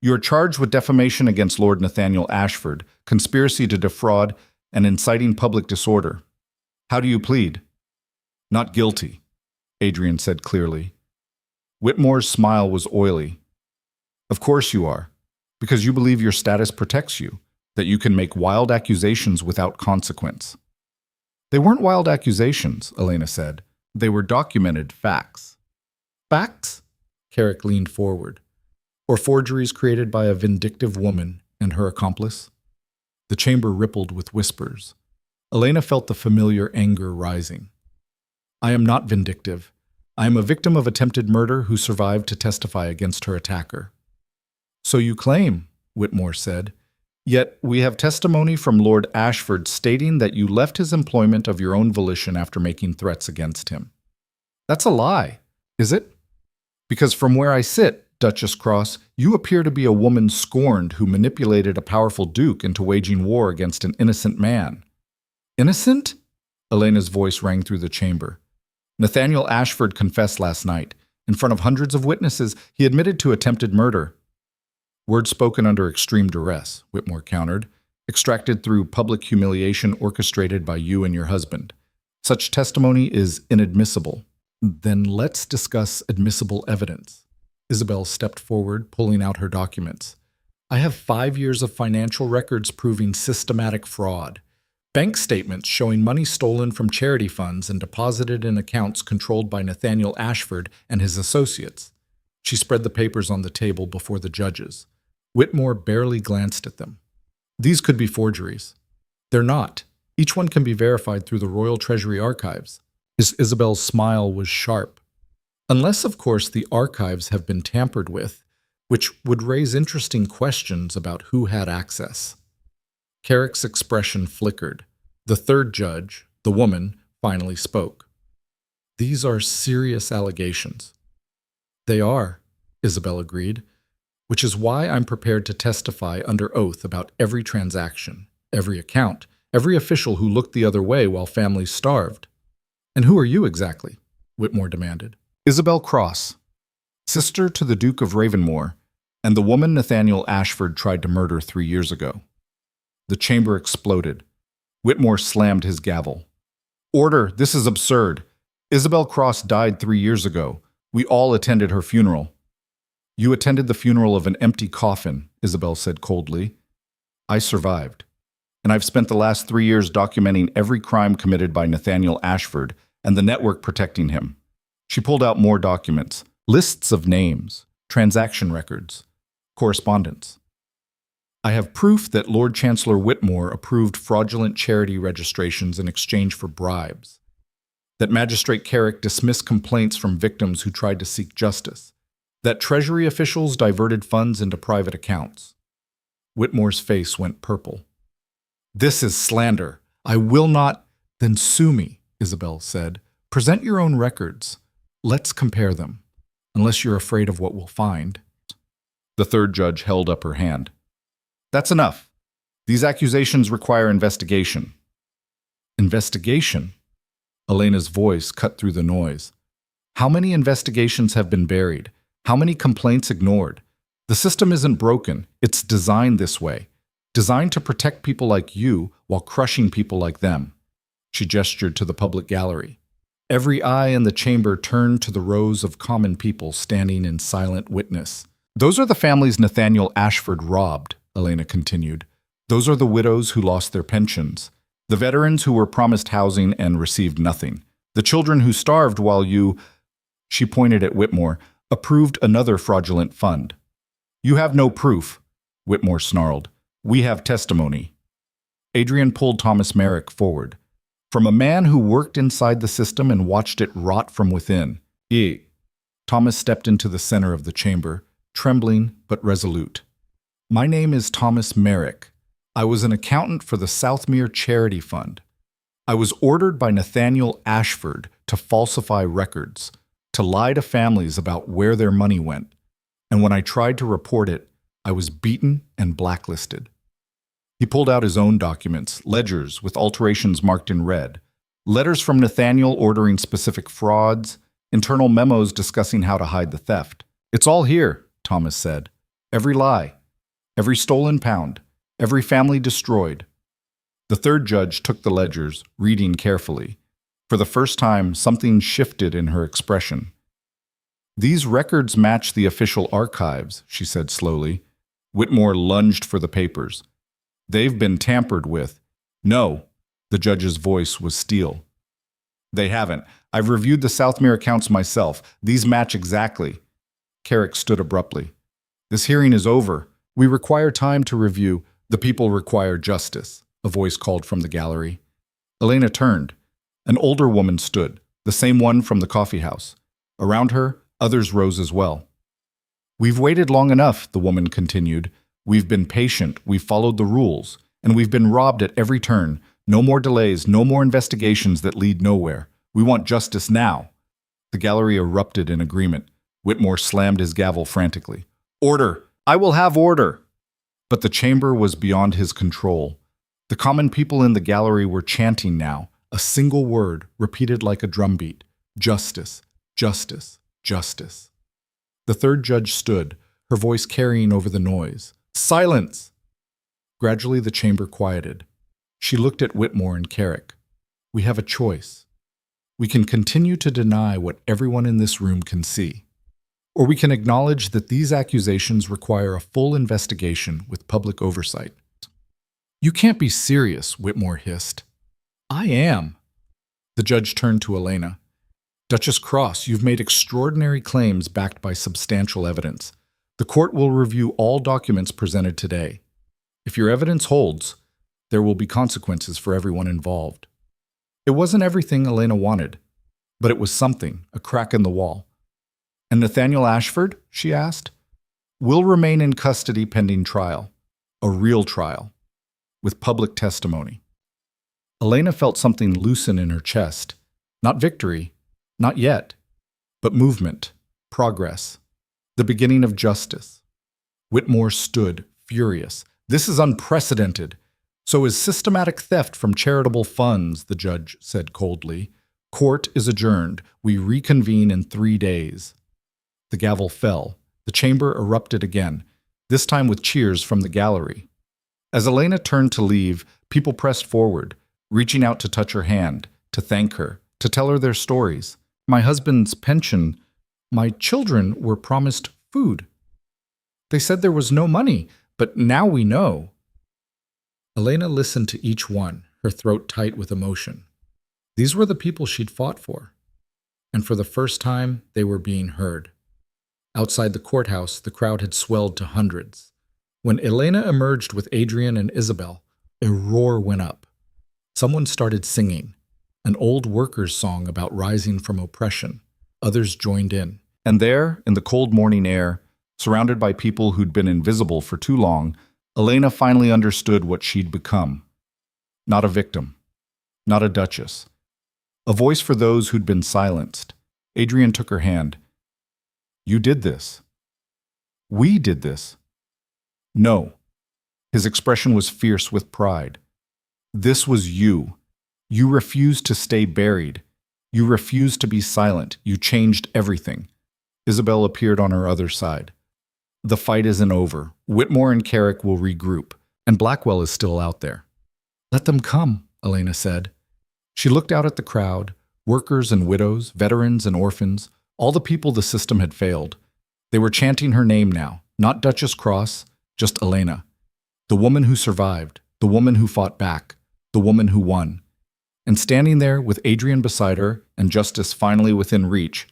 "You are charged with defamation against Lord Nathaniel Ashford, conspiracy to defraud, and inciting public disorder. How do you plead?" "Not guilty," Adrian said clearly. Whitmore's smile was oily. "Of course you are, because you believe your status protects you, that you can make wild accusations without consequence." "They weren't wild accusations," Elena said. "They were documented facts." "Facts?" Carrick leaned forward. "Or forgeries created by a vindictive woman and her accomplice?" The chamber rippled with whispers. Elena felt the familiar anger rising. "I am not vindictive. I am a victim of attempted murder who survived to testify against her attacker." "So you claim," Whitmore said. "Yet we have testimony from Lord Ashford stating that you left his employment of your own volition after making threats against him." "That's a lie." "Is it?" "Because from where I sit, Duchess Cross, you appear to be a woman scorned who manipulated a powerful duke into waging war against an innocent man." "Innocent?" Elena's voice rang through the chamber. "Nathaniel Ashford confessed last night. In front of hundreds of witnesses, he admitted to attempted murder." "Words spoken under extreme duress," Whitmore countered, "extracted through public humiliation orchestrated by you and your husband. Such testimony is inadmissible." "Then let's discuss admissible evidence." Isabel stepped forward, pulling out her documents. "I have 5 years of financial records proving systematic fraud. Bank statements showing money stolen from charity funds and deposited in accounts controlled by Nathaniel Ashford and his associates. She spread the papers on the table before the judges. Whitmore barely glanced at them. These could be forgeries. They're not. Each one can be verified through the Royal Treasury Archives. Isabel's smile was sharp. Unless, of course, the archives have been tampered with, which would raise interesting questions about who had access. Carrick's expression flickered. The third judge, the woman, finally spoke. These are serious allegations. They are, Isabel agreed, which is why I'm prepared to testify under oath about every transaction, every account, every official who looked the other way while families starved. And who are you exactly? Whitmore demanded. Isabel Cross, sister to the Duke of Ravenmore, and the woman Nathaniel Ashford tried to murder 3 years ago. The chamber exploded. Whitmore slammed his gavel. Order, this is absurd. Isabel Cross died 3 years ago. We all attended her funeral. You attended the funeral of an empty coffin, Isabel said coldly. I survived. And I've spent the last 3 years documenting every crime committed by Nathaniel Ashford and the network protecting him. She pulled out more documents, lists of names, transaction records, correspondence. I have proof that Lord Chancellor Whitmore approved fraudulent charity registrations in exchange for bribes, that Magistrate Carrick dismissed complaints from victims who tried to seek justice, that Treasury officials diverted funds into private accounts. Whitmore's face went purple. This is slander. I will not. Then sue me, Isabel said. Present your own records. Let's compare them, unless you're afraid of what we'll find. The third judge held up her hand. That's enough. These accusations require investigation. Investigation? Elena's voice cut through the noise. How many investigations have been buried? How many complaints ignored? The system isn't broken. It's designed this way. Designed to protect people like you while crushing people like them. She gestured to the public gallery. Every eye in the chamber turned to the rows of common people standing in silent witness. Those are the families Nathaniel Ashford robbed, Elena continued. Those are the widows who lost their pensions. The veterans who were promised housing and received nothing. The children who starved while you, she pointed at Whitmore, approved another fraudulent fund. You have no proof, Whitmore snarled. We have testimony. Adrian pulled Thomas Merrick forward. From a man who worked inside the system and watched it rot from within. Thomas stepped into the center of the chamber, trembling but resolute. My name is Thomas Merrick. I was an accountant for the Southmere Charity Fund. I was ordered by Nathaniel Ashford to falsify records, to lie to families about where their money went. And when I tried to report it, I was beaten and blacklisted. He pulled out his own documents, ledgers with alterations marked in red, letters from Nathaniel ordering specific frauds, internal memos discussing how to hide the theft. It's all here, Thomas said. Every lie, every stolen pound, every family destroyed. The third judge took the ledgers, reading carefully. For the first time, something shifted in her expression. These records match the official archives, she said slowly. Whitmore lunged for the papers. They've been tampered with. No, the judge's voice was steel. They haven't. I've reviewed the Southmere accounts myself. These match exactly. Carrick stood abruptly. This hearing is over. We require time to review. The people require justice, a voice called from the gallery. Elena turned. An older woman stood, the same one from the coffee house. Around her, others rose as well. We've waited long enough, the woman continued. We've been patient, we've followed the rules, and we've been robbed at every turn. No more delays, no more investigations that lead nowhere. We want justice now. The gallery erupted in agreement. Whitmore slammed his gavel frantically. Order! I will have order! But the chamber was beyond his control. The common people in the gallery were chanting now, a single word repeated like a drumbeat. Justice, justice, justice. The third judge stood, her voice carrying over the noise. Silence! Gradually the chamber quieted. She looked at Whitmore and Carrick. We have a choice. We can continue to deny what everyone in this room can see. Or we can acknowledge that these accusations require a full investigation with public oversight. You can't be serious, Whitmore hissed. I am. The judge turned to Elena. Duchess Cross, you've made extraordinary claims backed by substantial evidence. The court will review all documents presented today. If your evidence holds, there will be consequences for everyone involved. It wasn't everything Elena wanted, but it was something, a crack in the wall. And Nathaniel Ashford, she asked, will remain in custody pending trial, a real trial, with public testimony. Elena felt something loosen in her chest. Not victory, not yet, but movement, progress, the beginning of justice. Whitmore stood, furious. This is unprecedented. So is systematic theft from charitable funds, the judge said coldly. Court is adjourned. We reconvene in 3 days. The gavel fell. The chamber erupted again, this time with cheers from the gallery. As Elena turned to leave, people pressed forward, reaching out to touch her hand, to thank her, to tell her their stories. My husband's pension, my children were promised food. They said there was no money, but now we know. Elena listened to each one, her throat tight with emotion. These were the people she'd fought for, and for the first time, they were being heard. Outside the courthouse, the crowd had swelled to hundreds. When Elena emerged with Adrian and Isabel, a roar went up. Someone started singing, an old workers' song about rising from oppression. Others joined in. And there, in the cold morning air, surrounded by people who'd been invisible for too long, Elena finally understood what she'd become. Not a victim, not a duchess. A voice for those who'd been silenced. Adrian took her hand. You did this. We did this. No. His expression was fierce with pride. This was you. You refused to stay buried. You refused to be silent. You changed everything. Isabel appeared on her other side. The fight isn't over. Whitmore and Carrick will regroup, and Blackwell is still out there. Let them come, Elena said. She looked out at the crowd, workers and widows, veterans and orphans, all the people the system had failed. They were chanting her name now, not Duchess Cross, just Elena. The woman who survived, the woman who fought back, the woman who won. And standing there with Adrian beside her and justice finally within reach,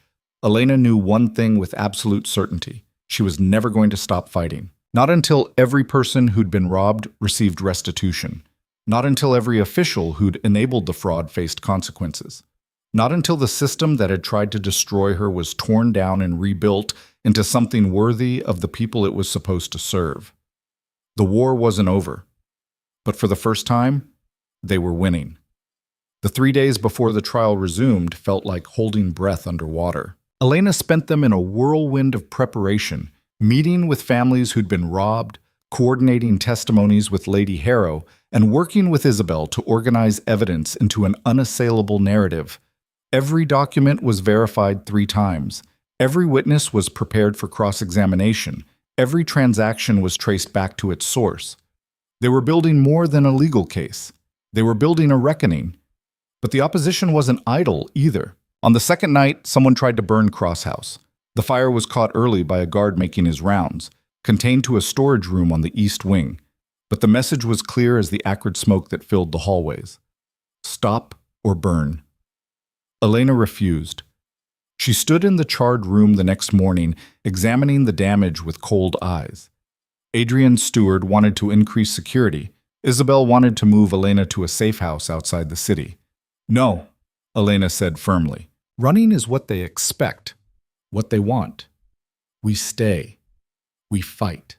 Elena knew one thing with absolute certainty. She was never going to stop fighting. Not until every person who'd been robbed received restitution. Not until every official who'd enabled the fraud faced consequences. Not until the system that had tried to destroy her was torn down and rebuilt into something worthy of the people it was supposed to serve. The war wasn't over, but for the first time, they were winning. The 3 days before the trial resumed felt like holding breath underwater. Elena spent them in a whirlwind of preparation, meeting with families who'd been robbed, coordinating testimonies with Lady Harrow, and working with Isabel to organize evidence into an unassailable narrative. Every document was verified 3 times. Every witness was prepared for cross-examination. Every transaction was traced back to its source. They were building more than a legal case. They were building a reckoning. But the opposition wasn't idle either. On the second night, someone tried to burn Cross House. The fire was caught early by a guard making his rounds, contained to a storage room on the east wing. But the message was clear as the acrid smoke that filled the hallways. Stop or burn. Elena refused. She stood in the charred room the next morning, examining the damage with cold eyes. Adrian's steward wanted to increase security. Isabel wanted to move Elena to a safe house outside the city. No, Elena said firmly. Running is what they expect, what they want. We stay. We fight.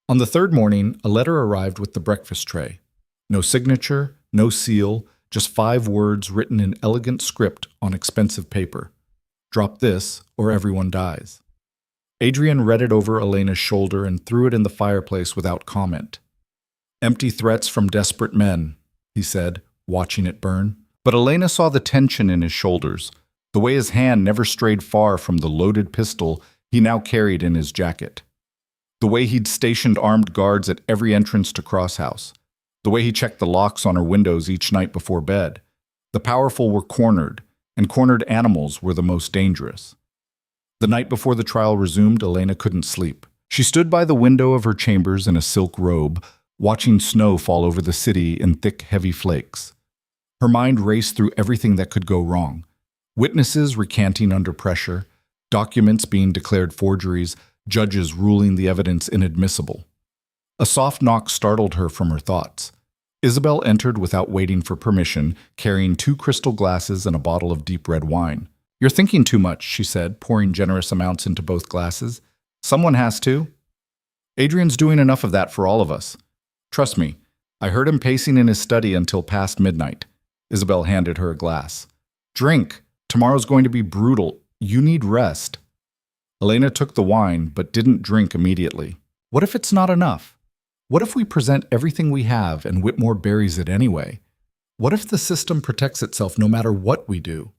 On the third morning, a letter arrived with the breakfast tray. No signature, no seal, just 5 words written in elegant script on expensive paper. Drop this, or everyone dies. Adrian read it over Elena's shoulder and threw it in the fireplace without comment. Empty threats from desperate men, he said, watching it burn. But Elena saw the tension in his shoulders, the way his hand never strayed far from the loaded pistol he now carried in his jacket. The way he'd stationed armed guards at every entrance to Cross House. The way he checked the locks on her windows each night before bed. The powerful were cornered, and cornered animals were the most dangerous. The night before the trial resumed, Elena couldn't sleep. She stood by the window of her chambers in a silk robe, watching snow fall over the city in thick, heavy flakes. Her mind raced through everything that could go wrong. Witnesses recanting under pressure, documents being declared forgeries, judges ruling the evidence inadmissible. A soft knock startled her from her thoughts. Isabel entered without waiting for permission, carrying 2 crystal glasses and a bottle of deep red wine. "You're thinking too much," she said, pouring generous amounts into both glasses. "Someone has to. Adrian's doing enough of that for all of us. Trust me, I heard him pacing in his study until past midnight." Isabel handed her a glass. "Drink. Tomorrow's going to be brutal. You need rest." Elena took the wine, but didn't drink immediately. What if it's not enough? What if we present everything we have and Whitmore buries it anyway? What if the system protects itself no matter what we do?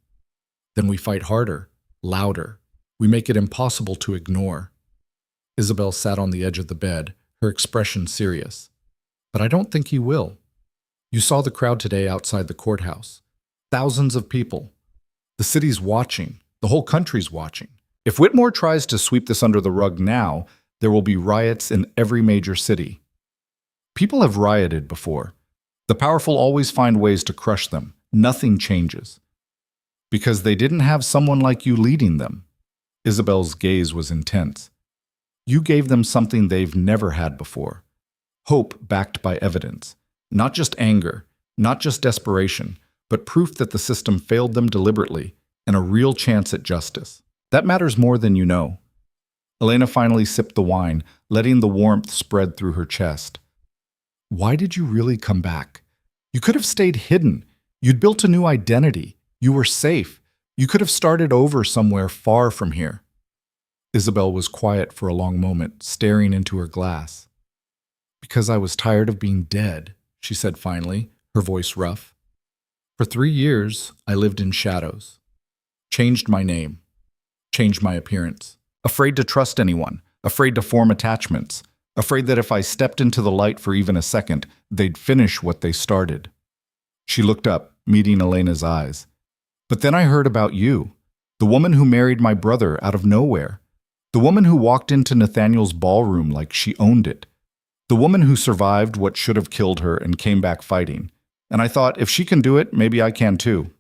Then we fight harder, louder. We make it impossible to ignore. Isabel sat on the edge of the bed, her expression serious. "But I don't think he will. You saw the crowd today outside the courthouse. Thousands of people. The city's watching. The whole country's watching. If Whitmore tries to sweep this under the rug now, there will be riots in every major city. People have rioted before. The powerful always find ways to crush them. Nothing changes. Because they didn't have someone like you leading them." Isabel's gaze was intense. "You gave them something they've never had before. Hope backed by evidence. Not just anger, not just desperation, but proof that the system failed them deliberately and a real chance at justice. That matters more than you know." Elena finally sipped the wine, letting the warmth spread through her chest. "Why did you really come back? You could have stayed hidden. You'd built a new identity. You were safe. You could have started over somewhere far from here." Isabel was quiet for a long moment, staring into her glass. "Because I was tired of being dead," she said finally, her voice rough. "For 3 years, I lived in shadows. Changed my name. Changed my appearance. Afraid to trust anyone. Afraid to form attachments. Afraid that if I stepped into the light for even a second, they'd finish what they started." She looked up, meeting Elena's eyes. "But then I heard about you. The woman who married my brother out of nowhere. The woman who walked into Nathaniel's ballroom like she owned it. The woman who survived what should have killed her and came back fighting. And I thought, if she can do it, maybe I can too."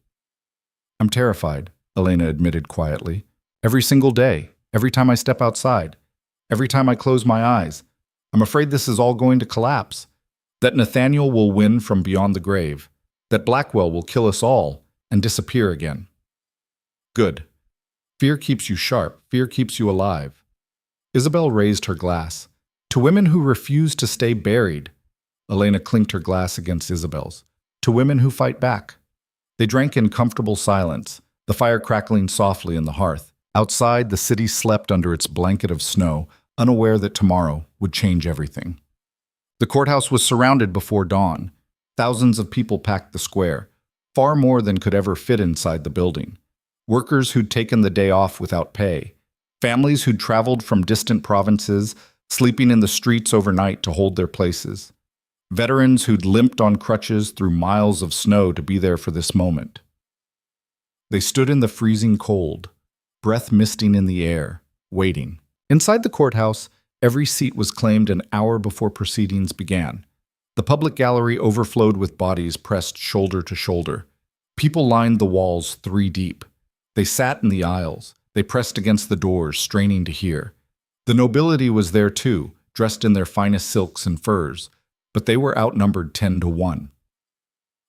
"I'm terrified," Elena admitted quietly. "Every single day, every time I step outside, every time I close my eyes, I'm afraid this is all going to collapse. That Nathaniel will win from beyond the grave. That Blackwell will kill us all and disappear again." "Good. Fear keeps you sharp. Fear keeps you alive." Isabel raised her glass. "To women who refuse to stay buried." Elena clinked her glass against Isabel's. "To women who fight back." They drank in comfortable silence, the fire crackling softly in the hearth. Outside, the city slept under its blanket of snow, unaware that tomorrow would change everything. The courthouse was surrounded before dawn. Thousands of people packed the square, far more than could ever fit inside the building. Workers who'd taken the day off without pay. Families who'd traveled from distant provinces, sleeping in the streets overnight to hold their places. Veterans who'd limped on crutches through miles of snow to be there for this moment. They stood in the freezing cold, breath misting in the air, waiting. Inside the courthouse, every seat was claimed an hour before proceedings began. The public gallery overflowed with bodies pressed shoulder to shoulder. People lined the walls 3 deep. They sat in the aisles. They pressed against the doors, straining to hear. The nobility was there too, dressed in their finest silks and furs, but they were outnumbered 10 to 1.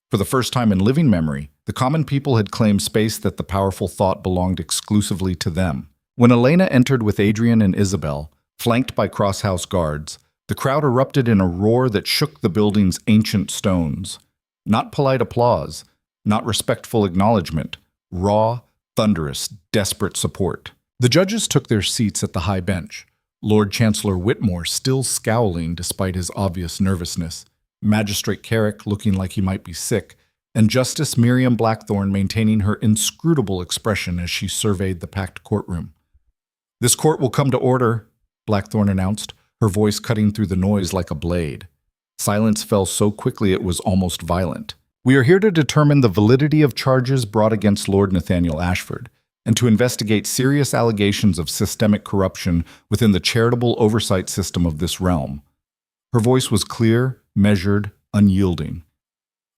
For the first time in living memory, the common people had claimed space that the powerful thought belonged exclusively to them. When Elena entered with Adrian and Isabel, flanked by crosshouse guards, the crowd erupted in a roar that shook the building's ancient stones. Not polite applause, not respectful acknowledgement, raw, thunderous, desperate support. The judges took their seats at the high bench, Lord Chancellor Whitmore still scowling despite his obvious nervousness, Magistrate Carrick looking like he might be sick, and Justice Miriam Blackthorne maintaining her inscrutable expression as she surveyed the packed courtroom. "This court will come to order," Blackthorne announced, her voice cutting through the noise like a blade. Silence fell so quickly it was almost violent. "We are here to determine the validity of charges brought against Lord Nathaniel Ashford, and to investigate serious allegations of systemic corruption within the charitable oversight system of this realm." Her voice was clear, measured, unyielding.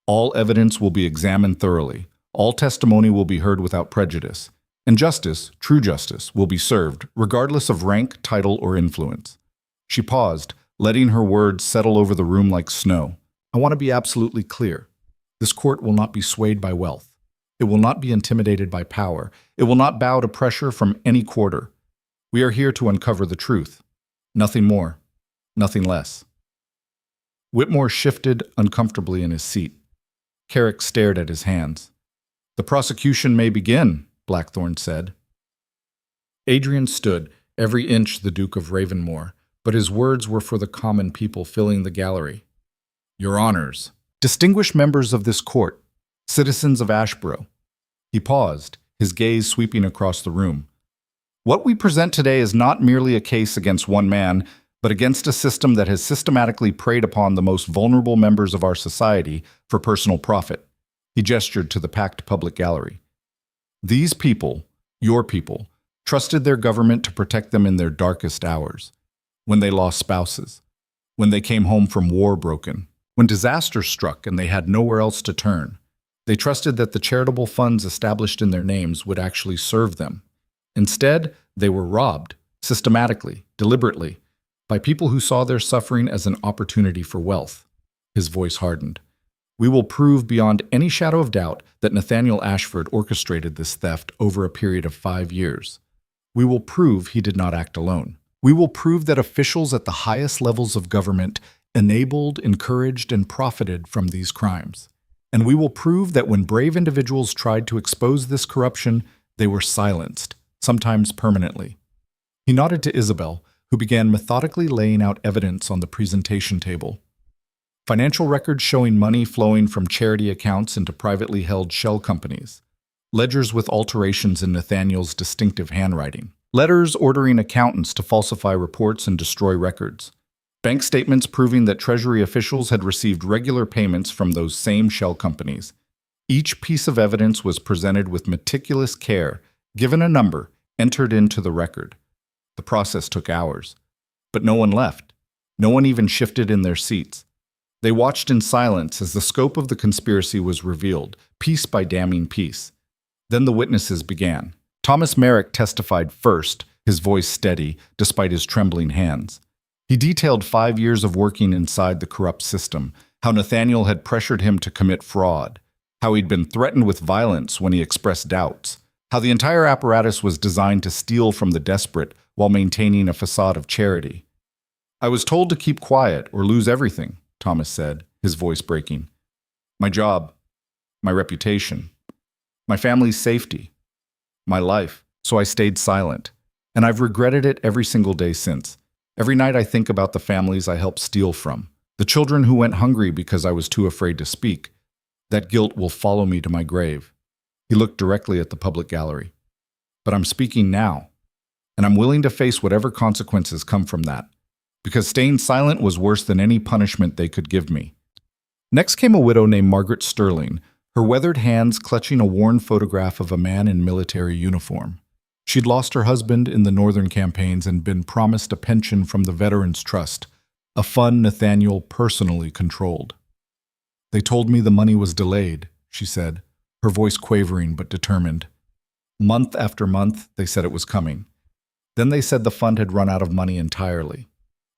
"All evidence will be examined thoroughly. All testimony will be heard without prejudice, and justice, true justice, will be served, regardless of rank, title, or influence. She paused, letting her words settle over the room like snow. I want to be absolutely clear. This court will not be swayed by wealth. It will not be intimidated by power. It will not bow to pressure from any quarter. We are here to uncover the truth. Nothing more, nothing less. Whitmore shifted uncomfortably in his seat. Carrick stared at his hands. The prosecution may begin, Blackthorne said. Adrian stood, every inch the Duke of Ravenmore, but his words were for the common people filling the gallery. Your Honors, distinguished members of this court, citizens of Ashborough. He paused, his gaze sweeping across the room. What we present today is not merely a case against one man, but against a system that has systematically preyed upon the most vulnerable members of our society for personal profit. He gestured to the packed public gallery. These people, your people, trusted their government to protect them in their darkest hours, when they lost spouses, when they came home from war broken, when disaster struck and they had nowhere else to turn. They trusted that the charitable funds established in their names would actually serve them. Instead, they were robbed, systematically, deliberately, by people who saw their suffering as an opportunity for wealth. His voice hardened. We will prove beyond any shadow of doubt that Nathaniel Ashford orchestrated this theft over a period of 5 years. We will prove he did not act alone. We will prove that officials at the highest levels of government enabled, encouraged, and profited from these crimes. And we will prove that when brave individuals tried to expose this corruption, they were silenced, sometimes permanently. He nodded to Isabel, who began methodically laying out evidence on the presentation table. Financial records showing money flowing from charity accounts into privately held shell companies. Ledgers with alterations in Nathaniel's distinctive handwriting. Letters ordering accountants to falsify reports and destroy records. Bank statements proving that Treasury officials had received regular payments from those same shell companies. Each piece of evidence was presented with meticulous care, given a number, entered into the record. The process took hours. But no one left. No one even shifted in their seats. They watched in silence as the scope of the conspiracy was revealed, piece by damning piece. Then the witnesses began. Thomas Merrick testified first, his voice steady, despite his trembling hands. He detailed 5 years of working inside the corrupt system, how Nathaniel had pressured him to commit fraud, how he'd been threatened with violence when he expressed doubts, how the entire apparatus was designed to steal from the desperate while maintaining a facade of charity. I was told to keep quiet or lose everything, Thomas said, his voice breaking. My job, my reputation, my family's safety, my life. So I stayed silent, and I've regretted it every single day since. Every night I think about the families I helped steal from, the children who went hungry because I was too afraid to speak. That guilt will follow me to my grave. He looked directly at the public gallery. But I'm speaking now, and I'm willing to face whatever consequences come from that, because staying silent was worse than any punishment they could give me. Next came a widow named Margaret Sterling, her weathered hands clutching a worn photograph of a man in military uniform. She'd lost her husband in the northern campaigns and been promised a pension from the Veterans Trust, a fund Nathaniel personally controlled. They told me the money was delayed, she said, her voice quavering but determined. Month after month, they said it was coming. Then they said the fund had run out of money entirely.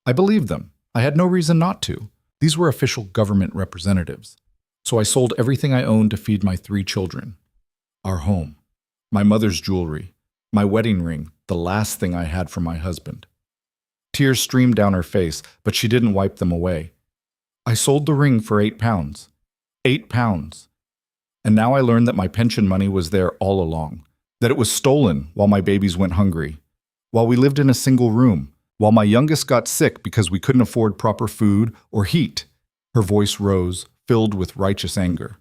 I believed them. I had no reason not to. These were official government representatives. So I sold everything I owned to feed my 3 children. Our home, my mother's jewelry, my wedding ring, the last thing I had from my husband. Tears streamed down her face, but she didn't wipe them away. I sold the ring for £8. £8. And now I learned that my pension money was there all along, that it was stolen while my babies went hungry, while we lived in a single room, while my youngest got sick because we couldn't afford proper food or heat. Her voice rose, filled with righteous anger.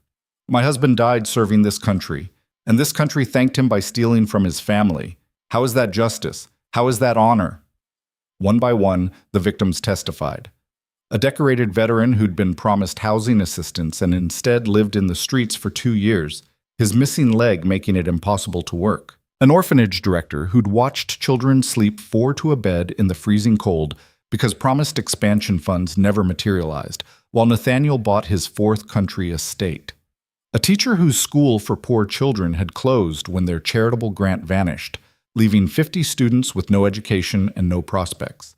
My husband died serving this country, and this country thanked him by stealing from his family. How is that justice? How is that honor? One by one, the victims testified. A decorated veteran who'd been promised housing assistance and instead lived in the streets for 2 years, his missing leg making it impossible to work. An orphanage director who'd watched children sleep 4 to a bed in the freezing cold because promised expansion funds never materialized, while Nathaniel bought his 4th country estate. A teacher whose school for poor children had closed when their charitable grant vanished, leaving 50 students with no education and no prospects.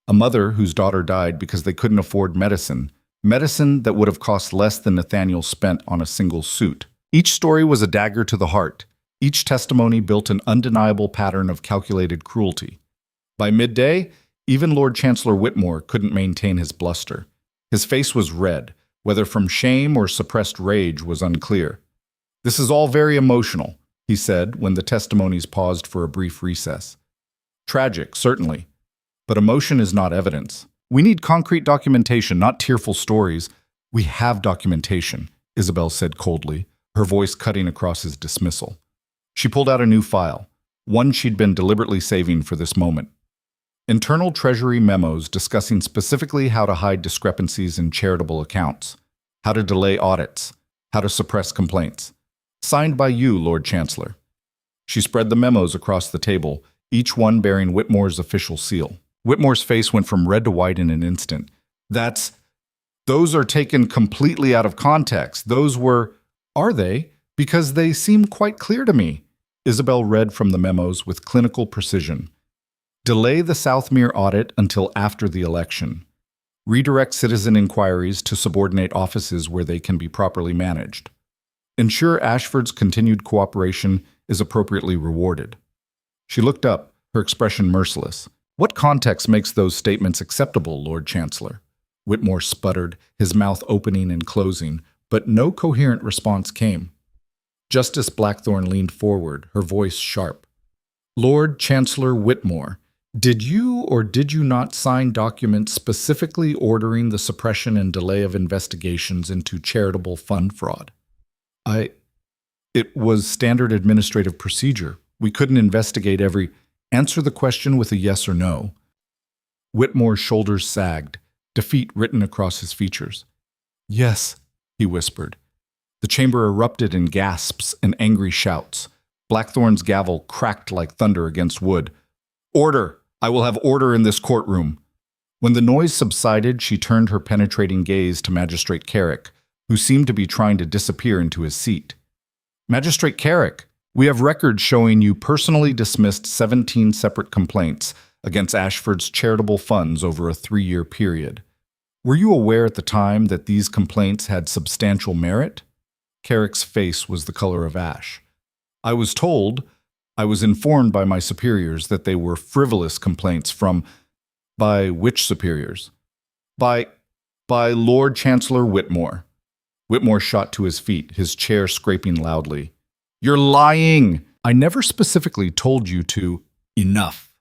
A mother whose daughter died because they couldn't afford medicine that would have cost less than Nathaniel spent on a single suit. Each story was a dagger to the heart. Each testimony built an undeniable pattern of calculated cruelty. By midday, even Lord Chancellor Whitmore couldn't maintain his bluster. His face was red, whether from shame or suppressed rage was unclear. "This is all very emotional," he said when the testimonies paused for a brief recess. "Tragic, certainly. But emotion is not evidence. We need concrete documentation, not tearful stories." "We have documentation," Isabel said coldly, her voice cutting across his dismissal. She pulled out a new file, one she'd been deliberately saving for this moment. Internal Treasury memos discussing specifically how to hide discrepancies in charitable accounts, how to delay audits, how to suppress complaints. Signed by you, Lord Chancellor. She spread the memos across the table, each one bearing Whitmore's official seal. Whitmore's face went from red to white in an instant. Those are taken completely out of context. Are they? Because they seem quite clear to me." Isabel read from the memos with clinical precision. "Delay the Southmere audit until after the election. Redirect citizen inquiries to subordinate offices where they can be properly managed. Ensure Ashford's continued cooperation is appropriately rewarded." She looked up, her expression merciless. "What context makes those statements acceptable, Lord Chancellor?" Whitmore sputtered, his mouth opening and closing, but no coherent response came. Justice Blackthorne leaned forward, her voice sharp. "Lord Chancellor Whitmore, did you or did you not sign documents specifically ordering the suppression and delay of investigations into charitable fund fraud?" It was standard administrative procedure. We couldn't investigate every... Answer the question with a yes or no." Whitmore's shoulders sagged, defeat written across his features. "Yes," he whispered. The chamber erupted in gasps and angry shouts. Blackthorne's gavel cracked like thunder against wood. "Order! I will have order in this courtroom." When the noise subsided, she turned her penetrating gaze to Magistrate Carrick, who seemed to be trying to disappear into his seat. "Magistrate Carrick, we have records showing you personally dismissed 17 separate complaints against Ashford's charitable funds over a 3-year period. Were you aware at the time that these complaints had substantial merit?" Carrick's face was the color of ash. I was informed by my superiors that they were frivolous complaints from..." "By which superiors?" By Lord Chancellor Whitmore." Whitmore shot to his feet, his chair scraping loudly. "You're lying! I never specifically told you to..." "Enough."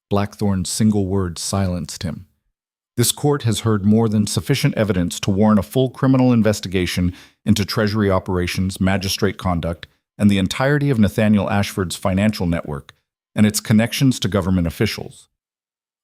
Blackthorne's single word silenced him. "This court has heard more than sufficient evidence to warrant a full criminal investigation into Treasury operations, magistrate conduct, and the entirety of Nathaniel Ashford's financial network and its connections to government officials."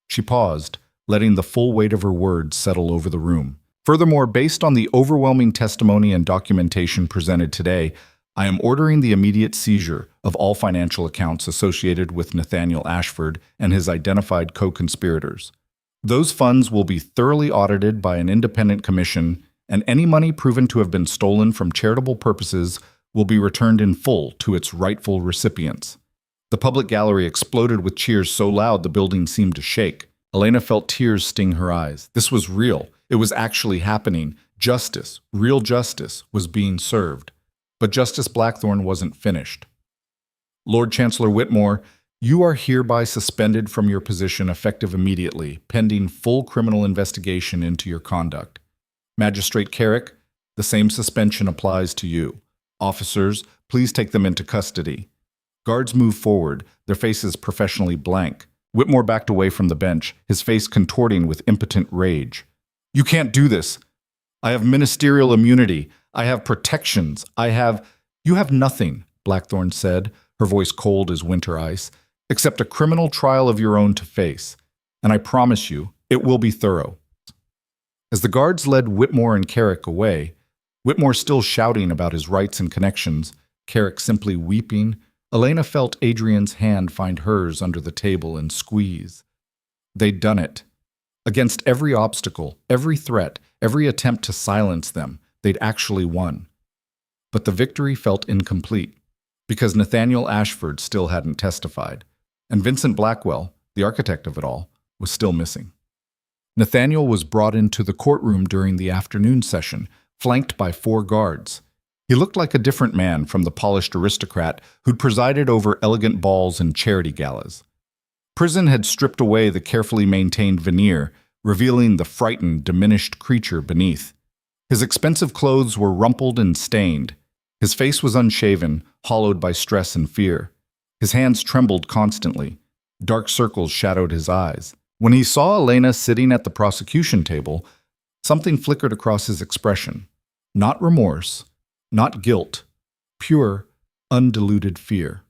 She paused, letting the full weight of her words settle over the room. "Furthermore, based on the overwhelming testimony and documentation presented today, I am ordering the immediate seizure of all financial accounts associated with Nathaniel Ashford and his identified co-conspirators. Those funds will be thoroughly audited by an independent commission, and any money proven to have been stolen from charitable purposes will be returned in full to its rightful recipients." The public gallery exploded with cheers so loud the building seemed to shake. Elena felt tears sting her eyes. This was real. It was actually happening. Justice, real justice, was being served. But Justice Blackthorne wasn't finished. "Lord Chancellor Whitmore, you are hereby suspended from your position effective immediately, pending full criminal investigation into your conduct. Magistrate Carrick, the same suspension applies to you. Officers, please take them into custody." Guards moved forward, their faces professionally blank. Whitmore backed away from the bench, his face contorting with impotent rage. "You can't do this. I have ministerial immunity. I have protections. You have nothing," Blackthorne said, her voice cold as winter ice, "except a criminal trial of your own to face. And I promise you, it will be thorough." As the guards led Whitmore and Carrick away, Whitmore still shouting about his rights and connections, Carrick simply weeping, Elena felt Adrian's hand find hers under the table and squeeze. They'd done it. Against every obstacle, every threat, every attempt to silence them, they'd actually won. But the victory felt incomplete, because Nathaniel Ashford still hadn't testified, and Vincent Blackwell, the architect of it all, was still missing. Nathaniel was brought into the courtroom during the afternoon session, flanked by 4 guards. He looked like a different man from the polished aristocrat who'd presided over elegant balls and charity galas. Prison had stripped away the carefully maintained veneer, revealing the frightened, diminished creature beneath. His expensive clothes were rumpled and stained. His face was unshaven, hollowed by stress and fear. His hands trembled constantly. Dark circles shadowed his eyes. When he saw Elena sitting at the prosecution table, something flickered across his expression. Not remorse, not guilt, pure, undiluted fear.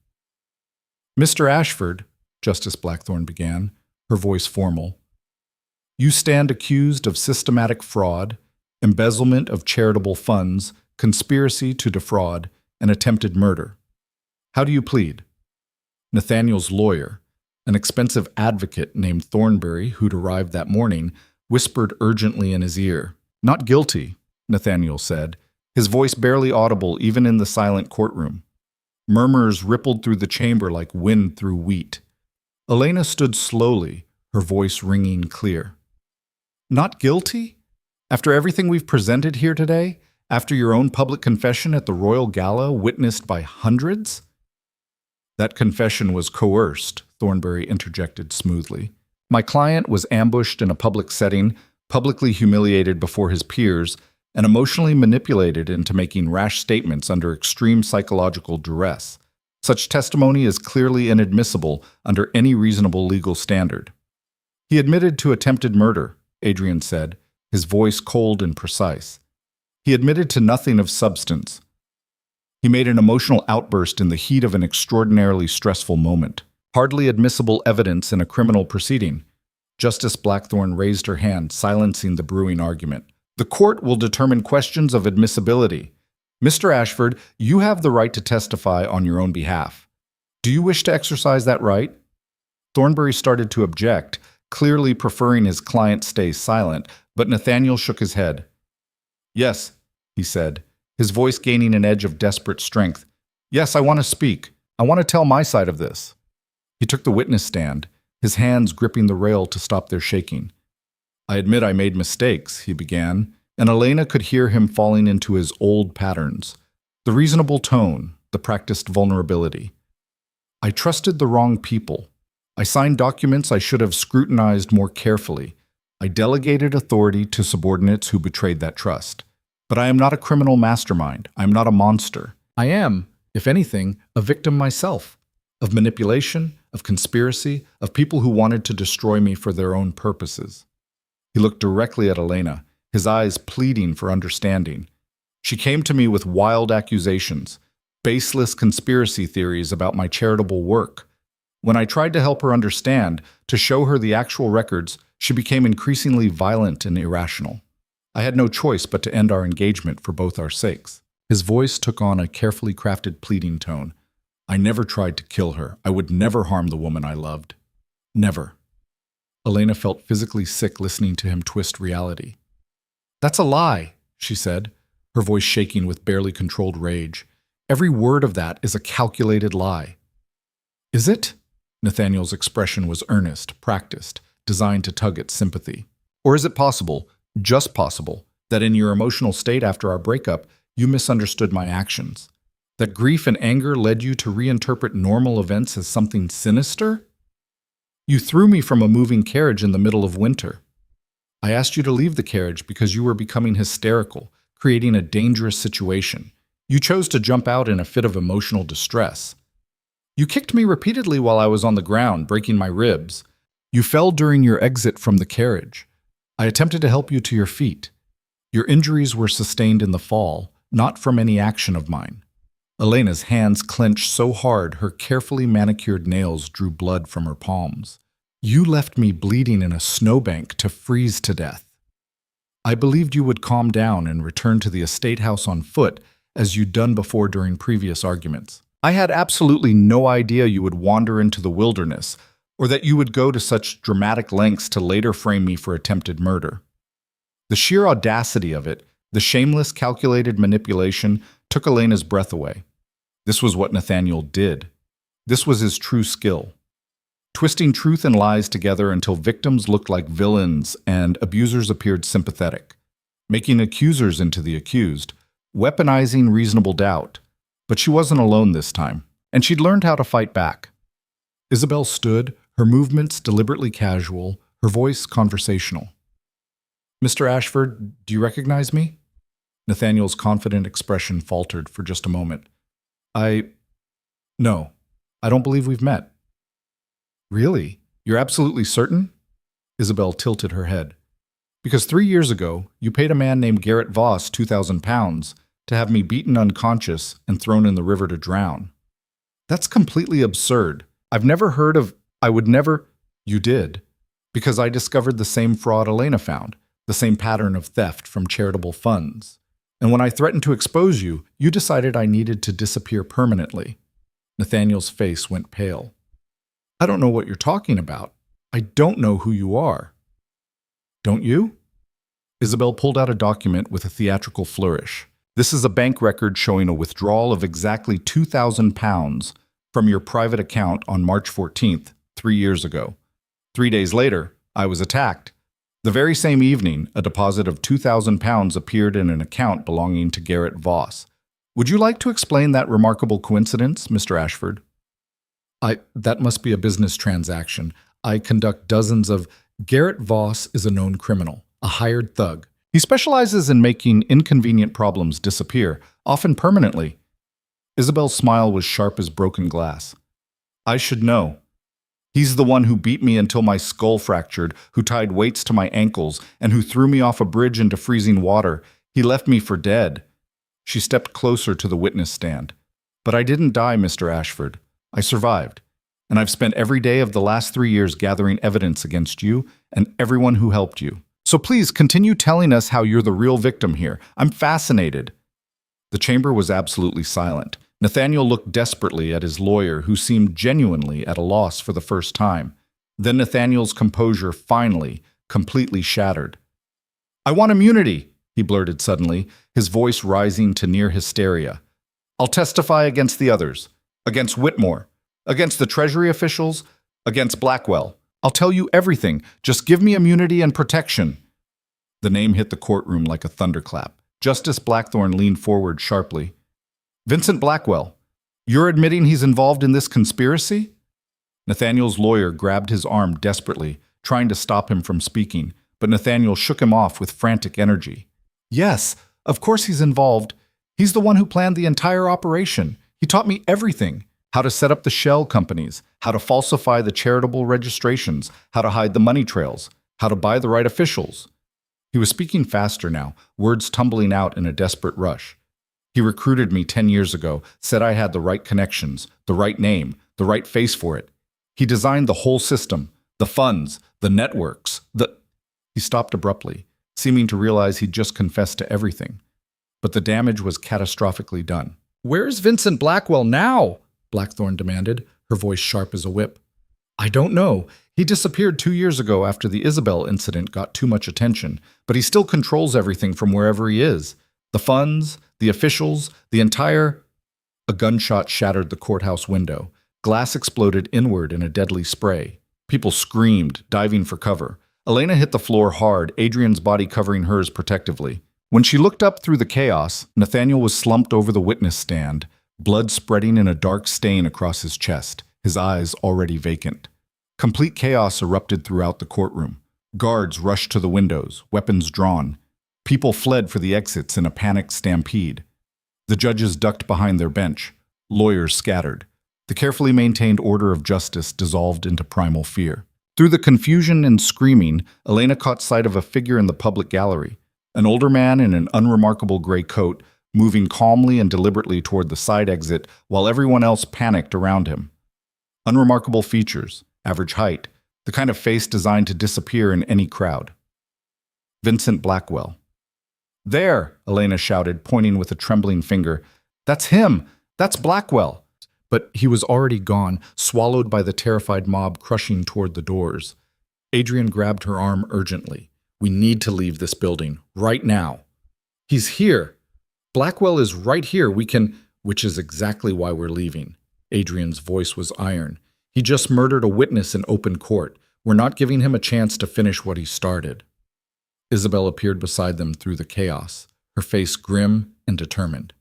"Mr. Ashford," Justice Blackthorne began, her voice formal, "you stand accused of systematic fraud, embezzlement of charitable funds, conspiracy to defraud, and attempted murder. How do you plead?" Nathaniel's lawyer, an expensive advocate named Thornbury, who'd arrived that morning, whispered urgently in his ear. "Not guilty," Nathaniel said, his voice barely audible even in the silent courtroom. Murmurs rippled through the chamber like wind through wheat. Elena stood slowly, her voice ringing clear. "Not guilty? After everything we've presented here today? After your own public confession at the Royal Gala witnessed by hundreds?" "That confession was coerced," Thornbury interjected smoothly. "My client was ambushed in a public setting, publicly humiliated before his peers, and emotionally manipulated into making rash statements under extreme psychological duress. Such testimony is clearly inadmissible under any reasonable legal standard." "He admitted to attempted murder," Adrian said, his voice cold and precise. "He admitted to nothing of substance. He made an emotional outburst in the heat of an extraordinarily stressful moment. Hardly admissible evidence in a criminal proceeding." Justice Blackthorne raised her hand, silencing the brewing argument. "The court will determine questions of admissibility. Mr. Ashford, you have the right to testify on your own behalf. Do you wish to exercise that right?" Thornbury started to object, clearly preferring his client stay silent, but Nathaniel shook his head. "Yes," he said, his voice gaining an edge of desperate strength. "Yes, I want to speak. I want to tell my side of this." He took the witness stand, his hands gripping the rail to stop their shaking. "I admit I made mistakes," he began, and Elena could hear him falling into his old patterns. The reasonable tone, the practiced vulnerability. "I trusted the wrong people. I signed documents I should have scrutinized more carefully. I delegated authority to subordinates who betrayed that trust. But I am not a criminal mastermind. I am not a monster. I am, if anything, a victim myself, of manipulation, of conspiracy, of people who wanted to destroy me for their own purposes." He looked directly at Elena, his eyes pleading for understanding. "She came to me with wild accusations, baseless conspiracy theories about my charitable work. When I tried to help her understand, to show her the actual records, she became increasingly violent and irrational. I had no choice but to end our engagement for both our sakes." His voice took on a carefully crafted pleading tone. "I never tried to kill her. I would never harm the woman I loved. Never." Elena felt physically sick listening to him twist reality. "That's a lie," she said, her voice shaking with barely controlled rage. "Every word of that is a calculated lie." "Is it?" Nathaniel's expression was earnest, practiced, designed to tug at sympathy. "Or is it possible, just possible, that in your emotional state after our breakup, you misunderstood my actions? That grief and anger led you to reinterpret normal events as something sinister? You threw me from a moving carriage in the middle of winter. I asked you to leave the carriage because you were becoming hysterical, creating a dangerous situation. You chose to jump out in a fit of emotional distress. You kicked me repeatedly while I was on the ground, breaking my ribs. You fell during your exit from the carriage. I attempted to help you to your feet. Your injuries were sustained in the fall, not from any action of mine." Elena's hands clenched so hard her carefully manicured nails drew blood from her palms. "You left me bleeding in a snowbank to freeze to death. I believed you would calm down and return to the estate house on foot, as you'd done before during previous arguments. I had absolutely no idea you would wander into the wilderness, or that you would go to such dramatic lengths to later frame me for attempted murder. The sheer audacity of it, The shameless, calculated manipulation took Elena's breath away. This was what Nathaniel did. This was his true skill. Twisting truth and lies together until victims looked like villains and abusers appeared sympathetic. Making accusers into the accused, weaponizing reasonable doubt. But she wasn't alone this time, and she'd learned how to fight back. Isabel stood, her movements deliberately casual, her voice conversational. "Mr. Ashford, do you recognize me?" Nathaniel's confident expression faltered for just a moment. No, I don't believe we've met." "Really? You're absolutely certain?" Isabel tilted her head. "Because 3 years ago, you paid a man named Garrett Voss 2,000 pounds to have me beaten unconscious and thrown in the river to drown." "That's completely absurd. I've never heard of... I would never..." "You did. Because I discovered the same fraud Elena found, the same pattern of theft from charitable funds. And when I threatened to expose you, you decided I needed to disappear permanently." Nathaniel's face went pale. "I don't know what you're talking about. I don't know who you are." "Don't you?" Isabel pulled out a document with a theatrical flourish. "This is a bank record showing a withdrawal of exactly 2,000 pounds from your private account on March 14th, 3 years ago. 3 days later, I was attacked. The very same evening, a deposit of 2,000 pounds appeared in an account belonging to Garrett Voss. Would you like to explain that remarkable coincidence, Mr. Ashford?" That must be a business transaction. I conduct dozens of... Garrett Voss is a known criminal, a hired thug. He specializes in making inconvenient problems disappear, often permanently." Isabel's smile was sharp as broken glass. "I should know. He's the one who beat me until my skull fractured, who tied weights to my ankles, and who threw me off a bridge into freezing water. He left me for dead." She stepped closer to the witness stand. "But I didn't die, Mr. Ashford. I survived. And I've spent every day of the last 3 years gathering evidence against you and everyone who helped you. So please continue telling us how you're the real victim here. I'm fascinated." The chamber was absolutely silent. Nathaniel looked desperately at his lawyer, who seemed genuinely at a loss for the first time. Then Nathaniel's composure finally, completely shattered. "I want immunity," he blurted suddenly, his voice rising to near hysteria. "I'll testify against the others, against Whitmore, against the Treasury officials, against Blackwell. I'll tell you everything. Just give me immunity and protection." The name hit the courtroom like a thunderclap. Justice Blackthorne leaned forward sharply. "Vincent Blackwell, you're admitting he's involved in this conspiracy?" Nathaniel's lawyer grabbed his arm desperately, trying to stop him from speaking, but Nathaniel shook him off with frantic energy. "Yes, of course he's involved. He's the one who planned the entire operation. He taught me everything. How to set up the shell companies, how to falsify the charitable registrations, how to hide the money trails, how to buy the right officials." He was speaking faster now, words tumbling out in a desperate rush. "He recruited me 10 years ago, said I had the right connections, the right name, the right face for it. He designed the whole system, the funds, the networks, He stopped abruptly, seeming to realize he'd just confessed to everything. But the damage was catastrophically done. "Where's Vincent Blackwell now?" Blackthorne demanded, her voice sharp as a whip. "I don't know. He disappeared 2 years ago after the Isabel incident got too much attention, but he still controls everything from wherever he is. The funds, the officials, the entire..." A gunshot shattered the courthouse window. Glass exploded inward in a deadly spray. People screamed, diving for cover. Elena hit the floor hard, Adrian's body covering hers protectively. When she looked up through the chaos, Nathaniel was slumped over the witness stand, blood spreading in a dark stain across his chest, his eyes already vacant. Complete chaos erupted throughout the courtroom. Guards rushed to the windows, weapons drawn. People fled for the exits in a panicked stampede. The judges ducked behind their bench. Lawyers scattered. The carefully maintained order of justice dissolved into primal fear. Through the confusion and screaming, Elena caught sight of a figure in the public gallery, an older man in an unremarkable gray coat, moving calmly and deliberately toward the side exit while everyone else panicked around him. Unremarkable features, average height, the kind of face designed to disappear in any crowd. Vincent Blackwell. "There!" Elena shouted, pointing with a trembling finger. "That's him! That's Blackwell!" But he was already gone, swallowed by the terrified mob crushing toward the doors. Adrian grabbed her arm urgently. "We need to leave this building, right now." He's here. Blackwell is right here. We can... Which is exactly why we're leaving. Adrian's voice was iron. He just murdered a witness in open court. We're not giving him a chance to finish what he started. Isabel appeared beside them through the chaos, her face grim and determined.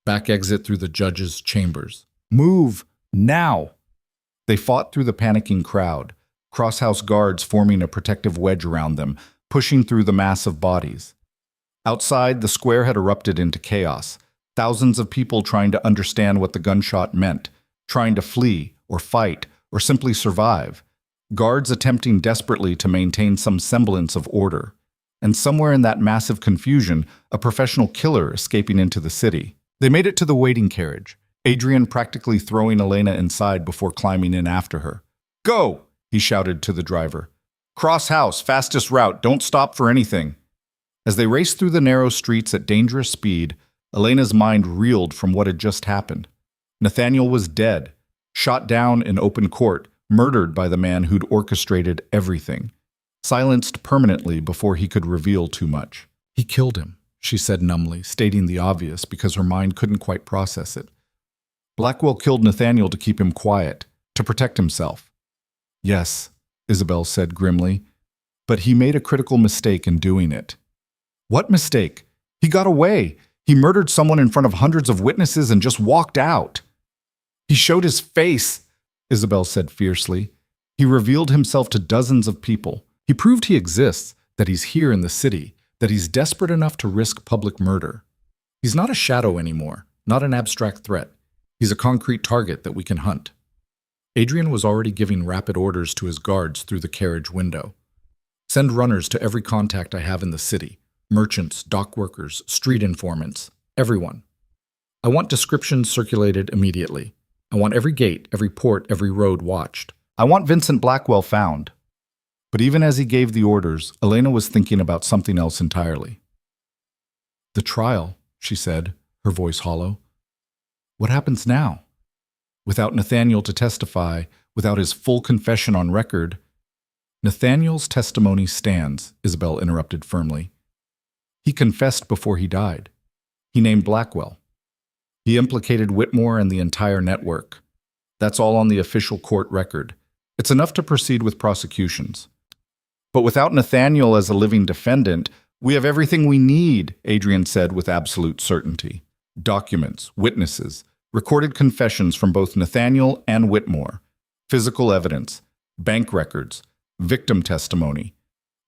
Back exit through the judge's chambers. Move! Now! They fought through the panicking crowd, crosshouse guards forming a protective wedge around them, pushing through the mass of bodies. Outside, the square had erupted into chaos, thousands of people trying to understand what the gunshot meant, trying to flee or fight or simply survive, guards attempting desperately to maintain some semblance of order. And somewhere in that massive confusion, a professional killer escaping into the city. They made it to the waiting carriage, Adrian practically throwing Elena inside before climbing in after her. Go! He shouted to the driver. Cross house, fastest route, don't stop for anything. As they raced through the narrow streets at dangerous speed, Elena's mind reeled from what had just happened. Nathaniel was dead, shot down in open court, murdered by the man who'd orchestrated everything, silenced permanently before he could reveal too much. He killed him, she said numbly, stating the obvious because her mind couldn't quite process it. Blackwell killed Nathaniel to keep him quiet, to protect himself. Yes, Isabel said grimly, but he made a critical mistake in doing it. What mistake? He got away. He murdered someone in front of hundreds of witnesses and just walked out. He showed his face, Isabel said fiercely. He revealed himself to dozens of people. He proved he exists, that he's here in the city, that he's desperate enough to risk public murder. He's not a shadow anymore, not an abstract threat. He's a concrete target that we can hunt. Adrian was already giving rapid orders to his guards through the carriage window. Send runners to every contact I have in the city. Merchants, dock workers, street informants, everyone. I want descriptions circulated immediately. I want every gate, every port, every road watched. I want Vincent Blackwell found. But even as he gave the orders, Elena was thinking about something else entirely. The trial, she said, her voice hollow. What happens now? Without Nathaniel to testify, without his full confession on record. Nathaniel's testimony stands, Isabel interrupted firmly. He confessed before he died. He named Blackwell. He implicated Whitmore and the entire network. That's all on the official court record. It's enough to proceed with prosecutions. But without Nathaniel as a living defendant, we have everything we need, Adrian said with absolute certainty. Documents, witnesses, recorded confessions from both Nathaniel and Whitmore, physical evidence, bank records, victim testimony.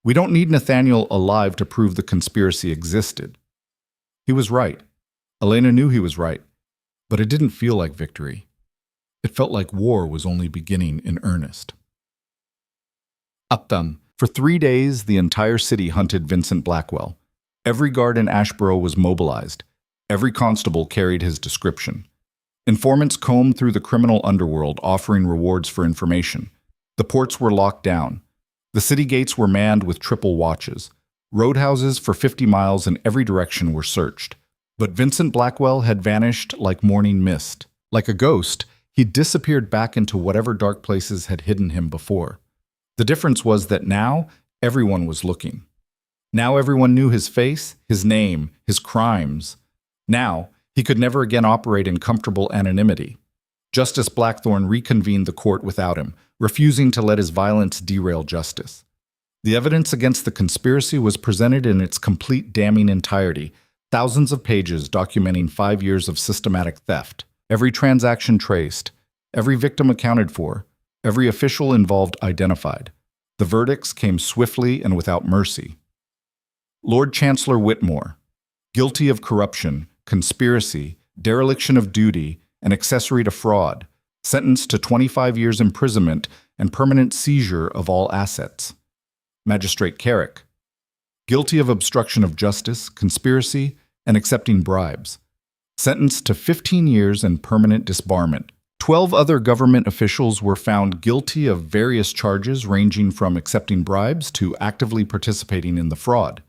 We don't need Nathaniel alive to prove the conspiracy existed. He was right. Elena knew he was right. But it didn't feel like victory. It felt like war was only beginning in earnest. Updam. For 3 days, the entire city hunted Vincent Blackwell. Every guard in Ashboro was mobilized. Every constable carried his description. Informants combed through the criminal underworld, offering rewards for information. The ports were locked down. The city gates were manned with triple watches. Roadhouses for 50 miles in every direction were searched. But Vincent Blackwell had vanished like morning mist. Like a ghost, he'd disappeared back into whatever dark places had hidden him before. The difference was that now everyone was looking. Now everyone knew his face, his name, his crimes. Now he could never again operate in comfortable anonymity. Justice Blackthorne reconvened the court without him, refusing to let his violence derail justice. The evidence against the conspiracy was presented in its complete damning entirety, thousands of pages documenting 5 years of systematic theft, every transaction traced, every victim accounted for, every official involved identified. The verdicts came swiftly and without mercy. Lord Chancellor Whitmore, guilty of corruption, conspiracy, dereliction of duty, and accessory to fraud, sentenced to 25 years imprisonment and permanent seizure of all assets. Magistrate Carrick, guilty of obstruction of justice, conspiracy, and accepting bribes, sentenced to 15 years and permanent disbarment. 12 other government officials were found guilty of various charges ranging from accepting bribes to actively participating in the fraud.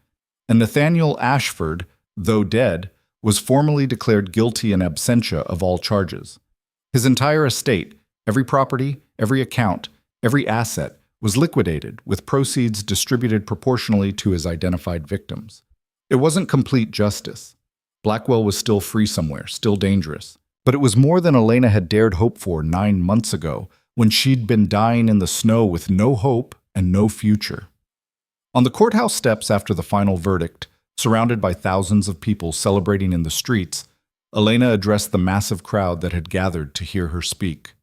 And Nathaniel Ashford, though dead, was formally declared guilty in absentia of all charges. His entire estate, every property, every account, every asset, was liquidated, with proceeds distributed proportionally to his identified victims. It wasn't complete justice. Blackwell was still free somewhere, still dangerous. But it was more than Elena had dared hope for 9 months ago, when she'd been dying in the snow with no hope and no future. On the courthouse steps after the final verdict, surrounded by thousands of people celebrating in the streets, Elena addressed the massive crowd that had gathered to hear her speak.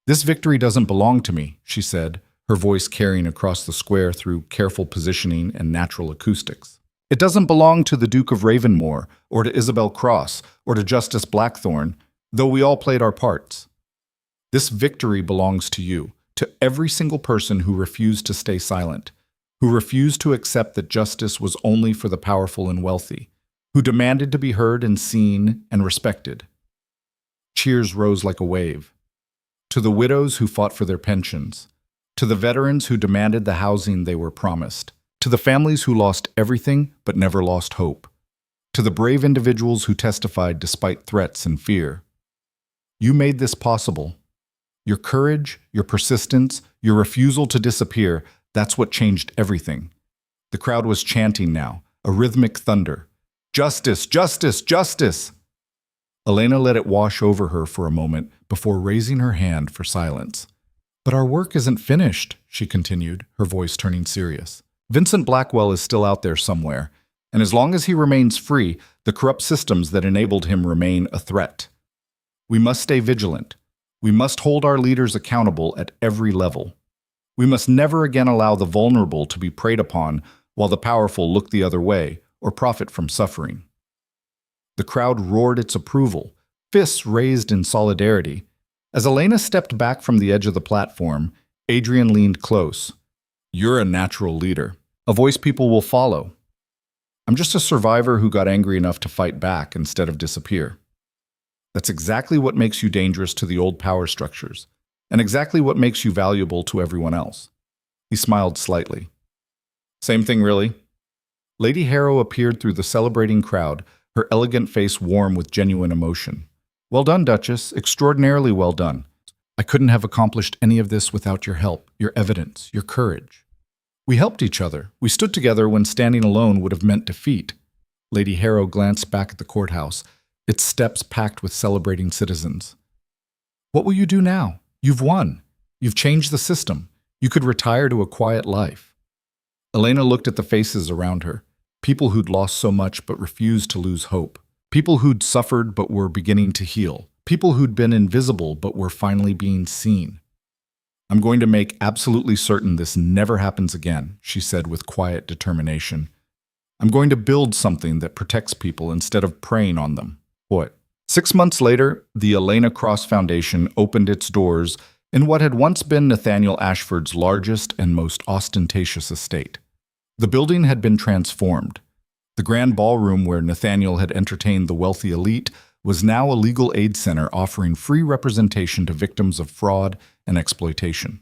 "This victory doesn't belong to me," she said, her voice carrying across the square through careful positioning and natural acoustics. "It doesn't belong to the Duke of Ravenmore, or to Isabel Cross, or to Justice Blackthorne, though we all played our parts. This victory belongs to you, to every single person who refused to stay silent, who refused to accept that justice was only for the powerful and wealthy, who demanded to be heard and seen and respected." Cheers rose like a wave. To the widows who fought for their pensions, to the veterans who demanded the housing they were promised, to the families who lost everything but never lost hope, to the brave individuals who testified despite threats and fear. You made this possible. Your courage, your persistence, your refusal to disappear, that's what changed everything. The crowd was chanting now, a rhythmic thunder. "Justice! Justice! Justice!" Elena let it wash over her for a moment before raising her hand for silence. "But our work isn't finished," she continued, her voice turning serious. "Vincent Blackwell is still out there somewhere, and as long as he remains free, the corrupt systems that enabled him remain a threat. We must stay vigilant. We must hold our leaders accountable at every level. We must never again allow the vulnerable to be preyed upon while the powerful look the other way or profit from suffering." The crowd roared its approval, fists raised in solidarity. As Elena stepped back from the edge of the platform, Adrian leaned close. "You're a natural leader, a voice people will follow. I'm just a survivor who got angry enough to fight back instead of disappear. That's exactly what makes you dangerous to the old power structures, and exactly what makes you valuable to everyone else." He smiled slightly. "Same thing, really." Lady Harrow appeared through the celebrating crowd, her elegant face warm with genuine emotion. "Well done, Duchess. Extraordinarily well done. I couldn't have accomplished any of this without your help, your evidence, your courage. We helped each other. We stood together when standing alone would have meant defeat." Lady Harrow glanced back at the courthouse, its steps packed with celebrating citizens. "What will you do now? You've won. You've changed the system. You could retire to a quiet life." Elena looked at the faces around her, people who'd lost so much but refused to lose hope, people who'd suffered but were beginning to heal, people who'd been invisible but were finally being seen. "I'm going to make absolutely certain this never happens again," she said with quiet determination. "I'm going to build something that protects people instead of preying on them." What? 6 months later, the Elena Cross Foundation opened its doors in what had once been Nathaniel Ashford's largest and most ostentatious estate. The building had been transformed. The grand ballroom where Nathaniel had entertained the wealthy elite was now a legal aid center offering free representation to victims of fraud and exploitation.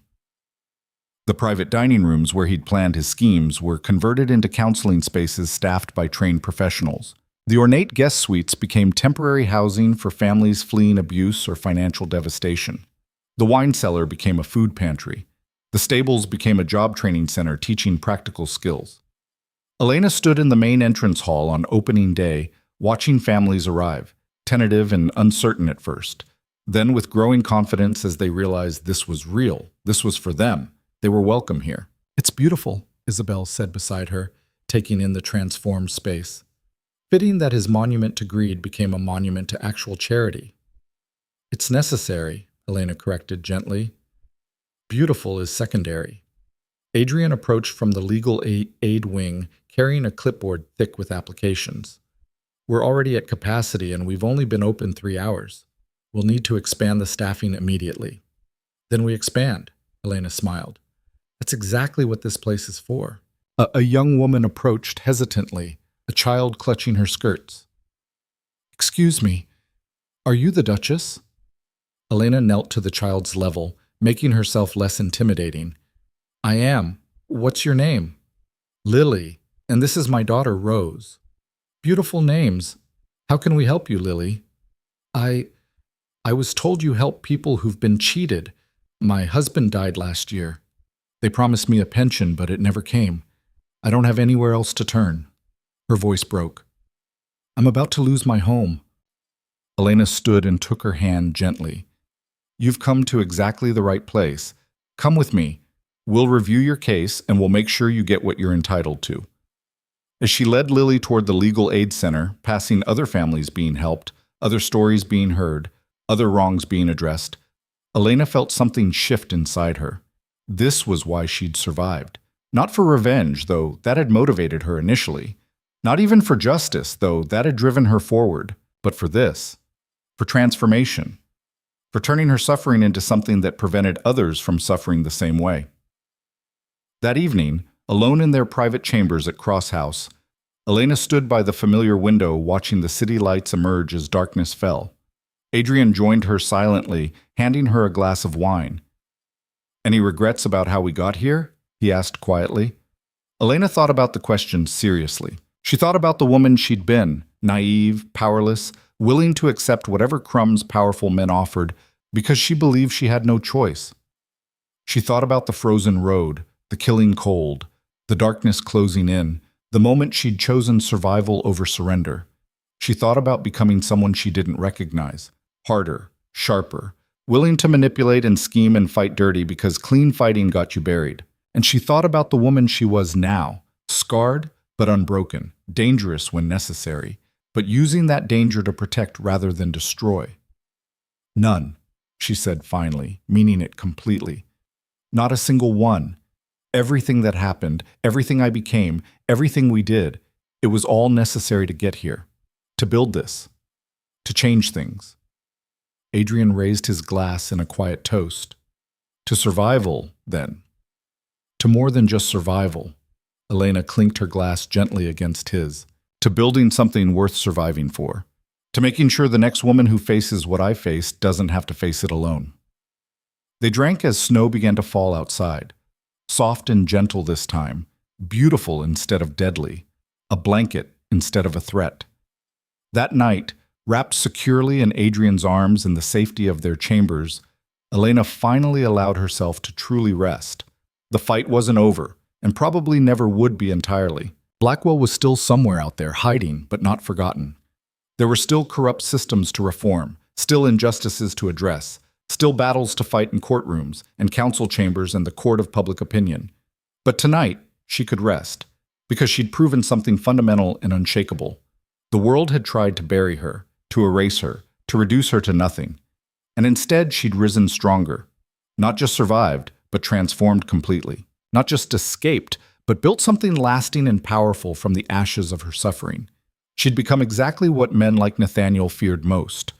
The private dining rooms where he'd planned his schemes were converted into counseling spaces staffed by trained professionals. The ornate guest suites became temporary housing for families fleeing abuse or financial devastation. The wine cellar became a food pantry. The stables became a job training center teaching practical skills. Elena stood in the main entrance hall on opening day, watching families arrive, tentative and uncertain at first. Then with growing confidence as they realized this was real, this was for them, they were welcome here. "It's beautiful," Isabel said beside her, taking in the transformed space. Fitting that his monument to greed became a monument to actual charity. "It's necessary," Elena corrected gently. "Beautiful is secondary." Adrian approached from the legal aid wing, carrying a clipboard thick with applications. "We're already at capacity and we've only been open 3 hours. We'll need to expand the staffing immediately." "Then we expand," Elena smiled. "That's exactly what this place is for." A young woman approached hesitantly, a child clutching her skirts. "Excuse me, are you the Duchess?" Elena knelt to the child's level, making herself less intimidating. "I am. What's your name?" "Lily, and this is my daughter, Rose." "Beautiful names. How can we help you, Lily?" I was told you help people who've been cheated. My husband died last year. They promised me a pension, but it never came. I don't have anywhere else to turn." Her voice broke. I'm about to lose my home. Elena stood and took her hand gently. You've come to exactly the right place. Come with me. We'll review your case and we'll make sure you get what you're entitled to. As she led Lily toward the legal aid center, passing other families being helped, other stories being heard, other wrongs being addressed, Elena felt something shift inside her. This was why she'd survived. Not for revenge, though that had motivated her initially. Not even for justice, though that had driven her forward. But for this. For transformation. For turning her suffering into something that prevented others from suffering the same way. That evening, alone in their private chambers at Cross House, Elena stood by the familiar window watching the city lights emerge as darkness fell. Adrian joined her silently, handing her a glass of wine. Any regrets about how we got here? He asked quietly. Elena thought about the question seriously. She thought about the woman she'd been, naive, powerless, willing to accept whatever crumbs powerful men offered because she believed she had no choice. She thought about the frozen road, the killing cold, the darkness closing in, the moment she'd chosen survival over surrender. She thought about becoming someone she didn't recognize, harder, sharper, willing to manipulate and scheme and fight dirty because clean fighting got you buried. And she thought about the woman she was now, scarred but unbroken, dangerous when necessary, but using that danger to protect rather than destroy. None, she said finally, meaning it completely. Not a single one. Everything that happened, everything I became, everything we did, it was all necessary to get here, to build this, to change things. Adrian raised his glass in a quiet toast. To survival, then. To more than just survival. Elena clinked her glass gently against his. To building something worth surviving for. To making sure the next woman who faces what I faced doesn't have to face it alone. They drank as snow began to fall outside. Soft and gentle this time, beautiful instead of deadly, a blanket instead of a threat. That night, wrapped securely in Adrian's arms in the safety of their chambers, Elena finally allowed herself to truly rest. The fight wasn't over, and probably never would be entirely. Blackwell was still somewhere out there, hiding, but not forgotten. There were still corrupt systems to reform, still injustices to address, still battles to fight in courtrooms and council chambers and the court of public opinion. But tonight, she could rest, because she'd proven something fundamental and unshakable. The world had tried to bury her, to erase her, to reduce her to nothing. And instead, she'd risen stronger. Not just survived, but transformed completely. Not just escaped, but built something lasting and powerful from the ashes of her suffering. She'd become exactly what men like Nathaniel feared most.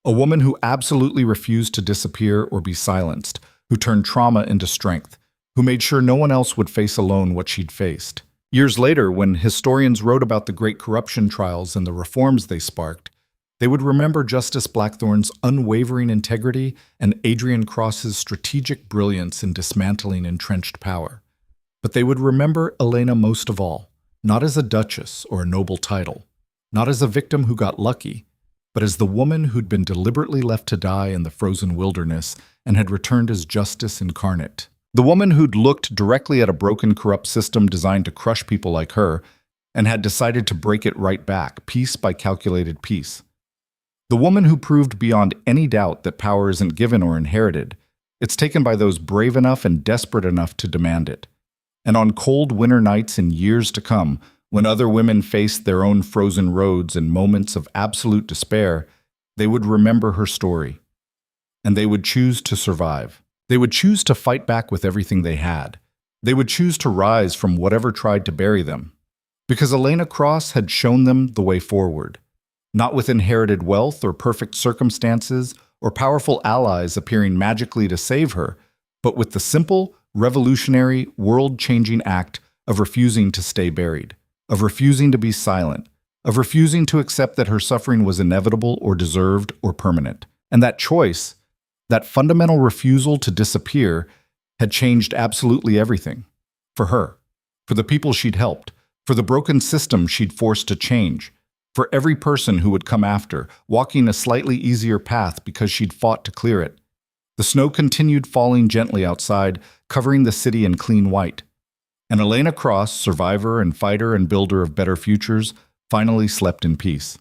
A woman who absolutely refused to disappear or be silenced, who turned trauma into strength, who made sure no one else would face alone what she'd faced. Years later, when historians wrote about the great corruption trials and the reforms they sparked, they would remember Justice Blackthorne's unwavering integrity and Adrian Cross's strategic brilliance in dismantling entrenched power. But they would remember Elena most of all, not as a duchess or a noble title, not as a victim who got lucky, but as the woman who'd been deliberately left to die in the frozen wilderness and had returned as justice incarnate. The woman who'd looked directly at a broken, corrupt system designed to crush people like her and had decided to break it right back, piece by calculated piece. The woman who proved beyond any doubt that power isn't given or inherited. It's taken by those brave enough and desperate enough to demand it. And on cold winter nights in years to come, when other women faced their own frozen roads and moments of absolute despair, they would remember her story. And they would choose to survive. They would choose to fight back with everything they had. They would choose to rise from whatever tried to bury them. Because Elena Cross had shown them the way forward. Not with inherited wealth or perfect circumstances or powerful allies appearing magically to save her, but with the simple, revolutionary, world-changing act of refusing to stay buried, of refusing to be silent, of refusing to accept that her suffering was inevitable or deserved or permanent. And that choice, that fundamental refusal to disappear, had changed absolutely everything. For her, for the people she'd helped, for the broken system she'd forced to change, for every person who would come after, walking a slightly easier path because she'd fought to clear it. The snow continued falling gently outside, covering the city in clean white. And Elena Cross, survivor and fighter and builder of better futures, finally slept in peace.